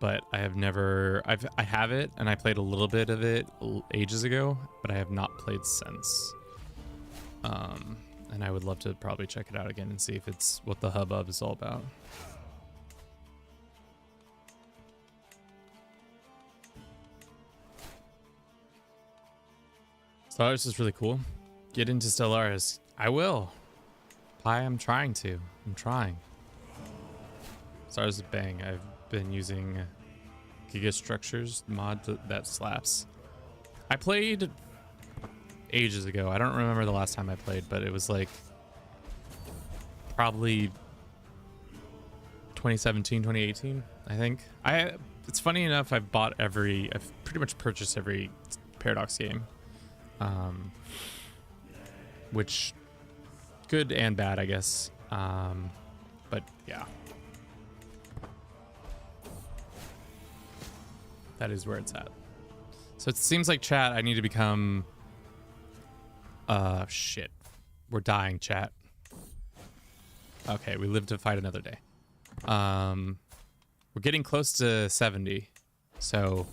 S1: But I have never, I have it and I played a little bit of it ages ago, but I have not played since. And I would love to probably check it out again and see if it's what the hubbub is all about. Stellaris is really cool. Get into Stellaris. I will. I'm trying to. I'm trying. Stars of Bang. I've been using Giga Structures mod that slaps. I played ages ago. I don't remember the last time I played, but it was like probably 2017, 2018, I think. It's funny enough, I've pretty much purchased every Paradox game. Which good and bad, I guess. But yeah. That is where it's at. So it seems like chat, I need to become shit. We're dying, chat. Okay, we live to fight another day. We're getting close to 70. So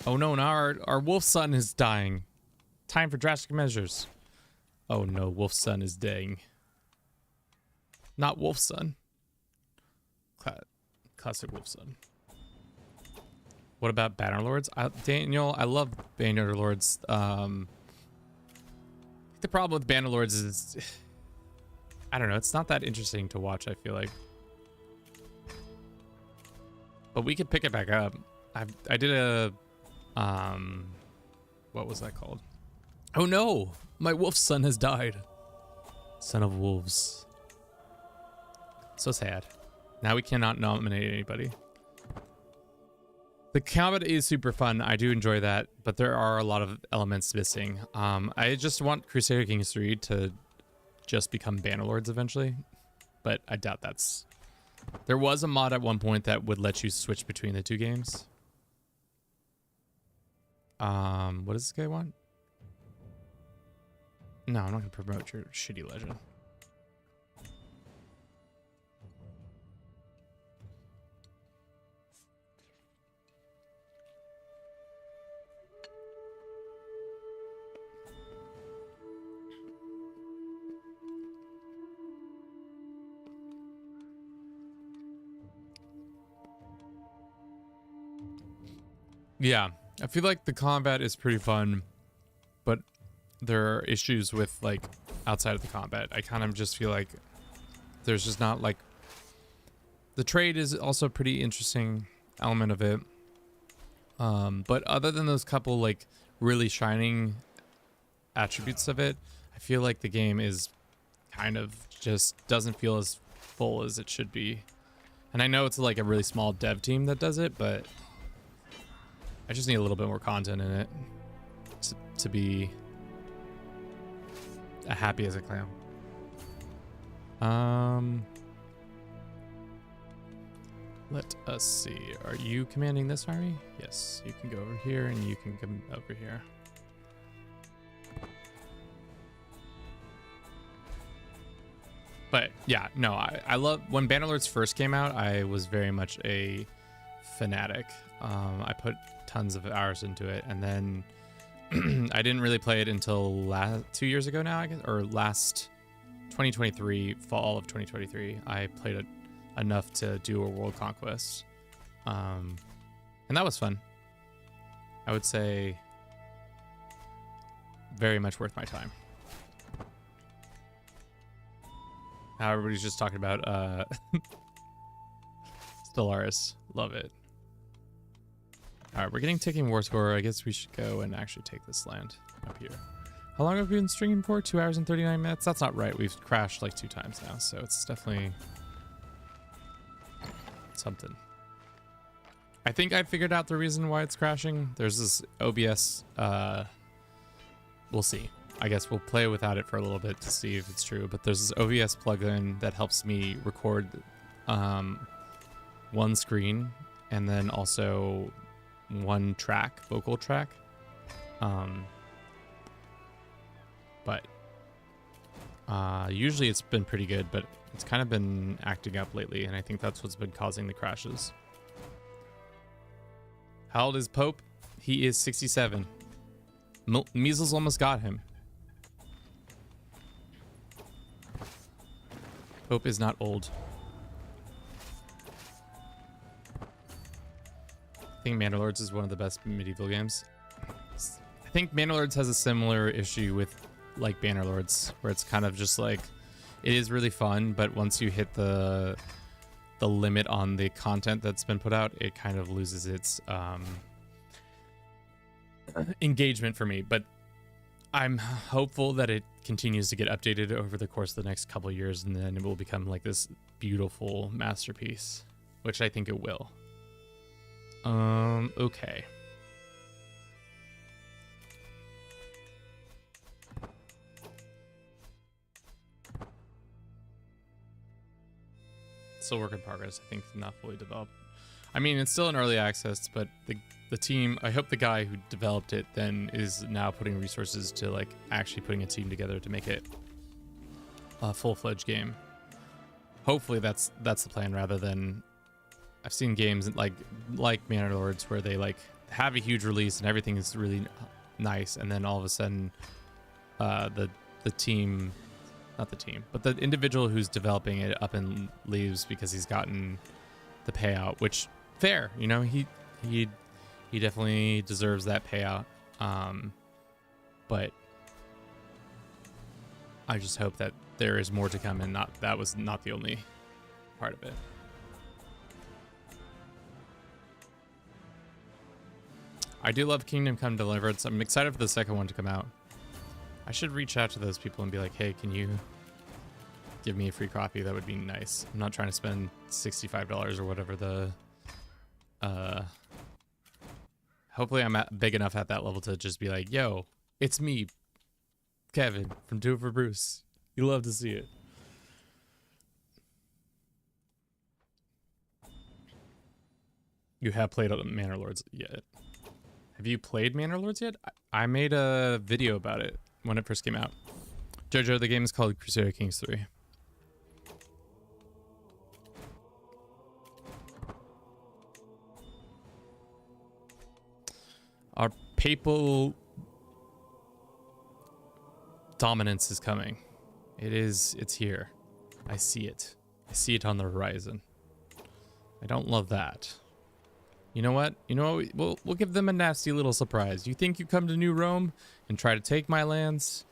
S1: oh no, now our wolf son is dying. Time for drastic measures. Oh no, wolf son is dying. Not wolf son. Classic wolf son. What about Bannerlords? Daniel, I love Bannerlords. The problem with Bannerlords is, I don't know, it's not that interesting to watch, I feel like. But we could pick it back up. I did a, what was that called? Oh no, my wolf son has died. Son of wolves. So sad. Now we cannot nominate anybody. The combat is super fun. I do enjoy that, but there are a lot of elements missing. I just want Crusader Kings 3 to just become Bannerlords eventually, but I doubt that's... There was a mod at one point that would let you switch between the two games. What does this guy want? No, I'm not going to promote your shitty legend. Yeah, I feel like the combat is pretty fun, but there are issues with, like, outside of the combat. I kind of just feel like there's just not, like... The trade is also a pretty interesting element of it. But other than those couple, like, really shining attributes of it, I feel like the game is kind of just doesn't feel as full as it should be. And I know it's, like, a really small dev team that does it, but... I just need a little bit more content in it to be happy as a clown. Let us see. Are you commanding this army? Yes, you can go over here and you can come over here. But yeah, no, I love when Bannerlords first came out. I was very much a fanatic. I put tons of hours into it, and then I didn't really play it until 2 years ago now, I guess, or last 2023, fall of 2023. I played it enough to do a world conquest, and that was fun. I would say very much worth my time. Now everybody's just talking about Stellaris. Love it. All right, we're getting ticking war score. I guess we should go and actually take this land up here. How long have we been streaming for? 2 hours and 39 minutes? That's not right. We've crashed like 2 times now, so it's definitely something. I think I figured out the reason why it's crashing. There's this OBS. We'll see. I guess we'll play without it for a little bit to see if it's true. But there's this OBS plugin that helps me record one screen and then also one track, vocal track. But usually it's been pretty good, but it's kind of been acting up lately, and I think that's what's been causing the crashes. How old is Pope? He is 67. Measles almost got him. Pope is not old. I think Bannerlords is one of the best medieval games. I think Bannerlords has a similar issue with like Bannerlords, where it's kind of just like, it is really fun, but once you hit the the limit on the content that's been put out, it kind of loses its engagement for me. But I'm hopeful that it continues to get updated over the course of the next couple of years, and then it will become like this beautiful masterpiece, which I think it will. Okay. Still work in progress. I think not fully developed. I mean, it's still in early access, but the team, I hope the guy who developed it then is now putting resources to like actually putting a team together to make it a full-fledged game. Hopefully that's the plan, rather than I've seen games like Manor Lords where they like have a huge release and everything is really nice, and then all of a sudden the team, not the team, but the individual who's developing it up and leaves because he's gotten the payout, which fair, you know, he definitely deserves that payout. But I just hope that there is more to come, and that was not the only part of it. I do love Kingdom Come Deliverance. I'm excited for the second one to come out. I should reach out to those people and be like, hey, can you give me a free copy? That would be nice. I'm not trying to spend $65 or whatever the hopefully I'm big enough at that level to just be like, yo, it's me, Kevin from Do It For Bruce. You love to see it. You have played Manor Lords yet? Have you played Manor Lords yet? I made a video about it when it first came out. Jojo, the game is called Crusader Kings 3. Our papal dominance is coming. It's here. I see it. I see it on the horizon. I don't love that. You know what? You know what? We'll give them a nasty little surprise. You think you come to New Rome and try to take my lands?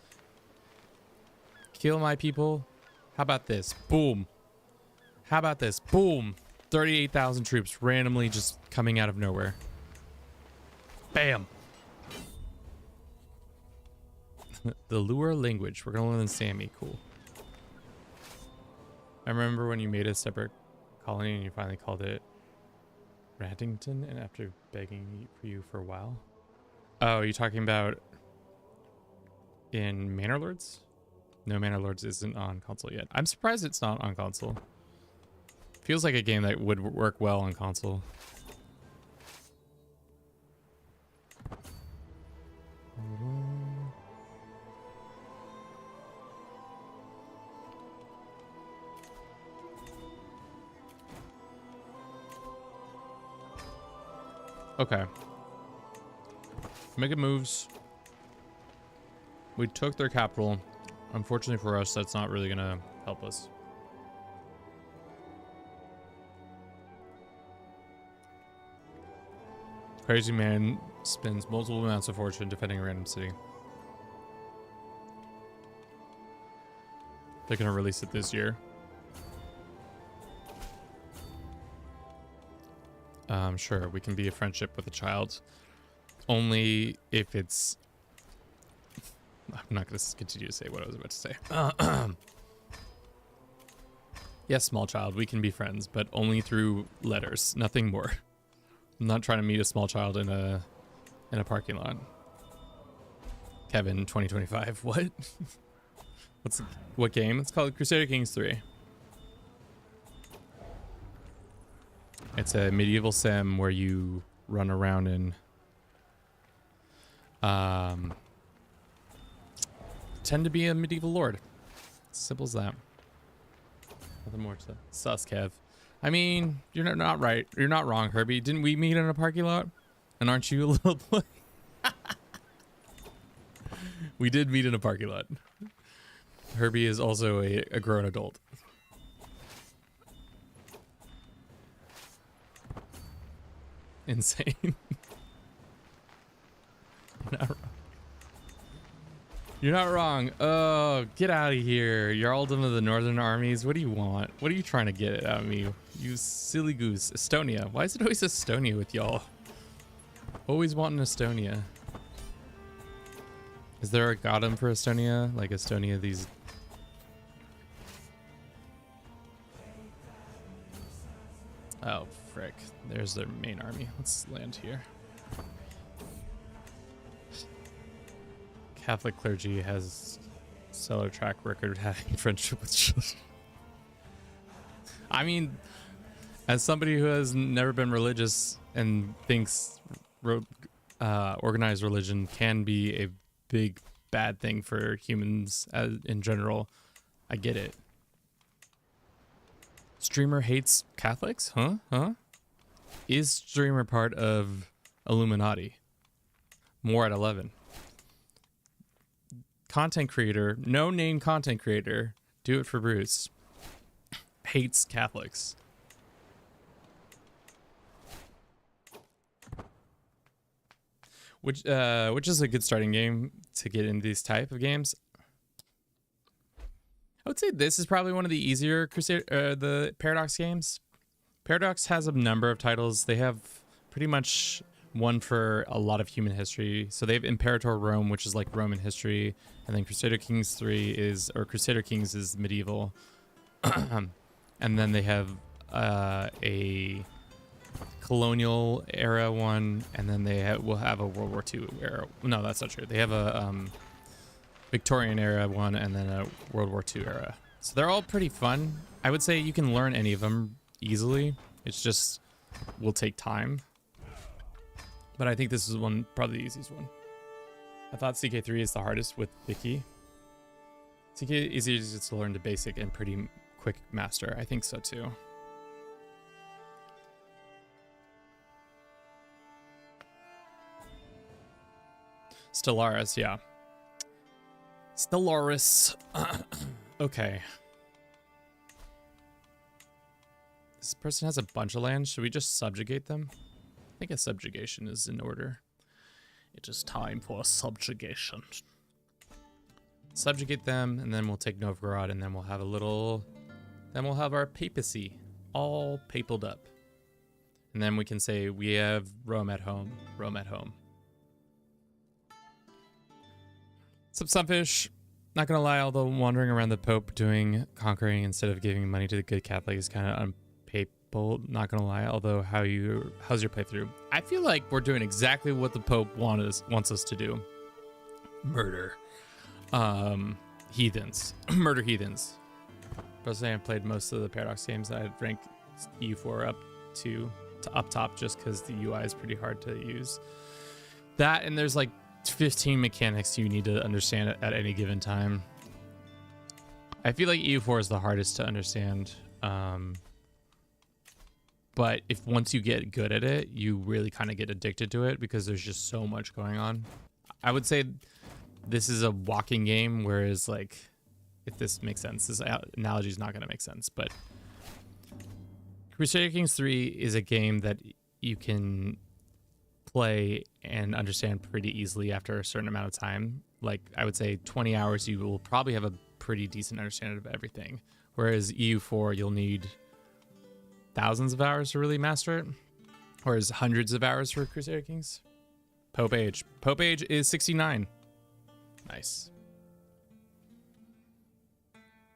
S1: Kill my people? How about this? Boom. How about this? Boom. 38,000 troops randomly just coming out of nowhere. Bam. The Lure language. We're gonna learn Sami. Cool. I remember when you made a separate colony and you finally called it Raddington, and after begging for you for a while. Oh, are you talking about in Manor Lords? No, Manor Lords isn't on console yet. I'm surprised it's not on console. Feels like a game that would work well on console. Okay. Making moves. We took their capital. Unfortunately for us, that's not really gonna help us. Crazy man spends multiple amounts of fortune defending a random city. They're gonna release it this year. Sure, we can be a friendship with a child. Only if it's... I'm not going to continue to say what I was about to say. Yes, small child, we can be friends, but only through letters, nothing more. I'm not trying to meet a small child in a parking lot. Kevin, 2025. What? What game? It's called Crusader Kings 3. It's a medieval sim where you run around and tend to be a medieval lord. Simple as that. Nothing more to that. Sus, Kev. I mean, you're not right. You're not wrong, Herbie. Didn't we meet in a parking lot? And aren't you a little boy? We did meet in a parking lot. Herbie is also a grown adult. Insane. You're not wrong. You're not wrong. Oh, get out of here. You're all done with the northern armies. What do you want? What are you trying to get at me? You silly goose. Estonia. Why is it always Estonia with y'all? Always wanting Estonia. Is there a godom for Estonia? Like Estonia, these... Oh, frick. There's their main army. Let's land here. Catholic clergy has stellar track record of having friendship with children. I mean, as somebody who has never been religious and thinks organized religion can be a big bad thing for humans in general, I get it. Streamer hates Catholics? Huh? Is streamer part of Illuminati? More at 11. Content creator, no name content creator, do it for Bruce, hates Catholics. Which is a good starting game to get into these type of games. I would say this is probably one of the easier the Paradox games. Paradox has a number of titles. They have pretty much one for a lot of human history. So they have Imperator Rome, which is like Roman history, and then Crusader Kings 3 is, or Crusader Kings is medieval. And then they have a colonial era one, and then they will have a World War II era. No, that's not true. They have a Victorian era one, and then a World War II era. So they're all pretty fun. I would say you can learn any of them easily. It's just will take time. But I think this is probably the easiest one. I thought CK3 is the hardest with Vicky. CK is easier to learn the basic and pretty quick master. I think so too. Stellaris, yeah. Stellaris. Okay. This person has a bunch of land. Should we just subjugate them? I think a subjugation is in order. It is time for subjugation. Subjugate them, and then we'll take Novgorod, and then we'll have a little... Then we'll have our papacy all papaled up. And then we can say we have Rome at home. Rome at home. Sup, Sunfish? Not gonna lie, although wandering around the Pope doing conquering instead of giving money to the good Catholic is kind of unpapal. Not gonna lie, although how's your playthrough? I feel like we're doing exactly what the Pope wants us to do. Murder. Heathens. Murder heathens. Personally, I've played most of the Paradox games. I'd rank EU4 up top just because the UI is pretty hard to use. That, and there's like 15 mechanics you need to understand at any given time. I feel like EU4 is the hardest to understand. But if once you get good at it, you really kind of get addicted to it because there's just so much going on. I would say this is a walking game, whereas like, if this makes sense, this analogy is not going to make sense, but Crusader Kings 3 is a game that you can play and understand pretty easily after a certain amount of time. Like I would say 20 hours, you will probably have a pretty decent understanding of everything. Whereas EU4, you'll need thousands of hours to really master it. Whereas hundreds of hours for Crusader Kings. Pope Age. Pope Age is 69. Nice.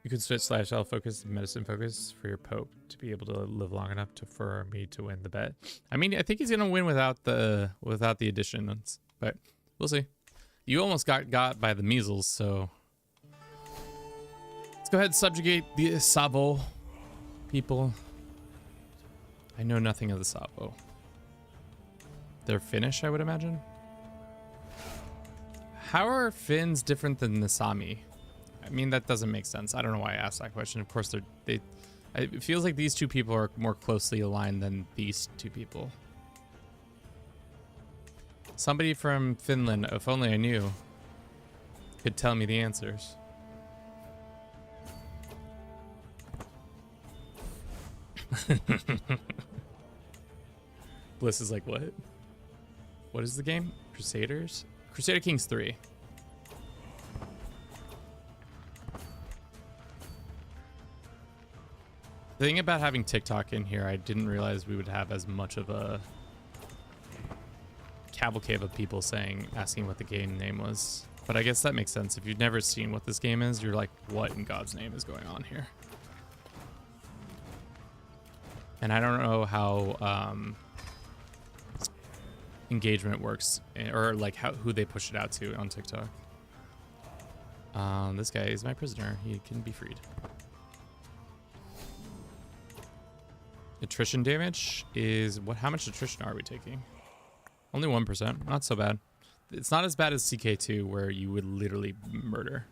S1: You could switch lifestyle focus to medicine focus for your Pope to be able to live long enough for me to win the bet. I mean, I think he's gonna win without the additions, but we'll see. You almost got by the measles, so let's go ahead and subjugate the Savo people. I know nothing of the Savo. They're Finnish, I would imagine. How are Finns different than the Sami? I mean, that doesn't make sense. I don't know why I asked that question. Of course, it feels like these two people are more closely aligned than these two people. Somebody from Finland, if only I knew, could tell me the answers. Bliss is like, what? What is the game? Crusaders? Crusader Kings 3. The thing about having TikTok in here, I didn't realize we would have as much of a cavalcade of people asking what the game name was. But I guess that makes sense. If you've never seen what this game is, you're like, what in God's name is going on here? And I don't know how engagement works, or like who they push it out to on TikTok. This guy is my prisoner. He can be freed. Attrition damage is what? How much attrition are we taking? Only 1%. Not so bad. It's not as bad as CK2 where you would literally murder.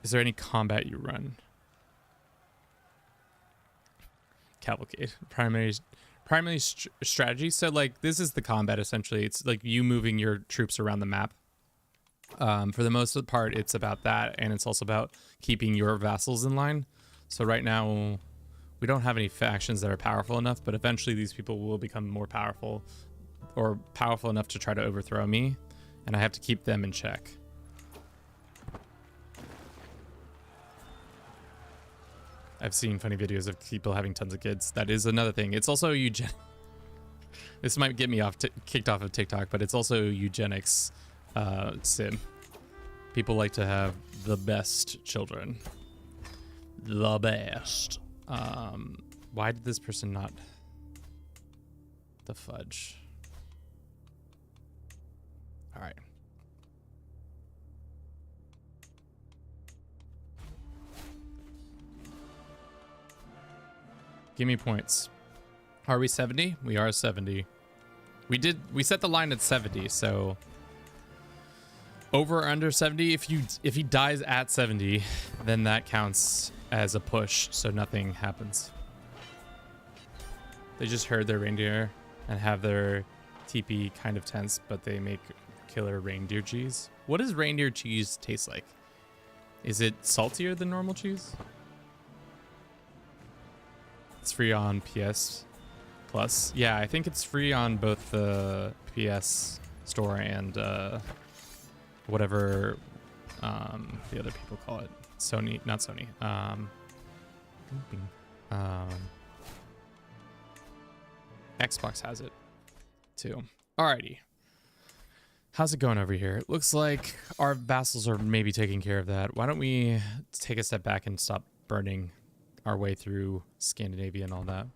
S1: Is there any combat you run? Cavalcade. Primary strategy. So like this is the combat essentially. It's like you moving your troops around the map. For the most of the part, it's about that, and it's also about keeping your vassals in line. So right now, we don't have any factions that are powerful enough, but eventually these people will become more powerful, or powerful enough to try to overthrow me, and I have to keep them in check. I've seen funny videos of people having tons of kids. That is another thing. It's also this might get me kicked off of TikTok, but it's also eugenics sim. People like to have the best children. The best. Why did this person not? The fudge. All right. Give me points. Are we 70? We are 70. We set the line at 70, so over or under 70. If he dies at 70, then that counts as a push, so nothing happens. They just herd their reindeer and have their TP kind of tense, but they make killer reindeer cheese. What does reindeer cheese taste like? Is it saltier than normal cheese? It's free on PS Plus. Yeah, I think it's free on both the PS Store and whatever the other people call it. Sony, not Sony. Xbox has it too. Alrighty. How's it going over here? It looks like our vassals are maybe taking care of that. Why don't we take a step back and stop burning our way through Scandinavia and all that.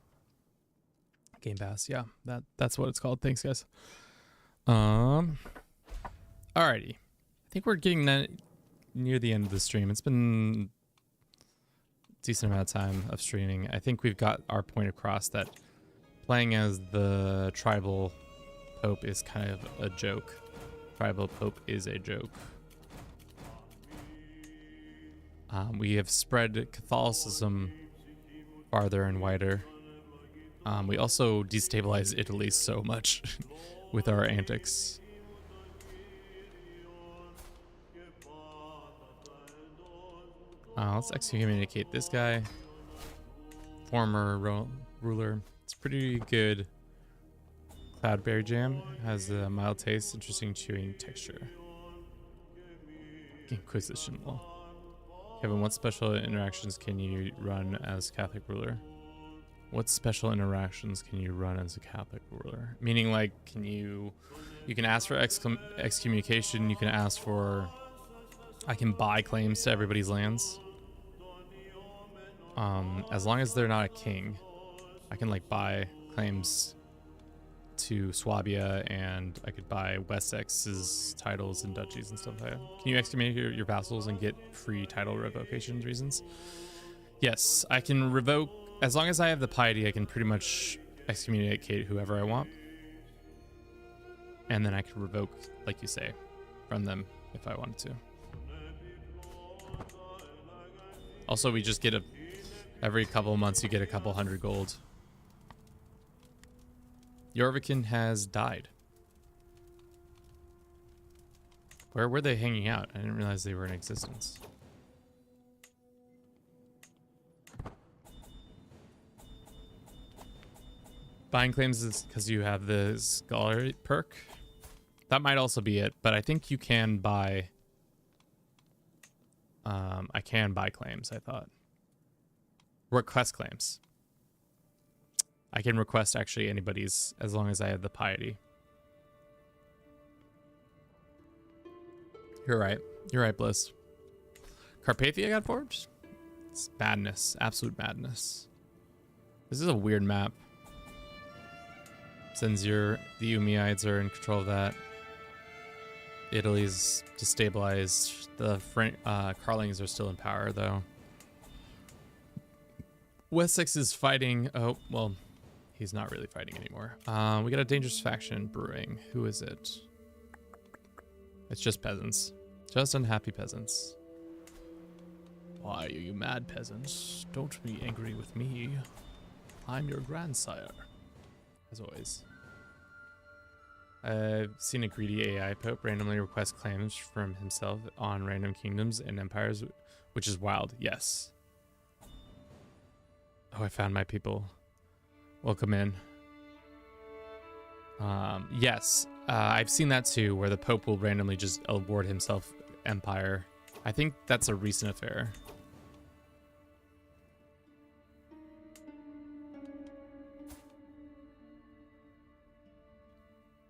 S1: Game Pass, yeah, that's what it's called. Thanks, guys. Alrighty. I think we're getting near the end of the stream. It's been a decent amount of time of streaming. I think we've got our point across that playing as the tribal pope is kind of a joke. Tribal pope is a joke. We have spread Catholicism farther and wider. We also destabilized Italy so much with our antics. Let's excommunicate this guy. Former ruler. It's pretty good. Cloudberry jam has a mild taste, interesting chewing texture. Inquisition law. Kevin, what special interactions can you run as Catholic ruler? What special interactions can you run as a Catholic ruler? Meaning, like, you can ask for excommunication. You can ask for, I can buy claims to everybody's lands. As long as they're not a king, I can like buy claims to Swabia, and I could buy Wessex's titles and duchies and stuff like that. Can you excommunicate your vassals and get free title revocation reasons? Yes, I can revoke. As long as I have the piety, I can pretty much excommunicate whoever I want. And then I can revoke, like you say, from them if I wanted to. Also, we just get every couple of months you get a couple hundred gold. Jorvikin has died. Where were they hanging out? I didn't realize they were in existence. Buying claims is because you have the scholarly perk. That might also be it, but I think you can buy I can buy claims, I thought. Request claims. I can request actually anybody's as long as I have the piety. You're right. You're right, Bliss. Carpathia got forged? It's madness. Absolute madness. This is a weird map. Senzir, the Umayyads are in control of that. Italy's destabilized. The Karlings are still in power, though. Wessex is fighting. Oh, well, he's not really fighting anymore. We got a dangerous faction brewing. Who is it? It's just peasants. Just unhappy peasants. Why are you mad, peasants? Don't be angry with me. I'm your grandsire. As always. I've seen a greedy AI pope randomly request claims from himself on random kingdoms and empires, which is wild. Yes. Oh, I found my people. Welcome in. Yes, I've seen that too, where the pope will randomly just award himself empire. I think that's a recent affair.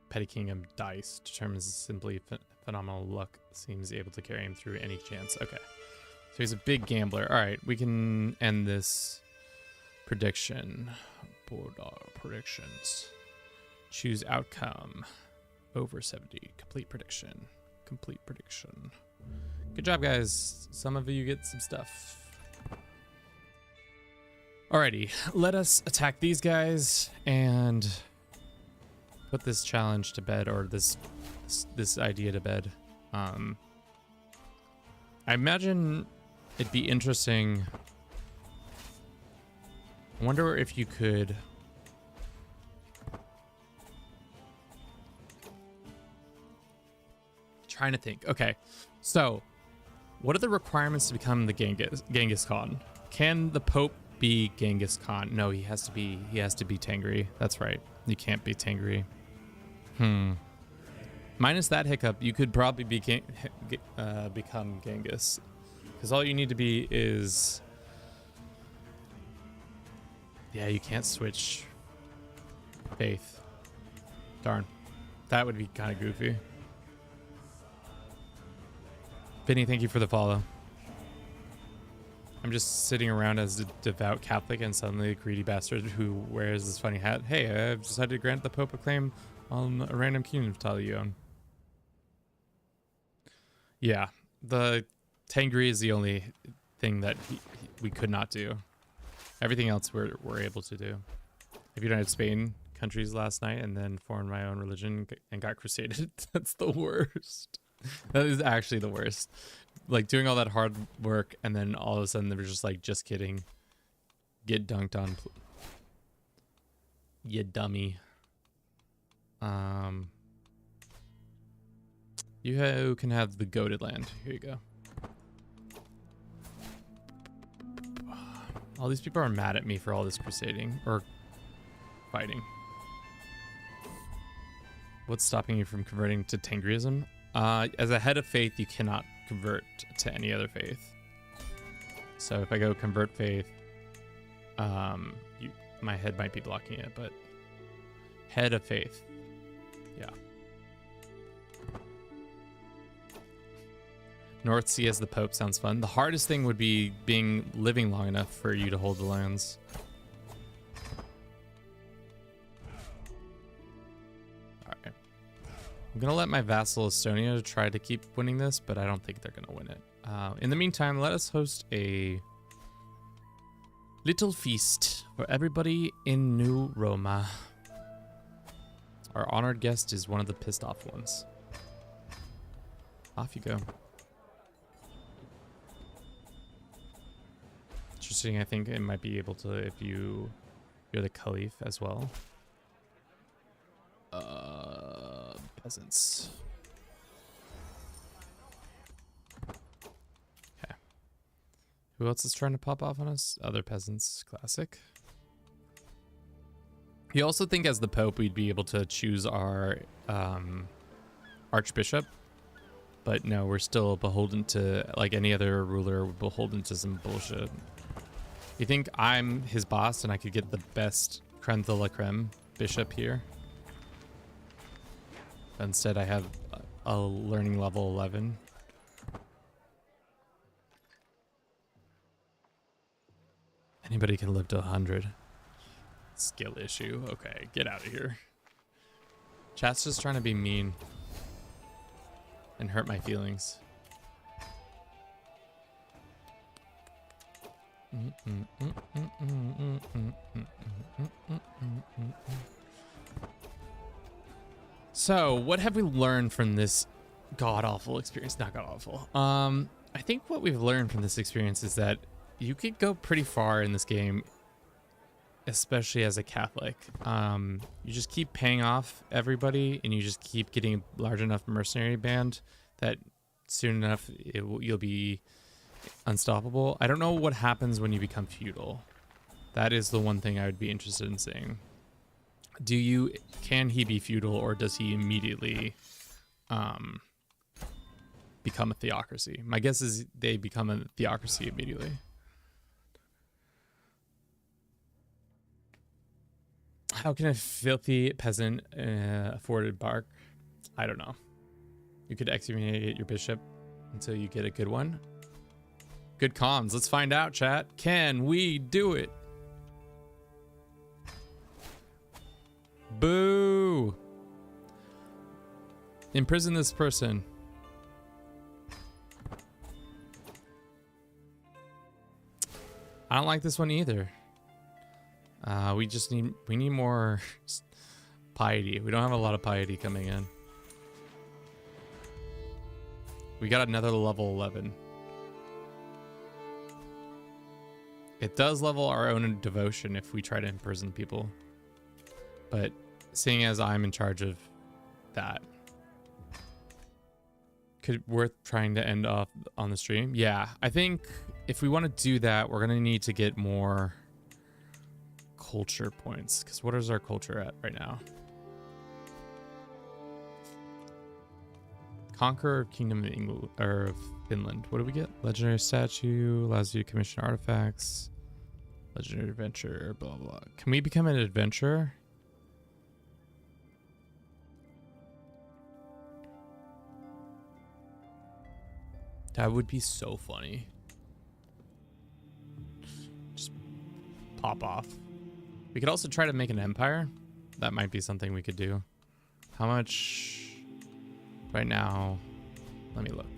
S1: Petty Kingdom dice determines simply phenomenal luck seems able to carry him through any chance. Okay, so he's a big gambler. All right, we can end this prediction. Board predictions. Choose outcome. Over 70. Complete prediction. Complete prediction. Good job, guys. Some of you get some stuff. Alrighty, let us attack these guys and put this challenge to bed, or this idea to bed. I imagine it'd be interesting. I wonder if you could trying to think. Okay, so what are the requirements to become the Genghis Khan? Can the Pope be Genghis Khan? No, he has to be Tengri. That's right. You can't be Tengri. Minus that hiccup, you could probably become Genghis, because all you need to be is, yeah, you can't switch faith. Darn, that would be kind of goofy. Vinny, thank you for the follow. I'm just sitting around as a devout Catholic and suddenly a greedy bastard who wears this funny hat. Hey, I've decided to grant the Pope a claim on a random kingdom tile you own. Yeah, the Tengri is the only thing that we could not do. Everything else we're able to do. If you don't have Spain countries last night and then formed my own religion and got crusaded, that's the worst. That is actually the worst. Like doing all that hard work and then all of a sudden they were just like, just kidding. Get dunked on. You dummy. You can have the goated land. Here you go. All these people are mad at me for all this crusading or fighting. What's stopping you from converting to Tengriism? As a head of faith, you cannot convert to any other faith. So if I go convert faith, my head might be blocking it, but head of faith, yeah. North Sea as the Pope sounds fun. The hardest thing would be living long enough for you to hold the lands. Alright. I'm gonna let my vassal Estonia try to keep winning this, but I don't think they're gonna win it. In the meantime, let us host a little feast for everybody in New Roma. Our honored guest is one of the pissed off ones. Off you go. Interesting, I think it might be able to if you're the Caliph as well. Peasants. Okay. Who else is trying to pop off on us? Other peasants. Classic. You also think as the Pope we'd be able to choose our Archbishop, But no, we're still beholden to, like any other ruler, we're beholden to some bullshit. You think I'm his boss and I could get the best creme de la creme bishop here? Instead, I have a learning level 11. Anybody can live to 100. Skill issue. Okay, get out of here. Chat's just trying to be mean and hurt my feelings. So, what have we learned from this god-awful experience? Not god-awful. I think what we've learned from this experience is that you could go pretty far in this game, especially as a Catholic. You just keep paying off everybody, and you just keep getting a large enough mercenary band that soon enough you'll be unstoppable. I don't know what happens when you become feudal. That is the one thing I would be interested in seeing. Can he be feudal, or does he immediately become a theocracy? My guess is they become a theocracy immediately. How can a filthy peasant afford a bark? I don't know. You could excommunicate your bishop until you get a good one. Good comms. Let's find out, chat. Can we do it? Boo! Imprison this person. I don't like this one either. We need more piety. We don't have a lot of piety coming in. We got another level 11. It does level our own devotion if we try to imprison people. But seeing as I'm in charge of that, worth trying to end off on the stream? Yeah, I think if we want to do that, we're gonna need to get more culture points. Because what is our culture at right now? Conqueror of Kingdom of England or of Finland. What do we get? Legendary statue allows you to commission artifacts. Legendary adventure. Blah blah. Can we become an adventurer? That would be so funny. Just pop off. We could also try to make an empire. That might be something we could do. How much right now? Let me look.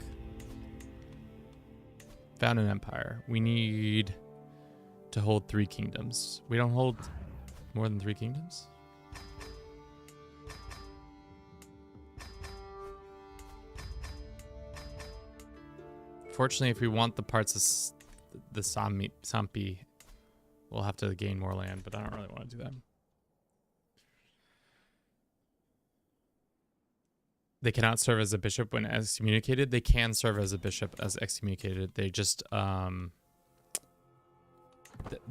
S1: Found an empire. We need to hold 3 kingdoms. We don't hold more than 3 kingdoms? Fortunately, if we want the parts of the Sampi, we'll have to gain more land, but I don't really want to do that. They cannot serve as a bishop when excommunicated. They can serve as a bishop as excommunicated. They just, then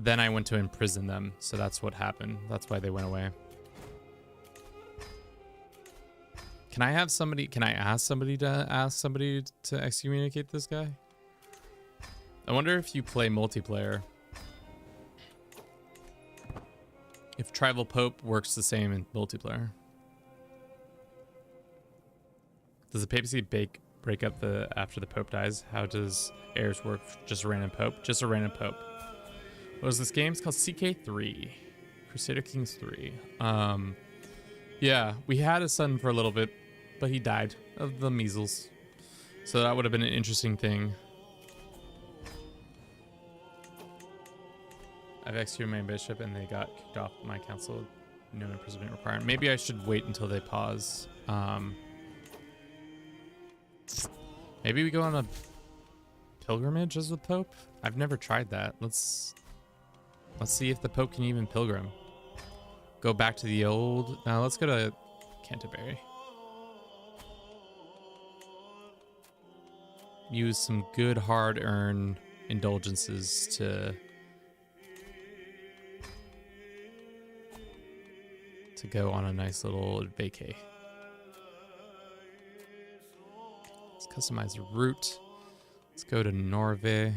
S1: I went to imprison them. So that's what happened. That's why they went away. Can I ask somebody to excommunicate this guy? I wonder if you play multiplayer, if Tribal Pope works the same in multiplayer. Does the papacy break up after the Pope dies? How does heirs work? Just a random Pope? Just a random Pope. What is this game? It's called CK3. Crusader Kings 3. Yeah, we had a son for a little bit, but he died of the measles. So that would have been an interesting thing. I've executed my bishop and they got kicked off my council. No imprisonment requirement. Maybe I should wait until they pause. Maybe we go on a pilgrimage as the Pope? I've never tried that. Let's see if the Pope can even pilgrim. Go back to the old... Now let's go to Canterbury. Use some good hard-earned indulgences to go on a nice little vacay. Let's customize the route. Let's go to Norway,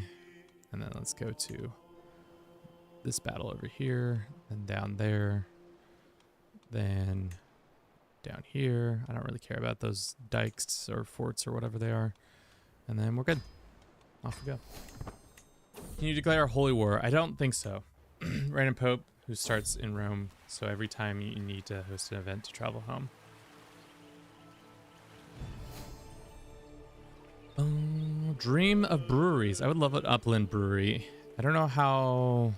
S1: and then let's go to this battle over here, and down there, then down here. I don't really care about those dikes or forts or whatever they are. And then we're good. Off we go. Can you declare a holy war? I don't think so. Random Pope who starts in Rome, so every time you need to host an event to travel home. Dream of breweries. I would love an upland brewery. I don't know how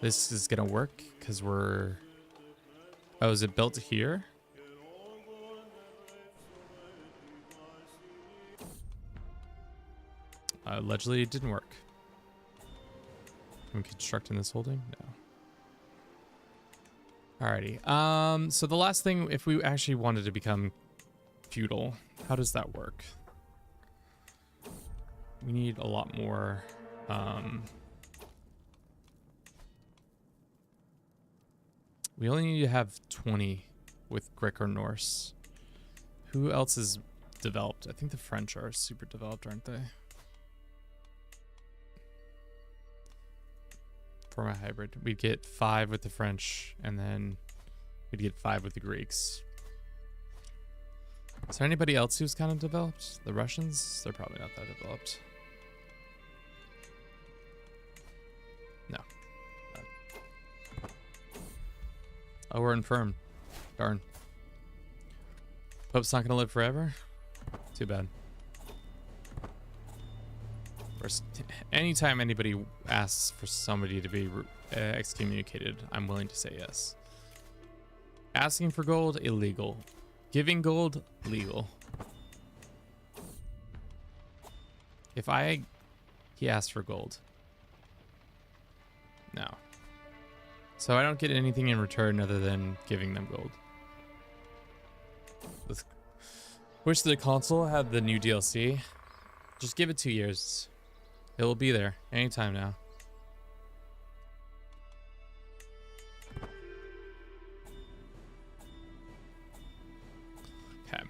S1: this is gonna work because we're... Oh, is it built here? Allegedly, it didn't work. Can we construct in this holding? No. Alrighty. So the last thing, if we actually wanted to become feudal, how does that work? We need a lot more. We only need to have 20 with Greek or Norse. Who else is developed? I think the French are super developed, aren't they? For my hybrid, we'd get 5 with the French, and then we'd get 5 with the Greeks. Is there anybody else who's kind of developed? The Russians? They're probably not that developed. No. Oh, we're infirm. Darn. Pope's not gonna live forever? Too bad. Anytime anybody asks for somebody to be excommunicated, I'm willing to say yes. Asking for gold, illegal. Giving gold, legal. He asked for gold. No. So I don't get anything in return other than giving them gold. Wish the console had the new DLC. Just give it 2 years. It will be there anytime now. Okay.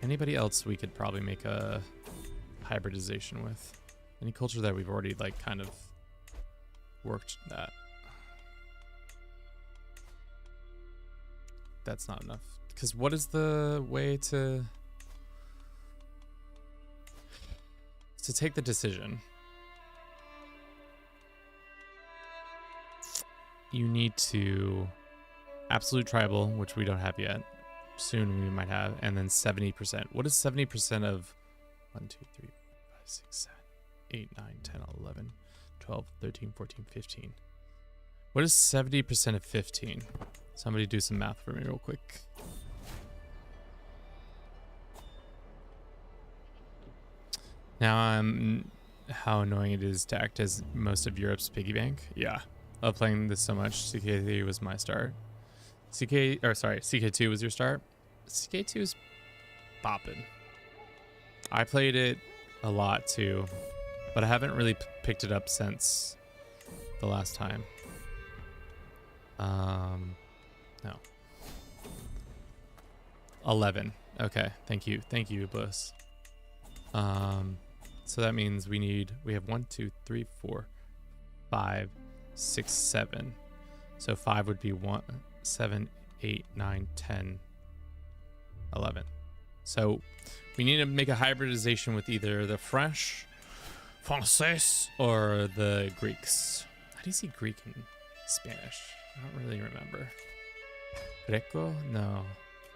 S1: Anybody else we could probably make a hybridization with? Any culture that we've already like kind of worked that? That's not enough. Because what is the way to take the decision? You need to absolute tribal, which we don't have yet. Soon we might have, and then 70%. What is 70% of 1, 2, 3, 4, 5, 6, 7, 8, 9, 10, 11, 12, 13, 14, 15? What is 70% of 15? Somebody do some math for me real quick. Now how annoying it is to act as most of Europe's piggy bank. Yeah, love playing this so much. CK3 was my start. CK2 was your start. CK2 is poppin'. I played it a lot too, but I haven't really picked it up since the last time. No. 11. Okay, thank you, Bliss. So that means we have 1, 2, 3, 4, 5, 6, 7. So 5 would be 1, 7, 8, 9, 10, 11. So we need to make a hybridization with either the French, Français, or the Greeks. How do you say Greek in Spanish? I don't really remember. Greco? No,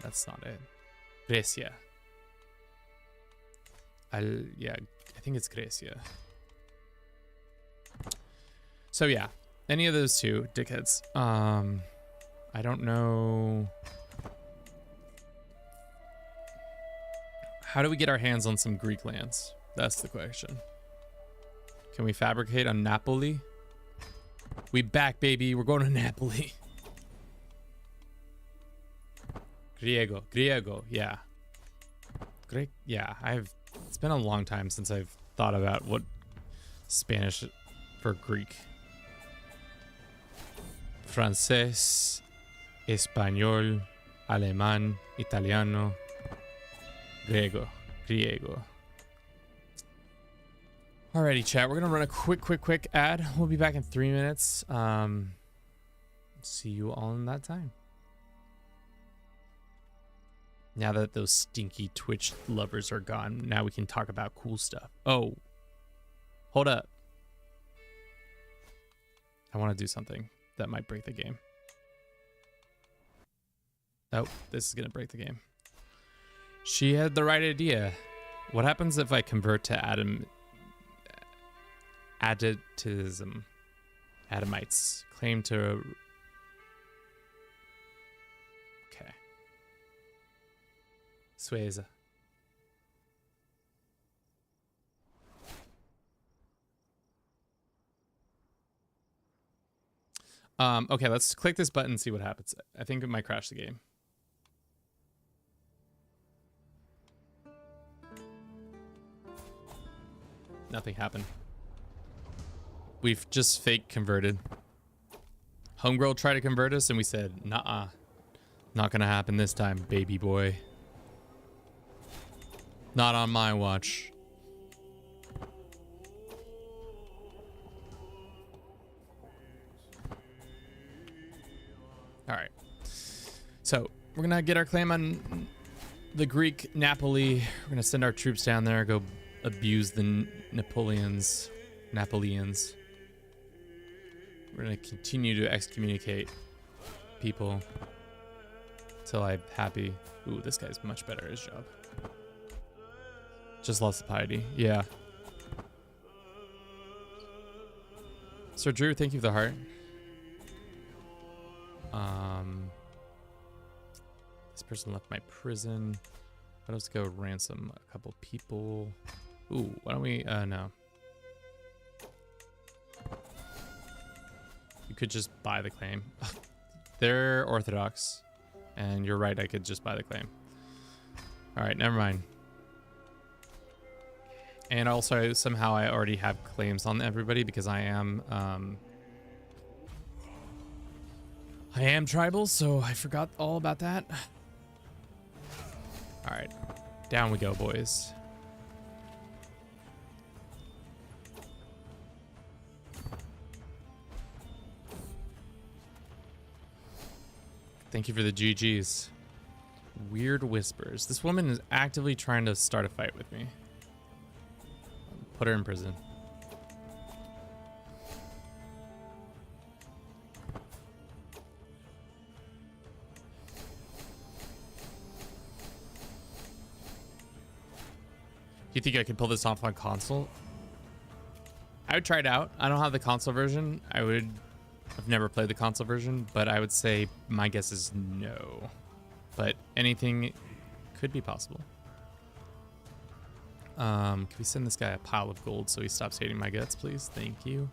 S1: that's not it. Grecia. Yeah, I think it's Grecia. So yeah, any of those two dickheads. I don't know. How do we get our hands on some Greek lands? That's the question. Can we fabricate on Napoli? We back, baby. We're going to Napoli. Griego, yeah. Greek, yeah. It's been a long time since I've thought about what Spanish for Greek. Francés, Español, Alemán, Italiano, Griego. Alrighty, chat. We're gonna run a quick ad. We'll be back in 3 minutes. See you all in that time. Now that those stinky Twitch lovers are gone, now we can talk about cool stuff. Oh, hold up. I want to do something that might break the game. Oh, this is going to break the game. She had the right idea. What happens if I convert to Additism? Adamites. Claim to... Okay. Sueza. Okay, let's click this button and see what happens. I think it might crash the game. Nothing happened. We've just fake converted. Homegirl tried to convert us and we said, nah, not gonna happen this time, baby boy. Not on my watch. All right. So we're gonna get our claim on the Greek Napoli. We're gonna send our troops down there, go abuse the Napoleons. We're gonna continue to excommunicate people until I'm happy. Ooh, this guy's much better at his job. Just lost the piety. Yeah. Sir Drew, thank you for the heart. This person left my prison. Let us go ransom a couple people. Ooh, why don't we, no. You could just buy the claim. They're Orthodox. And you're right, I could just buy the claim. All right, never mind. And also, somehow I already have claims on everybody because I am tribal, so I forgot all about that. All right, down we go, boys. Thank you for the GGs. Weird whispers. This woman is actively trying to start a fight with me. Put her in prison. Do you think I could pull this off on console? I would try it out. I don't have the console version. I've never played the console version, but I would say my guess is no. But anything could be possible. Can we send this guy a pile of gold so he stops hating my guts, please? Thank you.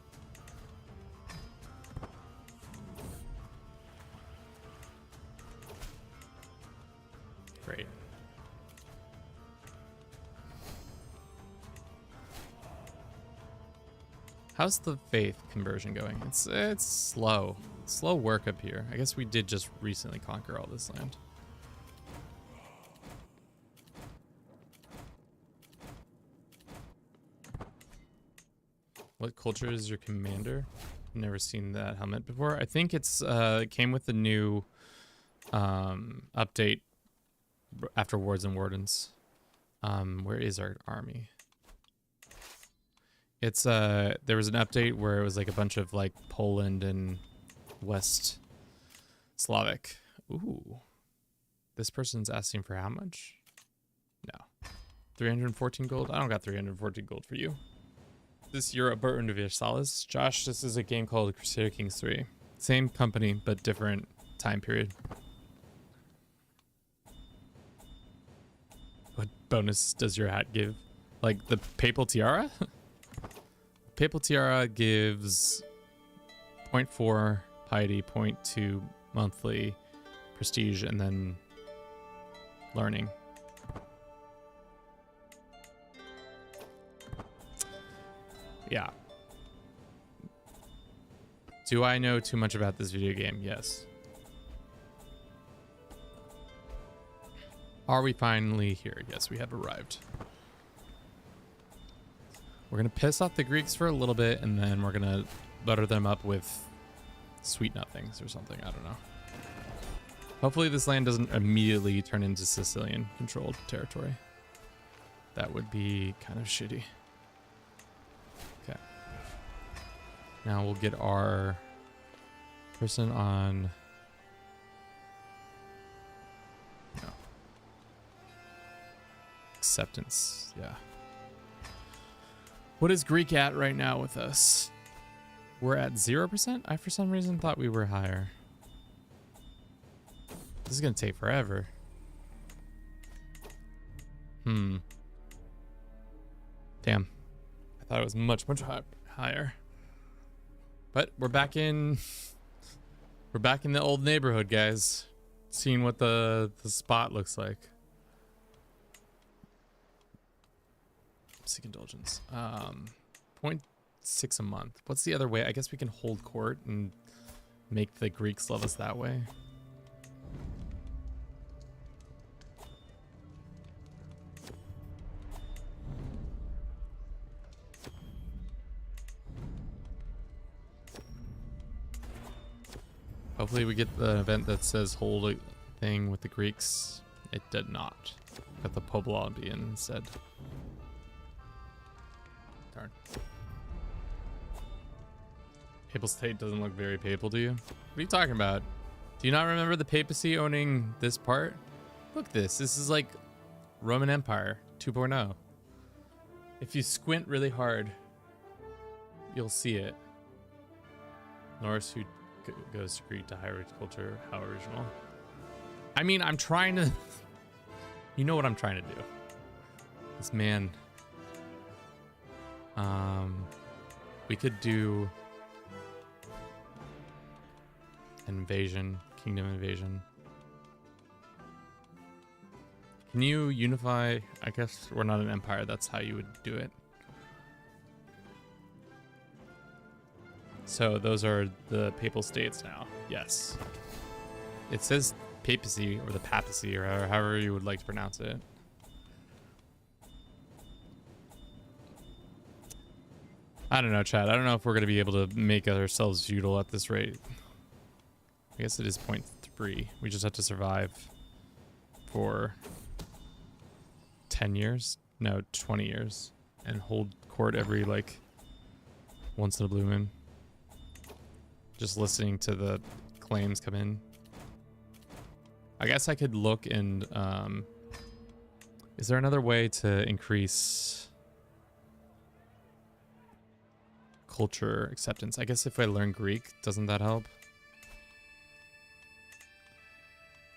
S1: Great. How's the faith conversion going? It's slow. Slow work up here. I guess we did just recently conquer all this land. What culture is your commander? Never seen that helmet before. I think it's it came with the new update after Wards and Wardens. Where is our army? It's there was an update where it was like a bunch of like Poland and West Slavic. Ooh. This person's asking for how much? No. 314 gold? I don't got 314 gold for you. This Europa Universalis. Josh, this is a game called Crusader Kings 3. Same company, but different time period. What bonus does your hat give? Like the Papal Tiara? Papal Tiara gives 0.4 piety, 0.2 monthly prestige, and then learning. Yeah. Do I know too much about this video game? Yes. Are we finally here? Yes, we have arrived. We're going to piss off the Greeks for a little bit, and then we're going to butter them up with sweet nothings or something. I don't know. Hopefully this land doesn't immediately turn into Sicilian controlled territory. That would be kind of shitty. Okay. Now we'll get our person on... No. Acceptance. Yeah. What is Greek at right now with us? We're at 0%? I, for some reason, thought we were higher. This is going to take forever. Damn. I thought it was much, much higher. But we're back in... We're back in the old neighborhood, guys. Seeing what the spot looks like. Seek indulgence. 0.6 a month. What's the other way? I guess we can hold court and make the Greeks love us that way. Hopefully we get the event that says hold a thing with the Greeks. It did not. Got the Poblabian instead. Darn. Papal state doesn't look very papal to you? What are you talking about? Do you not remember the papacy owning this part? Look at this. This is like Roman Empire 2.0. If you squint really hard, you'll see it. Norse who goes to Greek to higher culture, how original. I mean, I'm trying to... You know what I'm trying to do. This man... we could do... Invasion, kingdom invasion. Can you unify? I guess we're not an empire. That's how you would do it. So those are the papal states now. Yes. It says papacy or the papacy or however you would like to pronounce it. I don't know, Chad. I don't know if we're going to be able to make ourselves feudal at this rate. I guess it is 0.3. We just have to survive for 10 years? No, 20 years. And hold court every, like, once in a blue moon. Just listening to the claims come in. I guess I could look and, is there another way to increase culture acceptance? I guess if I learn Greek, doesn't that help?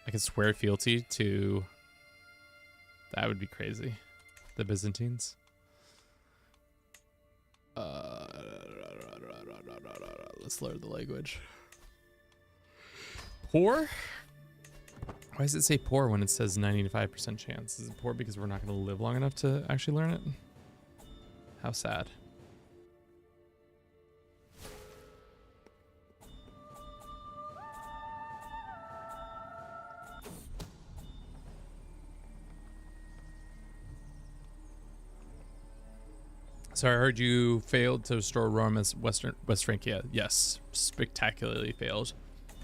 S1: I could swear fealty to... That would be crazy. The Byzantines. Let's learn the language. Poor? Why does it say poor when it says 95% chance? Is it poor because we're not going to live long enough to actually learn it? How sad. So I heard you failed to restore Rome as West Francia. Yes, spectacularly failed.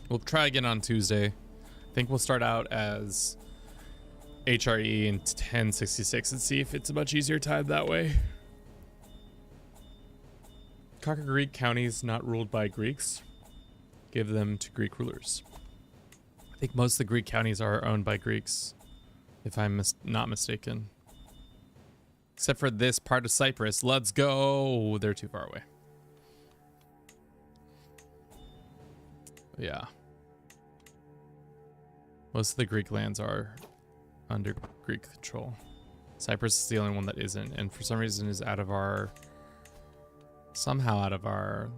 S1: We'll try again on Tuesday. I think we'll start out as HRE in 1066 and see if it's a much easier time that way. Conquer Greek counties not ruled by Greeks. Give them to Greek rulers. I think most of the Greek counties are owned by Greeks, if I'm not mistaken. Except for this part of Cyprus. Let's go. They're too far away. Yeah. Most of the Greek lands are under Greek control. Cyprus is the only one that isn't, and for some reason is out of our... Somehow out of our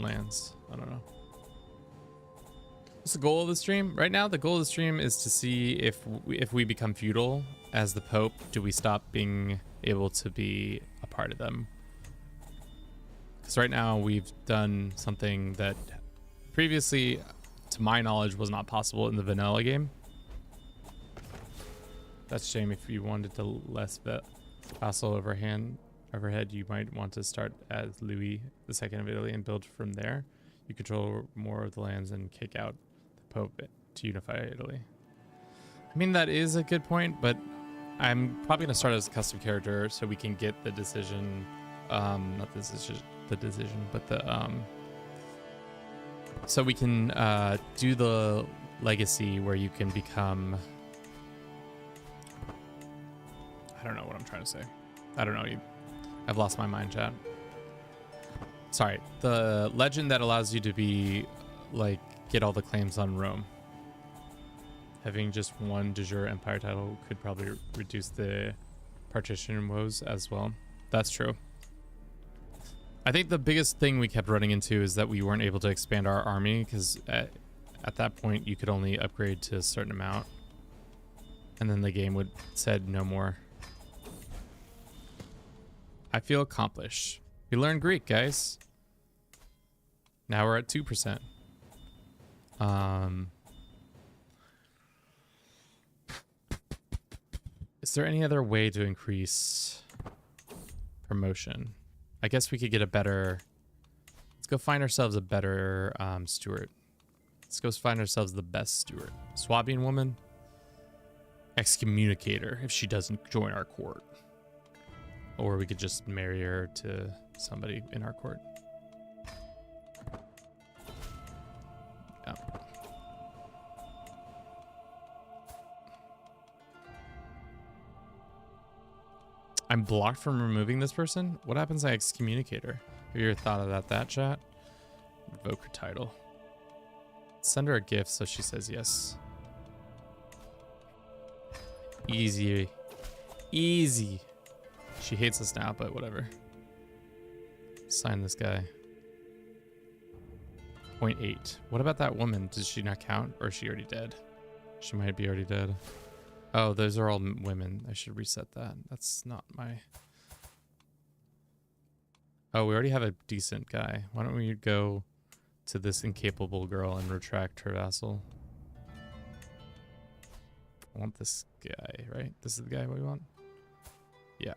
S1: lands. I don't know. What's the goal of the stream? Right now, the goal of the stream is to see if we become feudal as the Pope. Do we stop being able to be a part of them? Because right now we've done something that previously, to my knowledge, was not possible in the vanilla game. That's a shame. If you wanted to less vassal overhead, you might want to start as Louis II of Italy and build from there. You control more of the lands and kick out the Pope to unify Italy. I mean, that is a good point, but I'm probably going to start as a custom character so we can get the decision, not the decision, but the, so we can do the legacy where you can become, I don't know what I'm trying to say. I don't know. I've lost my mind, chat. Sorry. The legend that allows you to be, like, get all the claims on Rome. Having just one de jure empire title could probably reduce the partition woes as well. That's true. I think the biggest thing we kept running into is that we weren't able to expand our army because at that point you could only upgrade to a certain amount. And then the game said no more. I feel accomplished. We learned Greek, guys. Now we're at 2%. Is there any other way to increase promotion? I guess we could get a better... Let's go find ourselves a better steward. Let's go find ourselves the best steward. Swabian woman. Excommunicator if she doesn't join our court. Or we could just marry her to somebody in our court. Yeah. I'm blocked from removing this person? What happens if I excommunicate her? Have you ever thought about that, chat? Revoke her title. Send her a gift so she says yes. Easy. Easy. She hates us now, but whatever. Sign this guy. 0.8. What about that woman? Does she not count? Or is she already dead? She might be already dead. Oh, those are all women. I should reset that. That's not my... Oh, we already have a decent guy. Why don't we go to this incapable girl and retract her vassal? I want this guy, right? This is the guy we want? Yeah.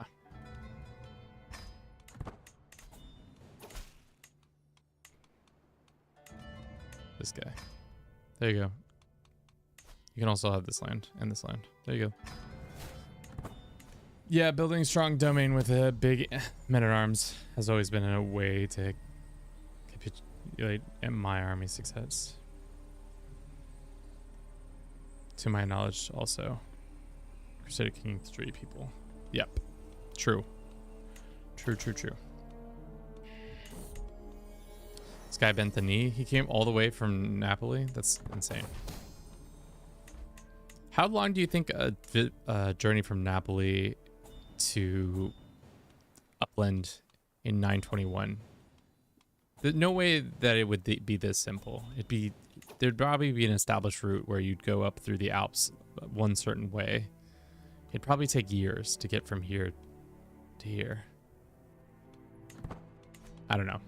S1: This guy. There you go. You can also have this land and this land. There you go. Yeah, building strong domain with a big men-at-arms has always been a way to capitulate my army's success. To my knowledge, also. Crusader Kings 3 people. Yep. True. True, true, true. This guy bent the knee. He came all the way from Napoli. That's insane. How long do you think a journey from Napoli to Upland in 921? There's no way that it would be this simple. There'd probably be an established route where you'd go up through the Alps one certain way. It'd probably take years to get from here to here. I don't know.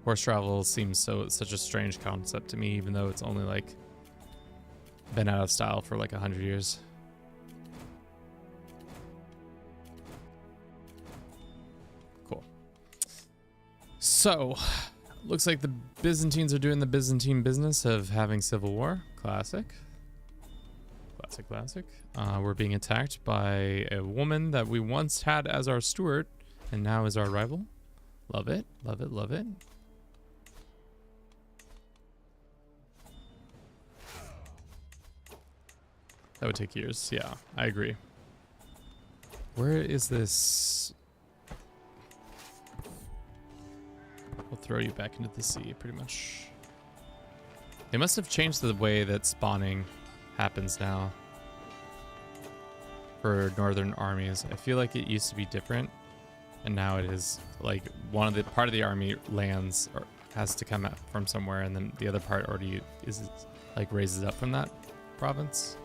S1: Horse travel seems such a strange concept to me, even though it's only like been out of style for like 100 years. Cool. So, looks like the Byzantines are doing the Byzantine business of having civil war. Classic. Classic, classic. We're being attacked by a woman that we once had as our steward and now is our rival. Love it, love it, love it. That would take years. Yeah, I agree. Where is this? We'll throw you back into the sea, pretty much. They must have changed the way that spawning happens now for northern armies. I feel like it used to be different, and now it is like part of the army lands or has to come out from somewhere, and then the other part already is like raises up from that province.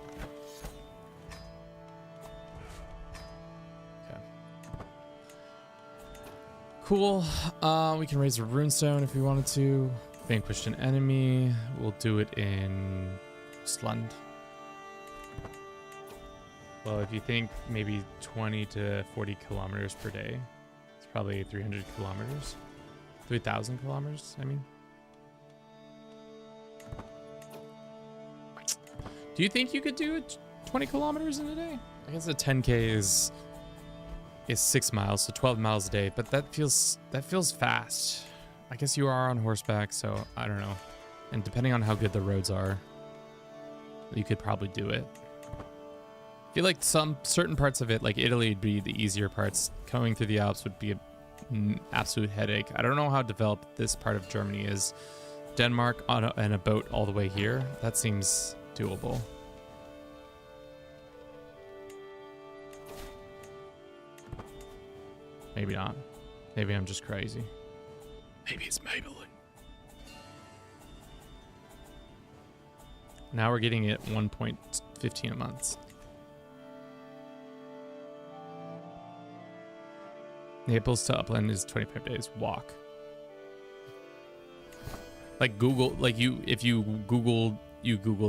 S1: Cool. We can raise a runestone if we wanted to. Vanquished an enemy. We'll do it in Slund. Well, if you think maybe 20 to 40 kilometers per day, it's probably 300 kilometers. 3,000 kilometers, I mean. Do you think you could do 20 kilometers in a day? I guess a 10K is 6 miles, so 12 miles a day, but that feels fast. I guess you are on horseback, so I don't know. And depending on how good the roads are, you could probably do it. I feel like some certain parts of it, like Italy, would be the easier parts. Going through the Alps would be an absolute headache. I don't know how developed this part of Germany is. Denmark on a boat all the way here, that seems doable. Maybe not. Maybe I'm just crazy. Maybe it's Maybelline. Now we're getting it 1.15 a month. Naples to Upland is 25 days walk. Like Google, like if you Googled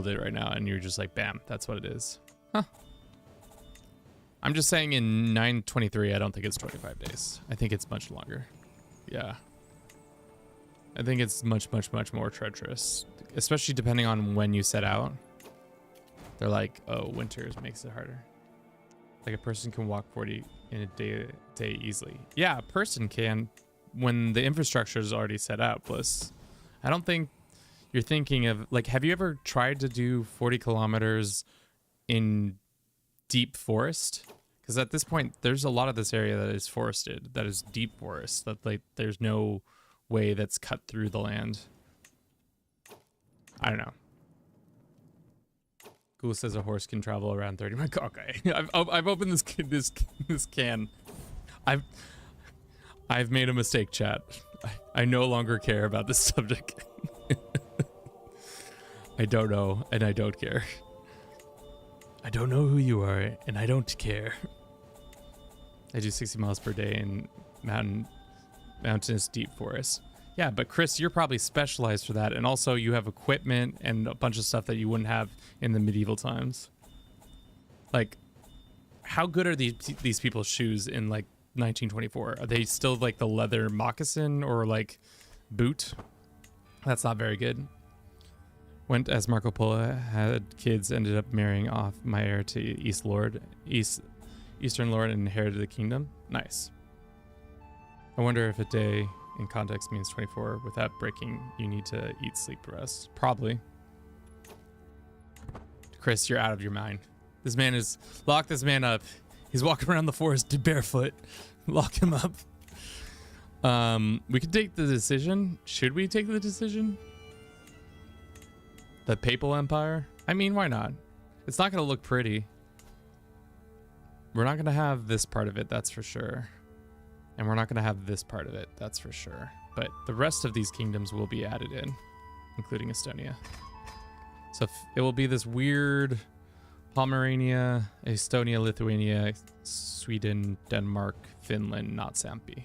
S1: it right now and you're just like, bam, that's what it is. Huh. I'm just saying in 923, I don't think it's 25 days. I think it's much longer. Yeah. I think it's much more treacherous, especially depending on when you set out. They're like, oh, winters makes it harder. Like a person can walk 40 in a day easily. Yeah, a person can when the infrastructure is already set out. Plus, I don't think you're thinking of, like, have you ever tried to do 40 kilometers in deep forest? Because at this point, there's a lot of this area that is forested, that is deep forest, that like there's no way that's cut through the land. I don't know. Google says a horse can travel around 30 miles. Okay, I've opened this can. I've made a mistake, chat. I no longer care about this subject. I don't know, and I don't care. I don't know who you are, and I don't care. I do 60 miles per day in mountainous deep forest. Yeah, but Chris, you're probably specialized for that, and also you have equipment and a bunch of stuff that you wouldn't have in the medieval times. Like, how good are these people's shoes in like 1924? Are they still like the leather moccasin or like boot? That's not very good. Went as Marco Polo, had kids, ended up marrying off my heir to Eastern Lord, and inherited the kingdom. Nice. I wonder if a day in context means 24. Without breaking, you need to eat, sleep, rest. Probably. Chris, you're out of your mind. This man is... Lock this man up. He's walking around the forest barefoot. Lock him up. We could take the decision. Should we take the decision? The Papal Empire? I mean, why not? It's not going to look pretty. We're not going to have this part of it, that's for sure. And we're not going to have this part of it, that's for sure. But the rest of these kingdoms will be added in, including Estonia. So it will be this weird Pomerania, Estonia, Lithuania, Sweden, Denmark, Finland, not Sampi.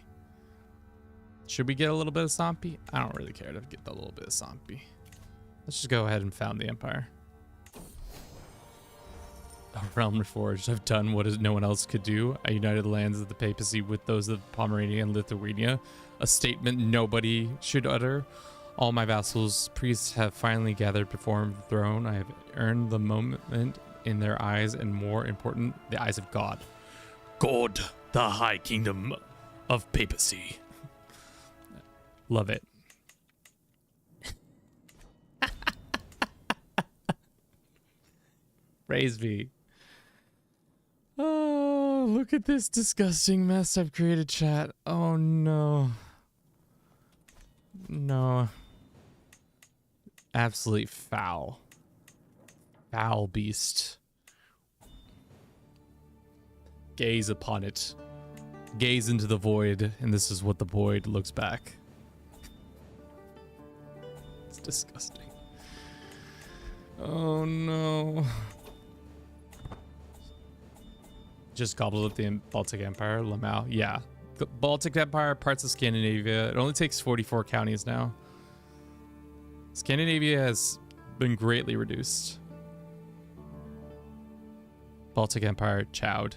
S1: Should we get a little bit of Sampi? I don't really care to get a little bit of Sampi. Let's just go ahead and found the empire. A realm reforged. I've done what no one else could do. I united the lands of the papacy with those of Pomerania and Lithuania. A statement nobody should utter. All my vassals, priests have finally gathered before the throne. I have earned the moment in their eyes, and more important, the eyes of God. God, the high kingdom of papacy. Love it. Praise be. Oh, look at this disgusting mess I've created, chat. Oh no. No. Absolutely foul. Foul beast. Gaze upon it. Gaze into the void, and this is what the void looks back. It's disgusting. Oh no. Just gobbled up the Baltic Empire, Lamau. Yeah. The Baltic Empire, parts of Scandinavia. It only takes 44 counties now. Scandinavia has been greatly reduced. Baltic Empire chowed.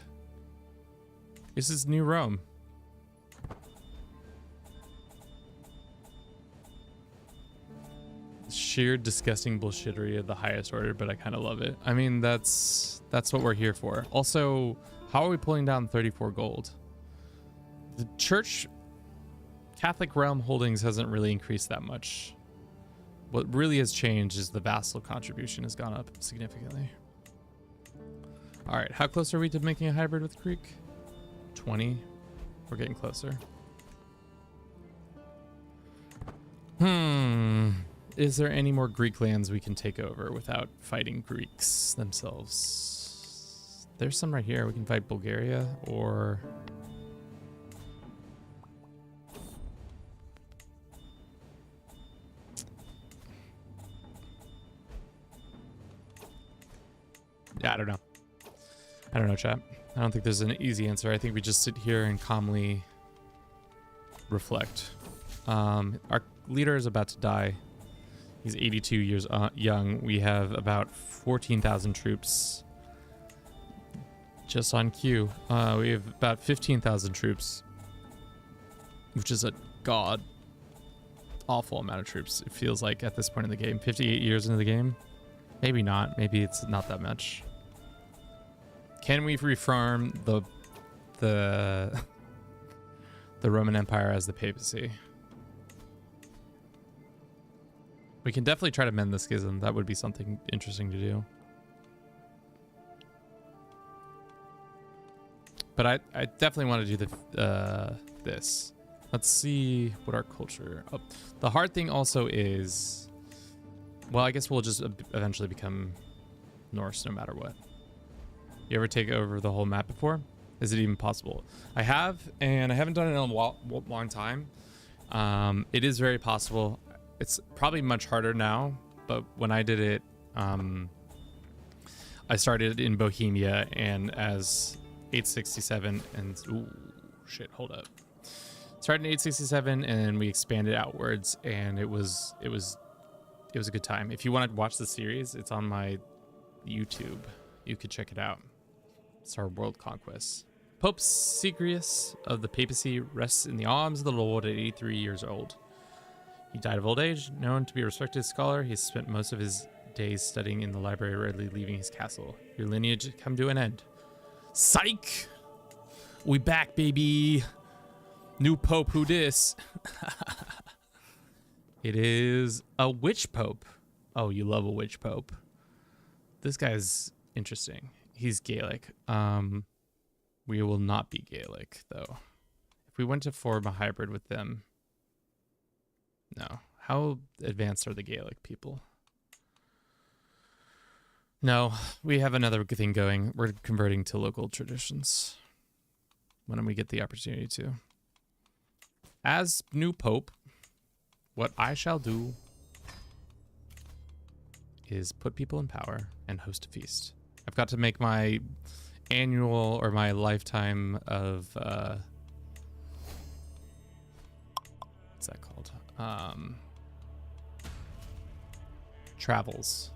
S1: This is New Rome. Sheer disgusting bullshittery of the highest order, but I kind of love it. I mean, that's what we're here for. Also, how are we pulling down 34 gold? The church Catholic realm holdings hasn't really increased that much. What really has changed is the vassal contribution has gone up significantly. All right, how close are we to making a hybrid with Greek? 20. We're getting closer. Is there any more Greek lands we can take over without fighting Greeks themselves? There's some right here. We can fight Bulgaria or... Yeah, I don't know. I don't know, chat. I don't think there's an easy answer. I think we just sit here and calmly reflect. Our leader is about to die. He's 82 years young. We have about 14,000 troops just on queue. We have about 15,000 troops, which is a god awful amount of troops. It feels like at this point in the game, 58 years into the game. Maybe not. Maybe it's not that much. Can we reform the Roman Empire as the papacy? We can definitely try to mend the schism. That would be something interesting to do. But I definitely want to do this. Let's see what our culture... Oh, the hard thing also is... Well, I guess we'll just eventually become Norse no matter what. You ever take over the whole map before? Is it even possible? I have, and I haven't done it in a long time. It is very possible. It's probably much harder now, but when I did it, I started in Bohemia and as 867 and ooh, shit, hold up. Started in 867 and we expanded outwards, and it was a good time. If you want to watch the series, it's on my YouTube. You could check it out. It's our world conquest. Pope Sigrius of the papacy rests in the arms of the Lord at 83 years old. He died of old age, known to be a respected scholar. He spent most of his days studying in the library, rarely leaving his castle. Your lineage had come to an end. Psych! We back, baby! New pope, who dis? It is a witch pope. Oh, you love a witch pope. This guy's interesting. He's Gaelic. We will not be Gaelic, though. If we went to form a hybrid with them... No. How advanced are the Gaelic people? No, we have another thing going. We're converting to local traditions when we get the opportunity to. As new pope, what I shall do is put people in power and host a feast. I've got to make my annual or my lifetime of what's that called? Travels.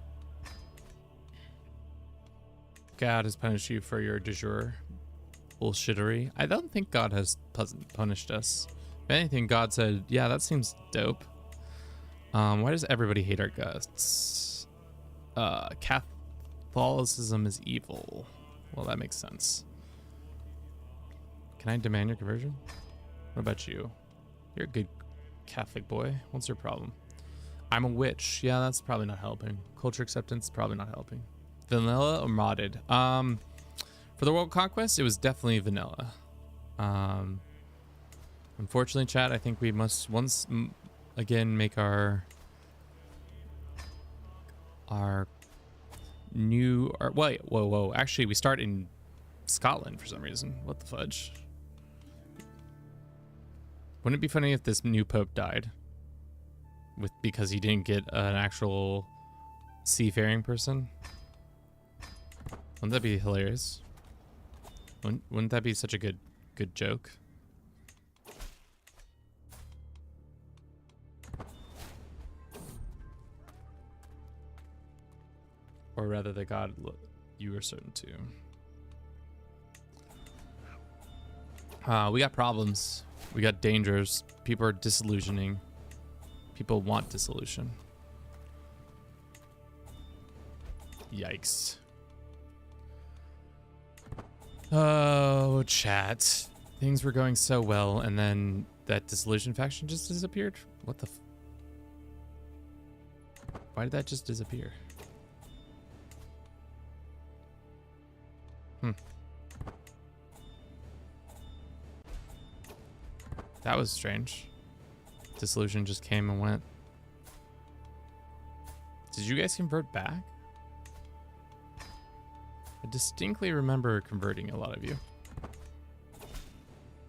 S1: God has punished you for your de jure bullshittery. I don't think God has punished us. If anything, God said, yeah, that seems dope. Why does everybody hate our guts? Catholicism is evil. Well, that makes sense. Can I demand your conversion? What about you? You're a good Catholic boy. What's your problem? I'm a witch. Yeah, that's probably not helping. Culture acceptance, probably not helping. Vanilla or modded? For the world conquest, it was definitely vanilla. Unfortunately, chat, I think we must once again make our new... wait, whoa. Actually, we start in Scotland for some reason. What the fudge? Wouldn't it be funny if this new pope died? Because he didn't get an actual seafaring person? Wouldn't that be hilarious? Wouldn't that be such a good joke? Or rather, the god you were certain to. We got problems. We got dangers. People are disillusioning. People want dissolution. Yikes. Oh, chat. Things were going so well, and then that dissolution faction just disappeared? What the why did that just disappear? That was strange. Dissolution just came and went. Did you guys convert back? I distinctly remember converting a lot of you.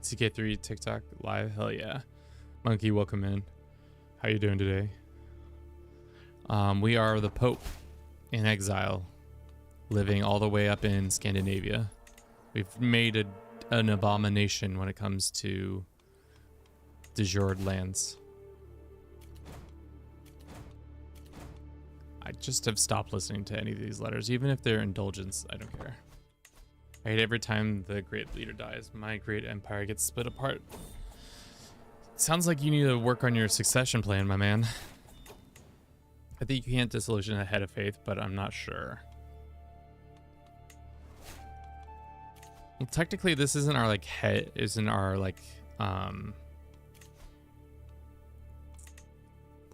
S1: CK3 TikTok live, hell yeah. Monkey, welcome in. How you doing today? We are the Pope in exile, living all the way up in Scandinavia. We've made an abomination when it comes to de jure lands. I just have stopped listening to any of these letters, even if they're indulgence. I don't care. I hate every time the great leader dies. My great empire gets split apart. Sounds like you need to work on your succession plan, my man. I think you can't dissolution a head of faith, but I'm not sure. Well, technically, this isn't our like head. Isn't our like what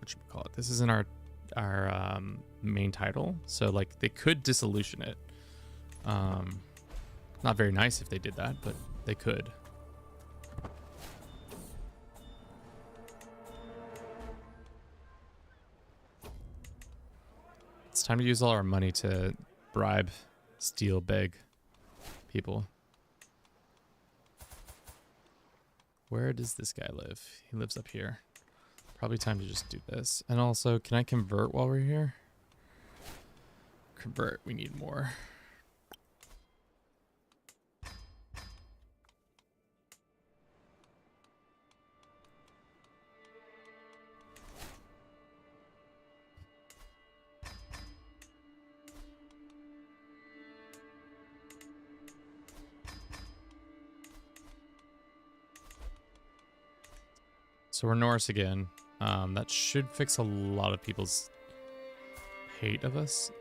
S1: should we call it? This isn't our main title. So like they could dissolution it. Not very nice if they did that, but they could. It's time to use all our money to bribe, steal, beg people. Where does this guy live? He lives up here. Probably time to just do this. And also, can I convert while we're here? Convert, we need more. So we're Norse again. That should fix a lot of people's hate of us.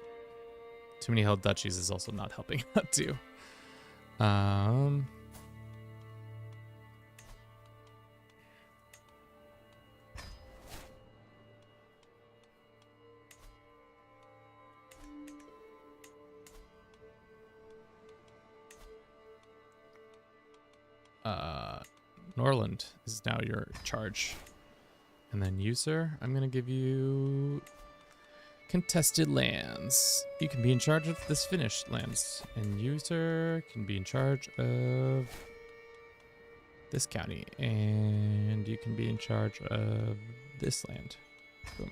S1: Too many held duchies is also not helping out too. Norland is now your charge. And then you, sir, I'm going to give you contested lands. You can be in charge of this finished lands. And you, sir, can be in charge of this county. And you can be in charge of this land. Boom.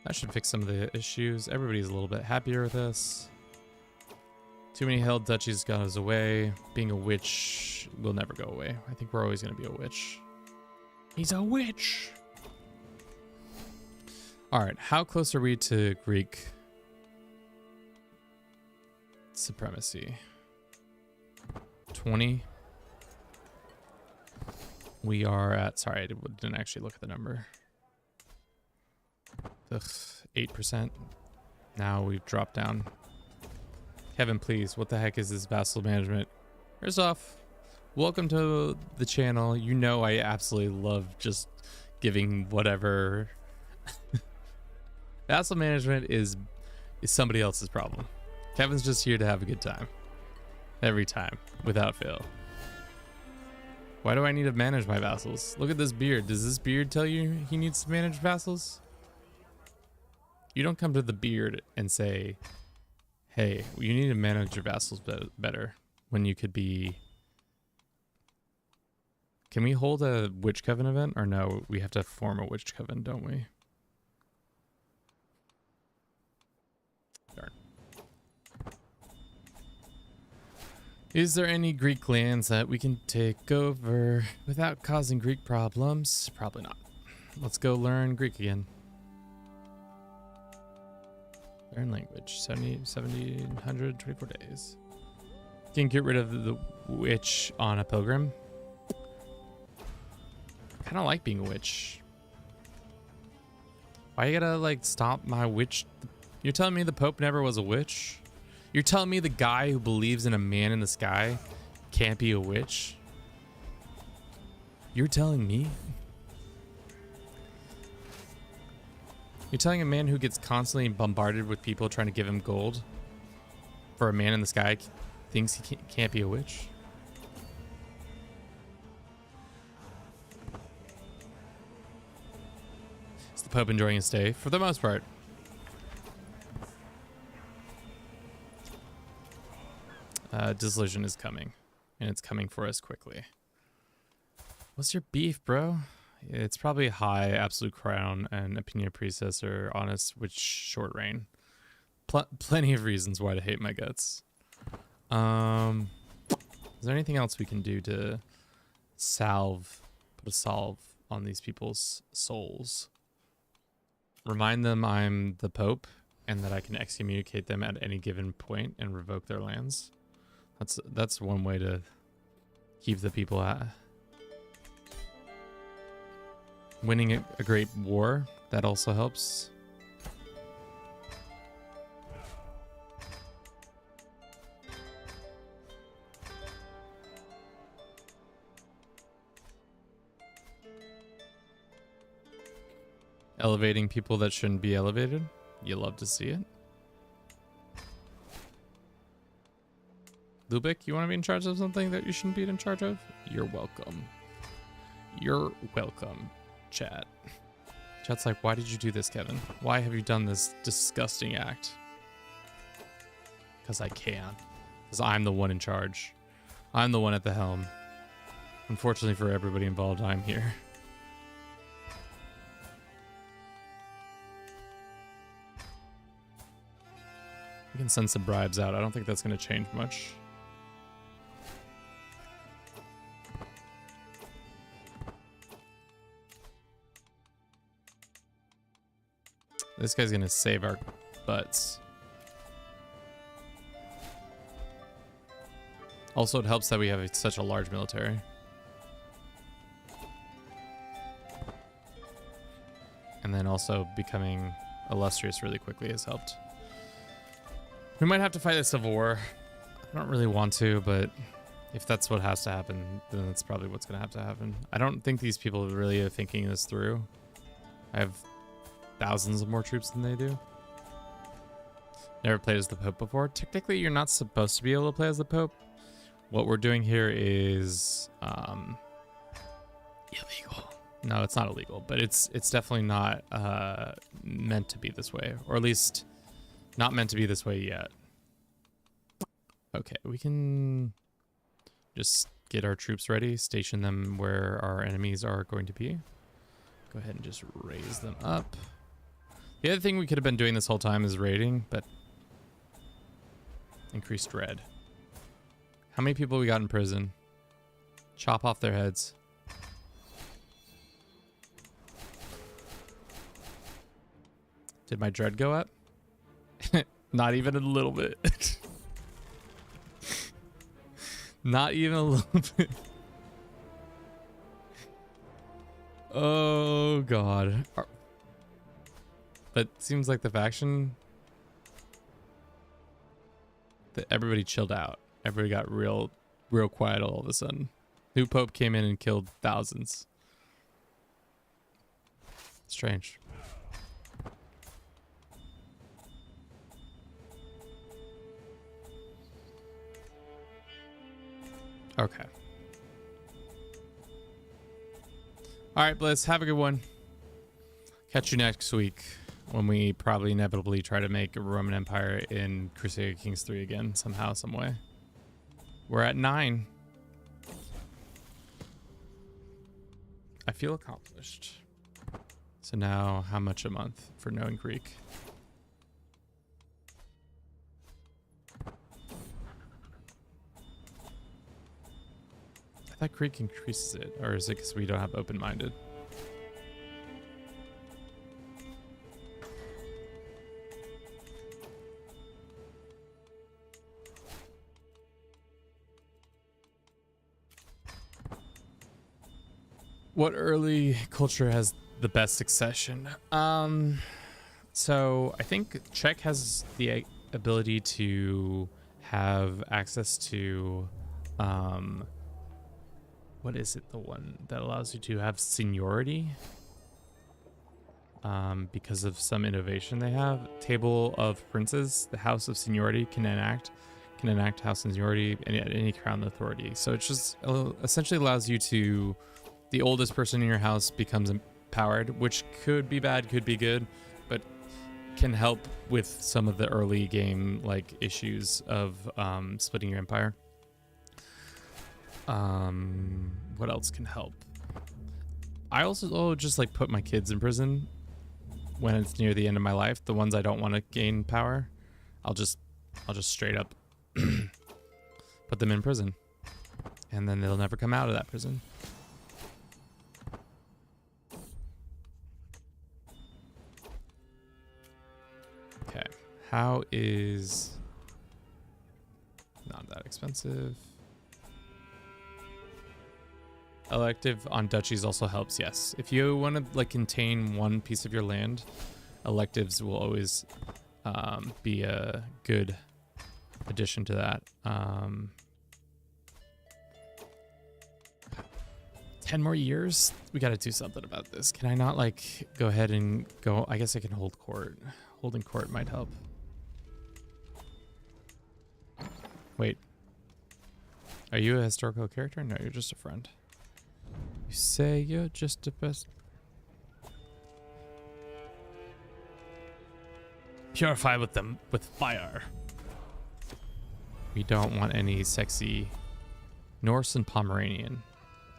S1: That should fix some of the issues. Everybody's a little bit happier with us. Too many held duchies got us away. Being a witch will never go away. I think we're always going to be a witch. He's a witch. All right, how close are we to Greek supremacy? 20. We are at, sorry, I didn't actually look at the number. Ugh, 8%. Now we've dropped down. Kevin, please, what the heck is this vassal management? First off, welcome to the channel. You know I absolutely love just giving whatever. Vassal management is somebody else's problem. Kevin's just here to have a good time. Every time, without fail. Why do I need to manage my vassals? Look at this beard. Does this beard tell you he needs to manage vassals? You don't come to the beard and say, hey, you need to manage your vassals better when you could be... Can we hold a Witch Coven event? Or no, we have to form a Witch Coven, don't we? Darn. Is there any Greek lands that we can take over without causing Greek problems? Probably not. Let's go learn Greek again. Learn language. 124 days. Can get rid of the witch on a pilgrim. I kind of like being a witch. Why you gotta like stop my witch? You're telling me the Pope never was a witch? You're telling me the guy who believes in a man in the sky can't be a witch? You're telling me? You're telling a man who gets constantly bombarded with people trying to give him gold for a man in the sky thinks he can't be a witch? Is the Pope enjoying his stay? For the most part. Dissolution is coming, and it's coming for us quickly. What's your beef, bro? It's probably high absolute crown and opinion predecessor, honest, which short reign. Plenty of reasons why to hate my guts. Is there anything else we can do to put a salve on these people's souls? Remind them I'm the Pope and that I can excommunicate them at any given point and revoke their lands. That's one way to keep the people at. Winning a great war, that also helps. Elevating people that shouldn't be elevated. You love to see it. Lubick, you want to be in charge of something that you shouldn't be in charge of? You're welcome. You're welcome, chat. Chat's like, why did you do this, Kevin? Why have you done this disgusting act? Because I can. Because I'm the one in charge. I'm the one at the helm. Unfortunately for everybody involved, I'm here. We can send some bribes out. I don't think that's going to change much. This guy's going to save our butts. Also, it helps that we have such a large military. And then also becoming illustrious really quickly has helped. We might have to fight a civil war. I don't really want to, but if that's what has to happen, then that's probably what's going to have to happen. I don't think these people really are thinking this through. I have thousands of more troops than they do. Never played as the Pope before. Technically, you're not supposed to be able to play as the Pope. What we're doing here is illegal. No, it's not illegal, but it's definitely not meant to be this way, or at least not meant to be this way yet. Okay, we can just get our troops ready, station them where our enemies are going to be. Go ahead and just raise them up. The other thing we could have been doing this whole time is raiding, but increased dread. How many people we got in prison? Chop off their heads. Did my dread go up? Not even a little bit. Not even a little bit. Oh, God. But seems like the faction that everybody chilled out. Everybody got real quiet all of a sudden. New Pope came in and killed thousands. Strange. Okay. All right, Bliss, have a good one. Catch you next week when we probably inevitably try to make a Roman Empire in Crusader Kings 3 again, somehow, some way. We're at 9. I feel accomplished. So now, how much a month for knowing Greek? I thought Greek increases it, or is it because we don't have open-minded? What early culture has the best succession? So I think Czech has the ability to have access to, what is it? The one that allows you to have seniority, because of some innovation they have. Table of Princes, the House of Seniority can enact House Seniority at any crown authority. So it just essentially allows you to, the oldest person in your house becomes empowered, which could be bad, could be good, but can help with some of the early game like issues of splitting your empire. What else can help? I also just like put my kids in prison when it's near the end of my life. The ones I don't want to gain power, I'll just straight up put them in prison, and then they'll never come out of that prison. Okay, how is not that expensive? Elective on duchies also helps, yes. If you want to like contain one piece of your land, electives will always be a good addition to that. 10 more years? We got to do something about this. Can I not like go ahead and go? I guess I can hold court. Holding court might help. Wait. Are you a historical character? No, you're just a friend. You say you're just a best. Purify with them with fire. We don't want any sexy Norse and Pomeranian.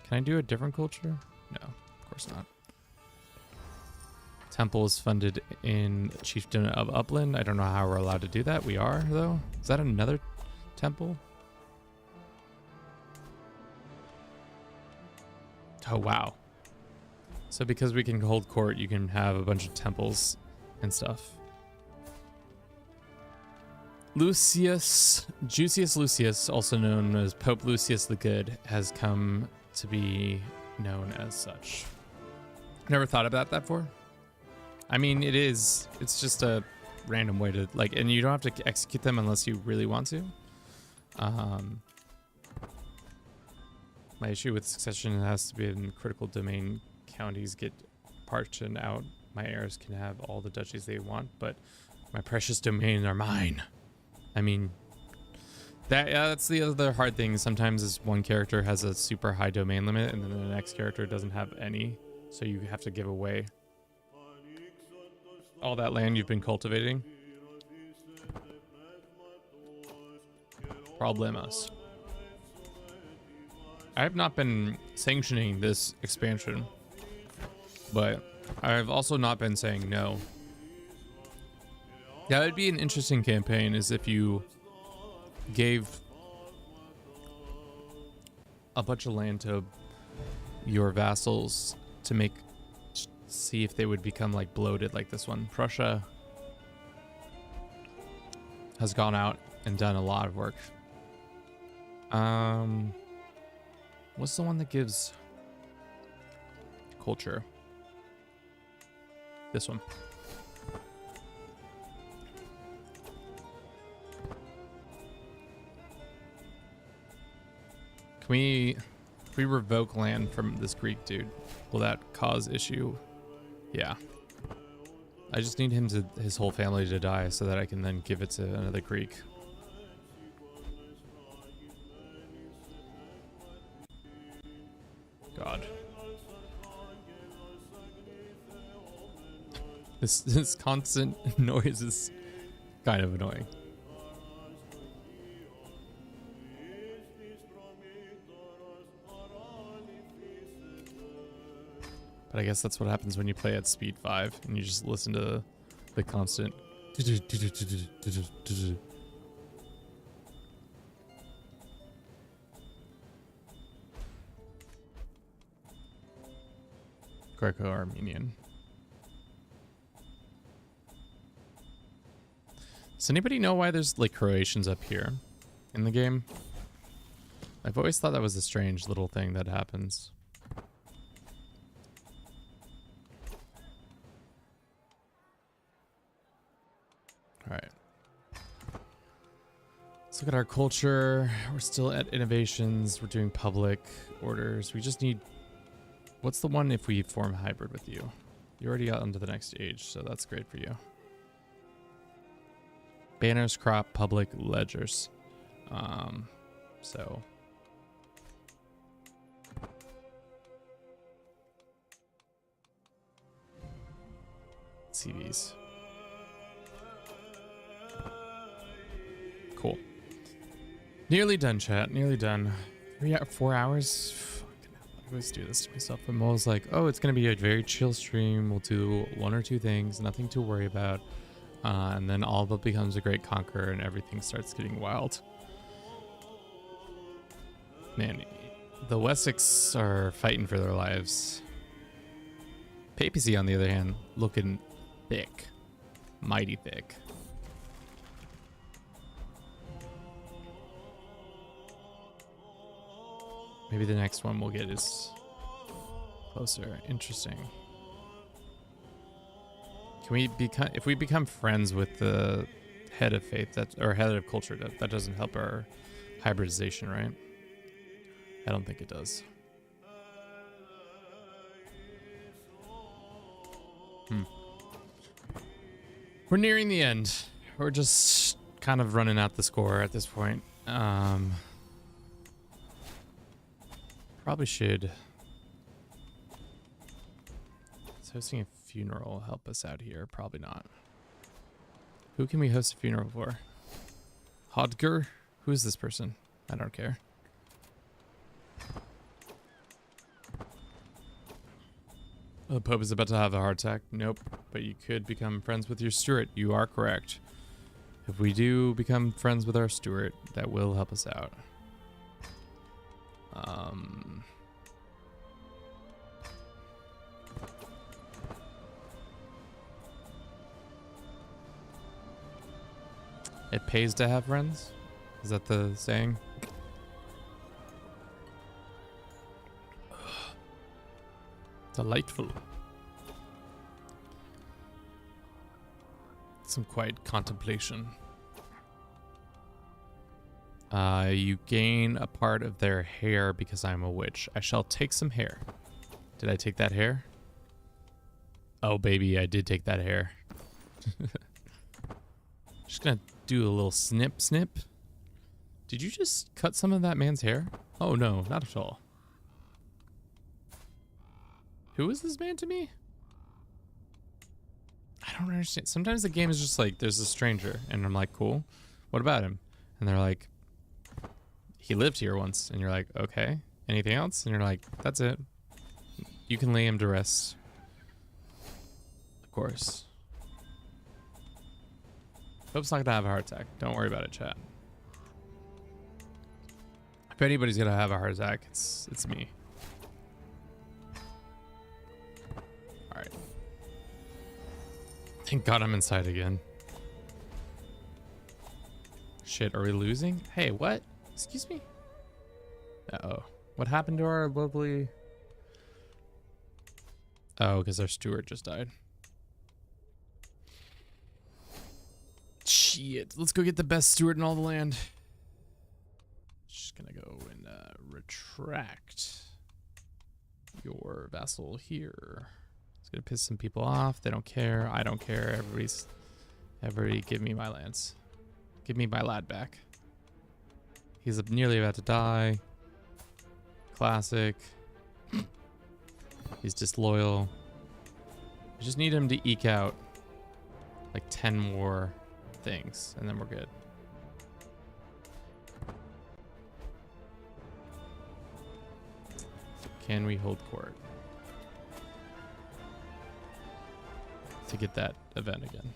S1: Can I do a different culture? No, of course not. Temple is funded in Chieftain of Upland. I don't know how we're allowed to do that. We are, though. Is that another temple? Oh, wow. So because we can hold court, you can have a bunch of temples and stuff. Lucius Lucius, also known as Pope Lucius the Good, has come to be known as such. Never thought about that before. I mean, it's just a random way to like, and you don't have to execute them unless you really want to. My issue with succession has to be in critical domain counties get partitioned out. My heirs can have all the duchies they want, but my precious domains are mine. I mean, that's the other hard thing. Sometimes is one character has a super high domain limit, and then the next character doesn't have any, so you have to give away all that land you've been cultivating. Problemos. I have not been sanctioning this expansion, but I've also not been saying no. That would be an interesting campaign, is if you gave a bunch of land to your vassals to see if they would become like bloated like this one. Prussia has gone out and done a lot of work. What's the one that gives culture? This one. Can we revoke land from this Greek dude? Will that cause issue? Yeah. I just need his whole family to die so that I can then give it to another Greek. God. This constant noise is kind of annoying. But I guess that's what happens when you play at speed 5 and you just listen to the constant. Greco-Armenian. Does anybody know why there's like Croatians up here in the game? I've always thought that was a strange little thing that happens. Let's look at our culture. We're still at innovations. We're doing public orders. We just need... What's the one if we form hybrid with you? You already got onto the next stage, so that's great for you. Banners, crop, public, ledgers. So... CVs. Cool. Nearly done, chat. Nearly done. 4 hours? Fucking hell. I always do this to myself. I'm always like, oh, it's going to be a very chill stream. We'll do 1 or 2 things. Nothing to worry about. And then all of it becomes a great conquer and everything starts getting wild. Man, the Wessex are fighting for their lives. Papacy, on the other hand, looking thick. Mighty thick. Maybe the next one we'll get is closer. Interesting. Can we become, if we become friends with the head of faith, that, or head of culture, that doesn't help our hybridization, right? I don't think it does. We're nearing the end. We're just kind of running out the score at this point. Probably should. Is hosting a funeral help us out here? Probably not. Who can we host a funeral for? Hodger? Who is this person? I don't care. The Pope is about to have a heart attack. Nope. But you could become friends with your steward. You are correct. If we do become friends with our steward, that will help us out. It pays to have friends? Is that the saying? Delightful. Some quiet contemplation. You gain a part of their hair because I'm a witch. I shall take some hair. Did I take that hair? Oh, baby, I did take that hair. Just gonna do a little snip, snip. Did you just cut some of that man's hair? Oh, no, not at all. Who is this man to me? I don't understand. Sometimes the game is just like, there's a stranger, and I'm like, cool. What about him? And they're like, he lived here once. And you're like, okay. Anything else? And you're like, that's it. You can lay him to rest. Of course. Hope's not gonna have a heart attack. Don't worry about it, chat. If anybody's gonna have a heart attack, it's me. Alright. Thank God I'm inside again. Shit, are we losing? Hey, what? Excuse me? Uh-oh. What happened to our lovely... Oh, because our steward just died. Shit. Let's go get the best steward in all the land. Just gonna go and retract your vassal here. It's gonna piss some people off. They don't care. I don't care. Everybody give me my lands. Give me my lad back. He's nearly about to die. Classic. He's disloyal. I just need him to eke out like 10 more things, and then we're good. Can we hold court to get that event again?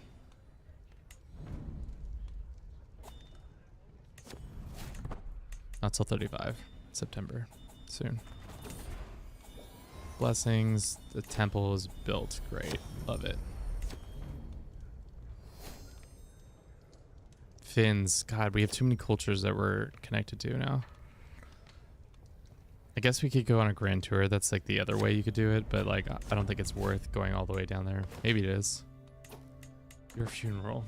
S1: Not till 35 September. Soon. Blessings. The temple is built. Great. Love it. Finns. God, we have too many cultures that we're connected to now. I guess we could go on a grand tour. That's like the other way you could do it, but like I don't think it's worth going all the way down there. Maybe it is. Your funeral.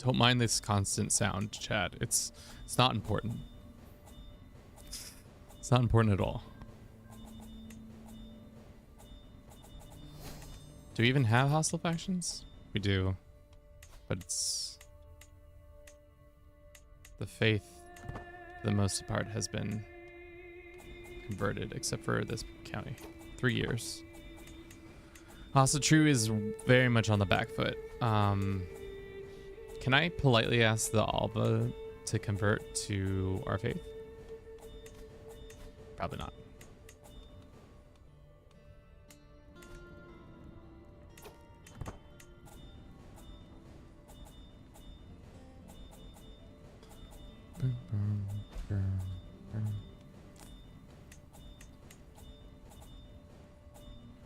S1: Don't mind this constant sound, chat. It's not important. It's not important at all. Do we even have hostile factions? We do. But it's... the faith, for the most part, has been converted, except for this county. 3 years. Hostile True is very much on the back foot. Can I politely ask the Alba to convert to our faith? Probably not.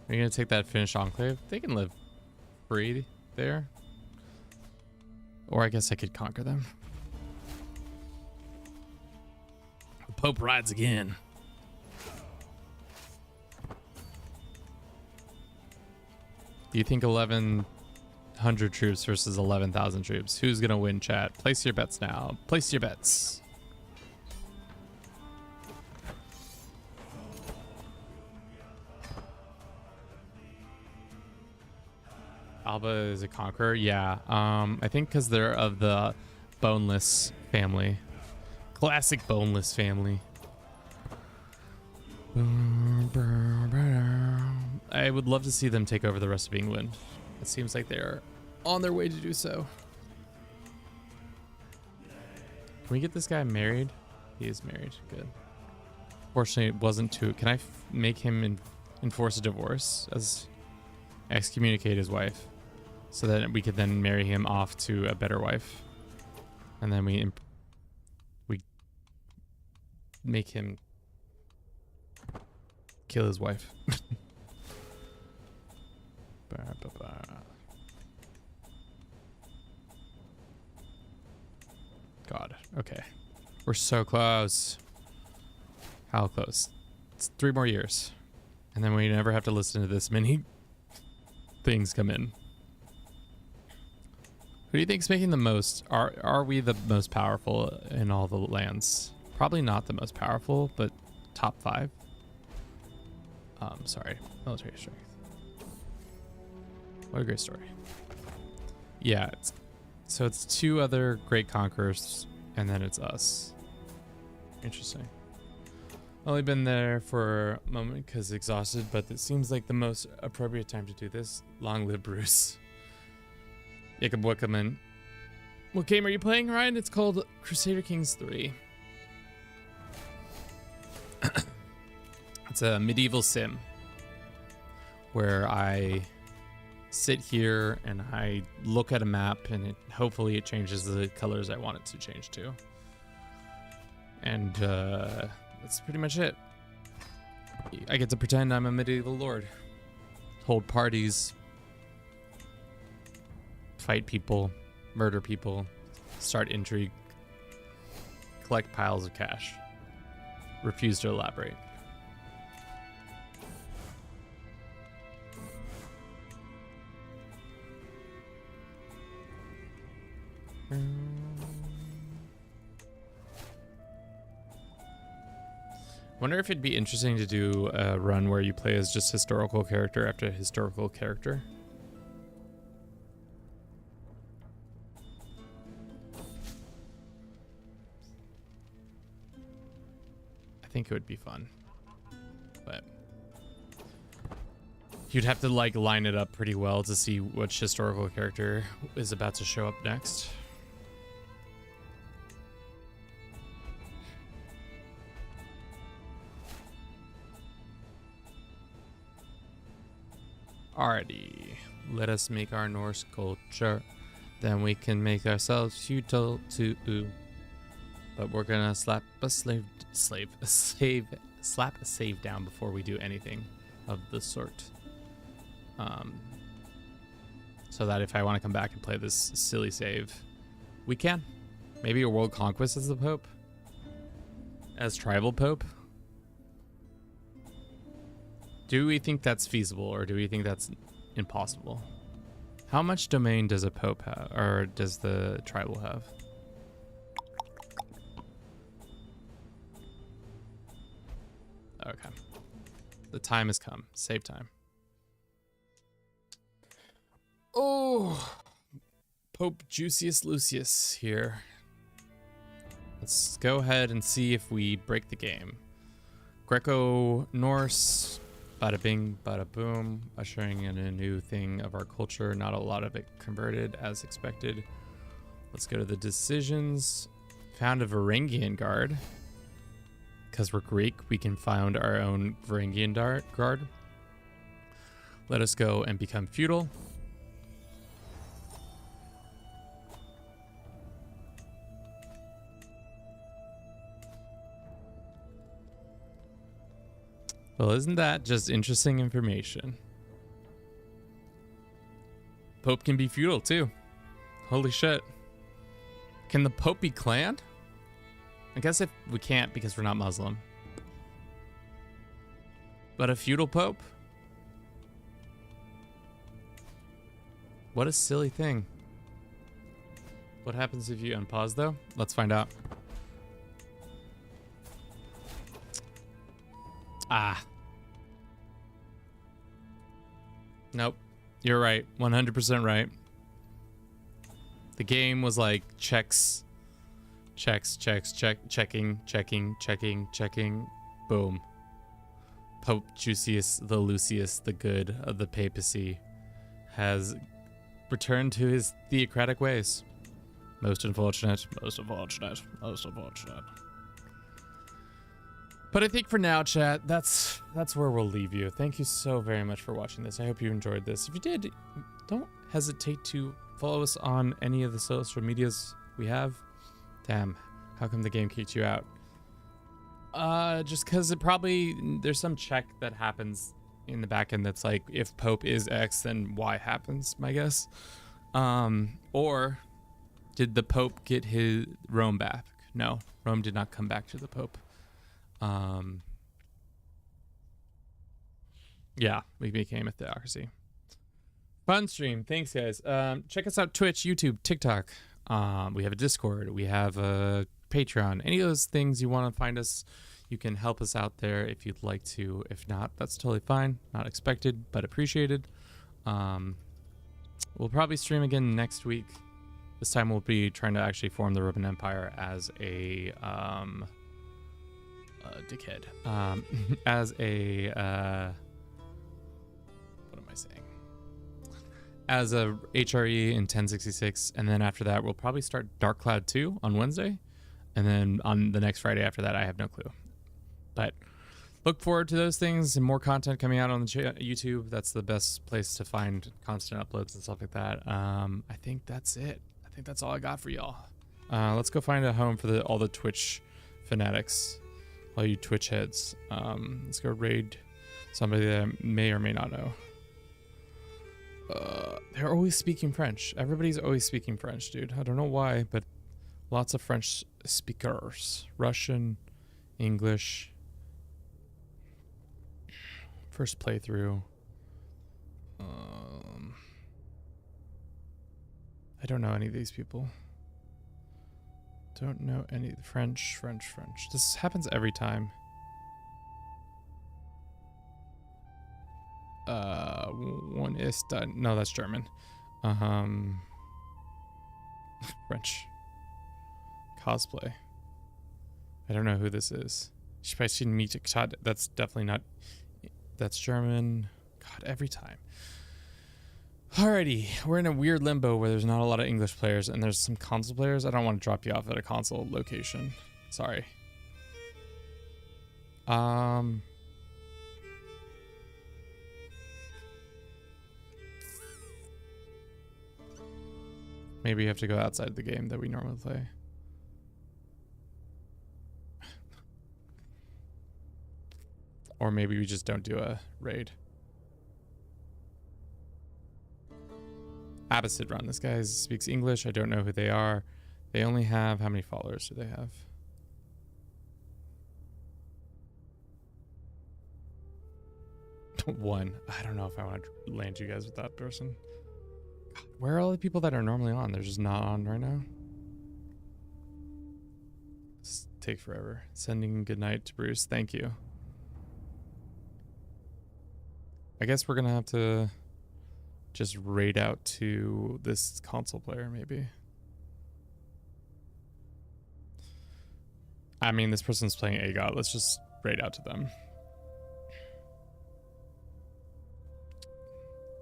S1: Are you gonna take that Finnish enclave? They can live free there. Or I guess I could conquer them. The Pope rides again. Do you think 1,100 troops versus 11,000 troops? Who's gonna win, chat? Place your bets now. Place your bets. Alba is a conqueror. Yeah. I think because they're of the boneless family. Classic boneless family. I would love to see them take over the rest of England. It seems like they're on their way to do so. Can we get this guy married? He is married. Good. Fortunately, it wasn't too... Can I make him enforce a divorce as excommunicate his wife so that we could then marry him off to a better wife, and then we make him kill his wife. God. Okay. We're so close. How close? It's 3 more years. And then we never have to listen to this many things come in. Who do you think's making the most? Are we the most powerful in all the lands? Probably not the most powerful, but top 5. Sorry. Military strength. What a great story. Yeah, so it's 2 other great conquerors, and then it's us. Interesting. Only been there for a moment because exhausted, but it seems like the most appropriate time to do this. Long live Bruce. Jacob Wickerman. What game are you playing, Ryan? It's called Crusader Kings 3. It's a medieval sim where I sit here and I look at a map and hopefully it changes the colors I want it to change to. And that's pretty much it. I get to pretend I'm a medieval lord. Hold parties. Fight people. Murder people. Start intrigue. Collect piles of cash. Refuse to elaborate. Wonder if it'd be interesting to do a run where you play as just historical character after historical character. I think it would be fun, but you'd have to like line it up pretty well to see which historical character is about to show up next. Alrighty, let us make our Norse culture, then we can make ourselves feudal too. But we're gonna slap a slap a save down before we do anything of the sort. So that if I want to come back and play this silly save, we can. Maybe a world conquest as the Pope, as tribal Pope. Do we think that's feasible, or do we think that's impossible? How much domain does a pope have, or does the tribal have? Okay. The time has come. Save time. Oh, Pope Juicius Lucius here. Let's go ahead and see if we break the game. Greco-Norse, bada bing, bada boom, ushering in a new thing of our culture. Not a lot of it converted as expected. Let's go to the decisions. Found a Varangian guard. Because we're Greek, we can found our own Varangian guard. Let us go and become feudal. Well, isn't that just interesting information? Pope can be feudal too. Holy shit. Can the Pope be clanned? I guess if we can't because we're not Muslim. But a feudal Pope? What a silly thing. What happens if you unpause though? Let's find out. Ah. Nope. You're right. 100% right. The game was like checking. Boom. Pope Juicius the Lucius, the good of the papacy, has returned to his theocratic ways. Most unfortunate. But I think for now, chat, that's where we'll leave you. Thank you so very much for watching this. I hope you enjoyed this. If you did, don't hesitate to follow us on any of the social medias we have. Damn, how come the game kicked you out? Just because there's some check that happens in the back end that's like, if Pope is X, then Y happens, my guess. Or did the Pope get his Rome back? No, Rome did not come back to the Pope. Yeah, we became a theocracy. Fun stream. Thanks, guys. Check us out, Twitch, YouTube, TikTok. We have a Discord. We have a Patreon. Any of those things you want to find us, you can help us out there if you'd like to. If not, that's totally fine. Not expected, but appreciated. We'll probably stream again next week. This time we'll be trying to actually form the Roman Empire as a dickhead. As a what am I saying? As a HRE in 1066, and then after that we'll probably start Dark Cloud 2 on Wednesday, and then on the next Friday after that I have no clue. But look forward to those things and more content coming out on the YouTube. That's the best place to find constant uploads and stuff like that. I think that's it. I think that's all I got for y'all. Let's go find a home for all the Twitch fanatics, all you Twitch heads. Let's go raid somebody that I may or may not know. They're always speaking French. Everybody's always speaking French, dude. I don't know why, but lots of French speakers. Russian, English. First playthrough. I don't know any of these people. Don't know any French. This happens every time. One is done. No, that's German. French. Cosplay. I don't know who this is. That's definitely not. That's German. God, every time. Alrighty, we're in a weird limbo where there's not a lot of English players and there's some console players. I don't want to drop you off at a console location. Sorry. Maybe you have to go outside the game that we normally play. Or maybe we just don't do a raid. Abbasid run. This guy speaks English. I don't know who they are. They only have, how many followers do they have? One. I don't know if I want to land you guys with that person. God. Where are all the people that are normally on? They're just not on right now. This take forever. Sending good night to Bruce. Thank you. I guess we're gonna have to just raid out to this console player, maybe. I mean, this person's playing AGOT. Let's just raid out to them.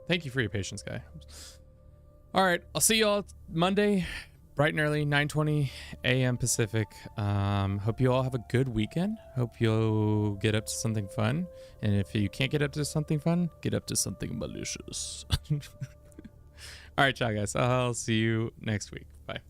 S1: Thank you for your patience, guy. All right, I'll see you all Monday, bright and early, 9:20 a.m. Pacific. Hope you all have a good weekend. Hope you'll get up to something fun. And if you can't get up to something fun, get up to something malicious. All right, ciao, guys. I'll see you next week. Bye.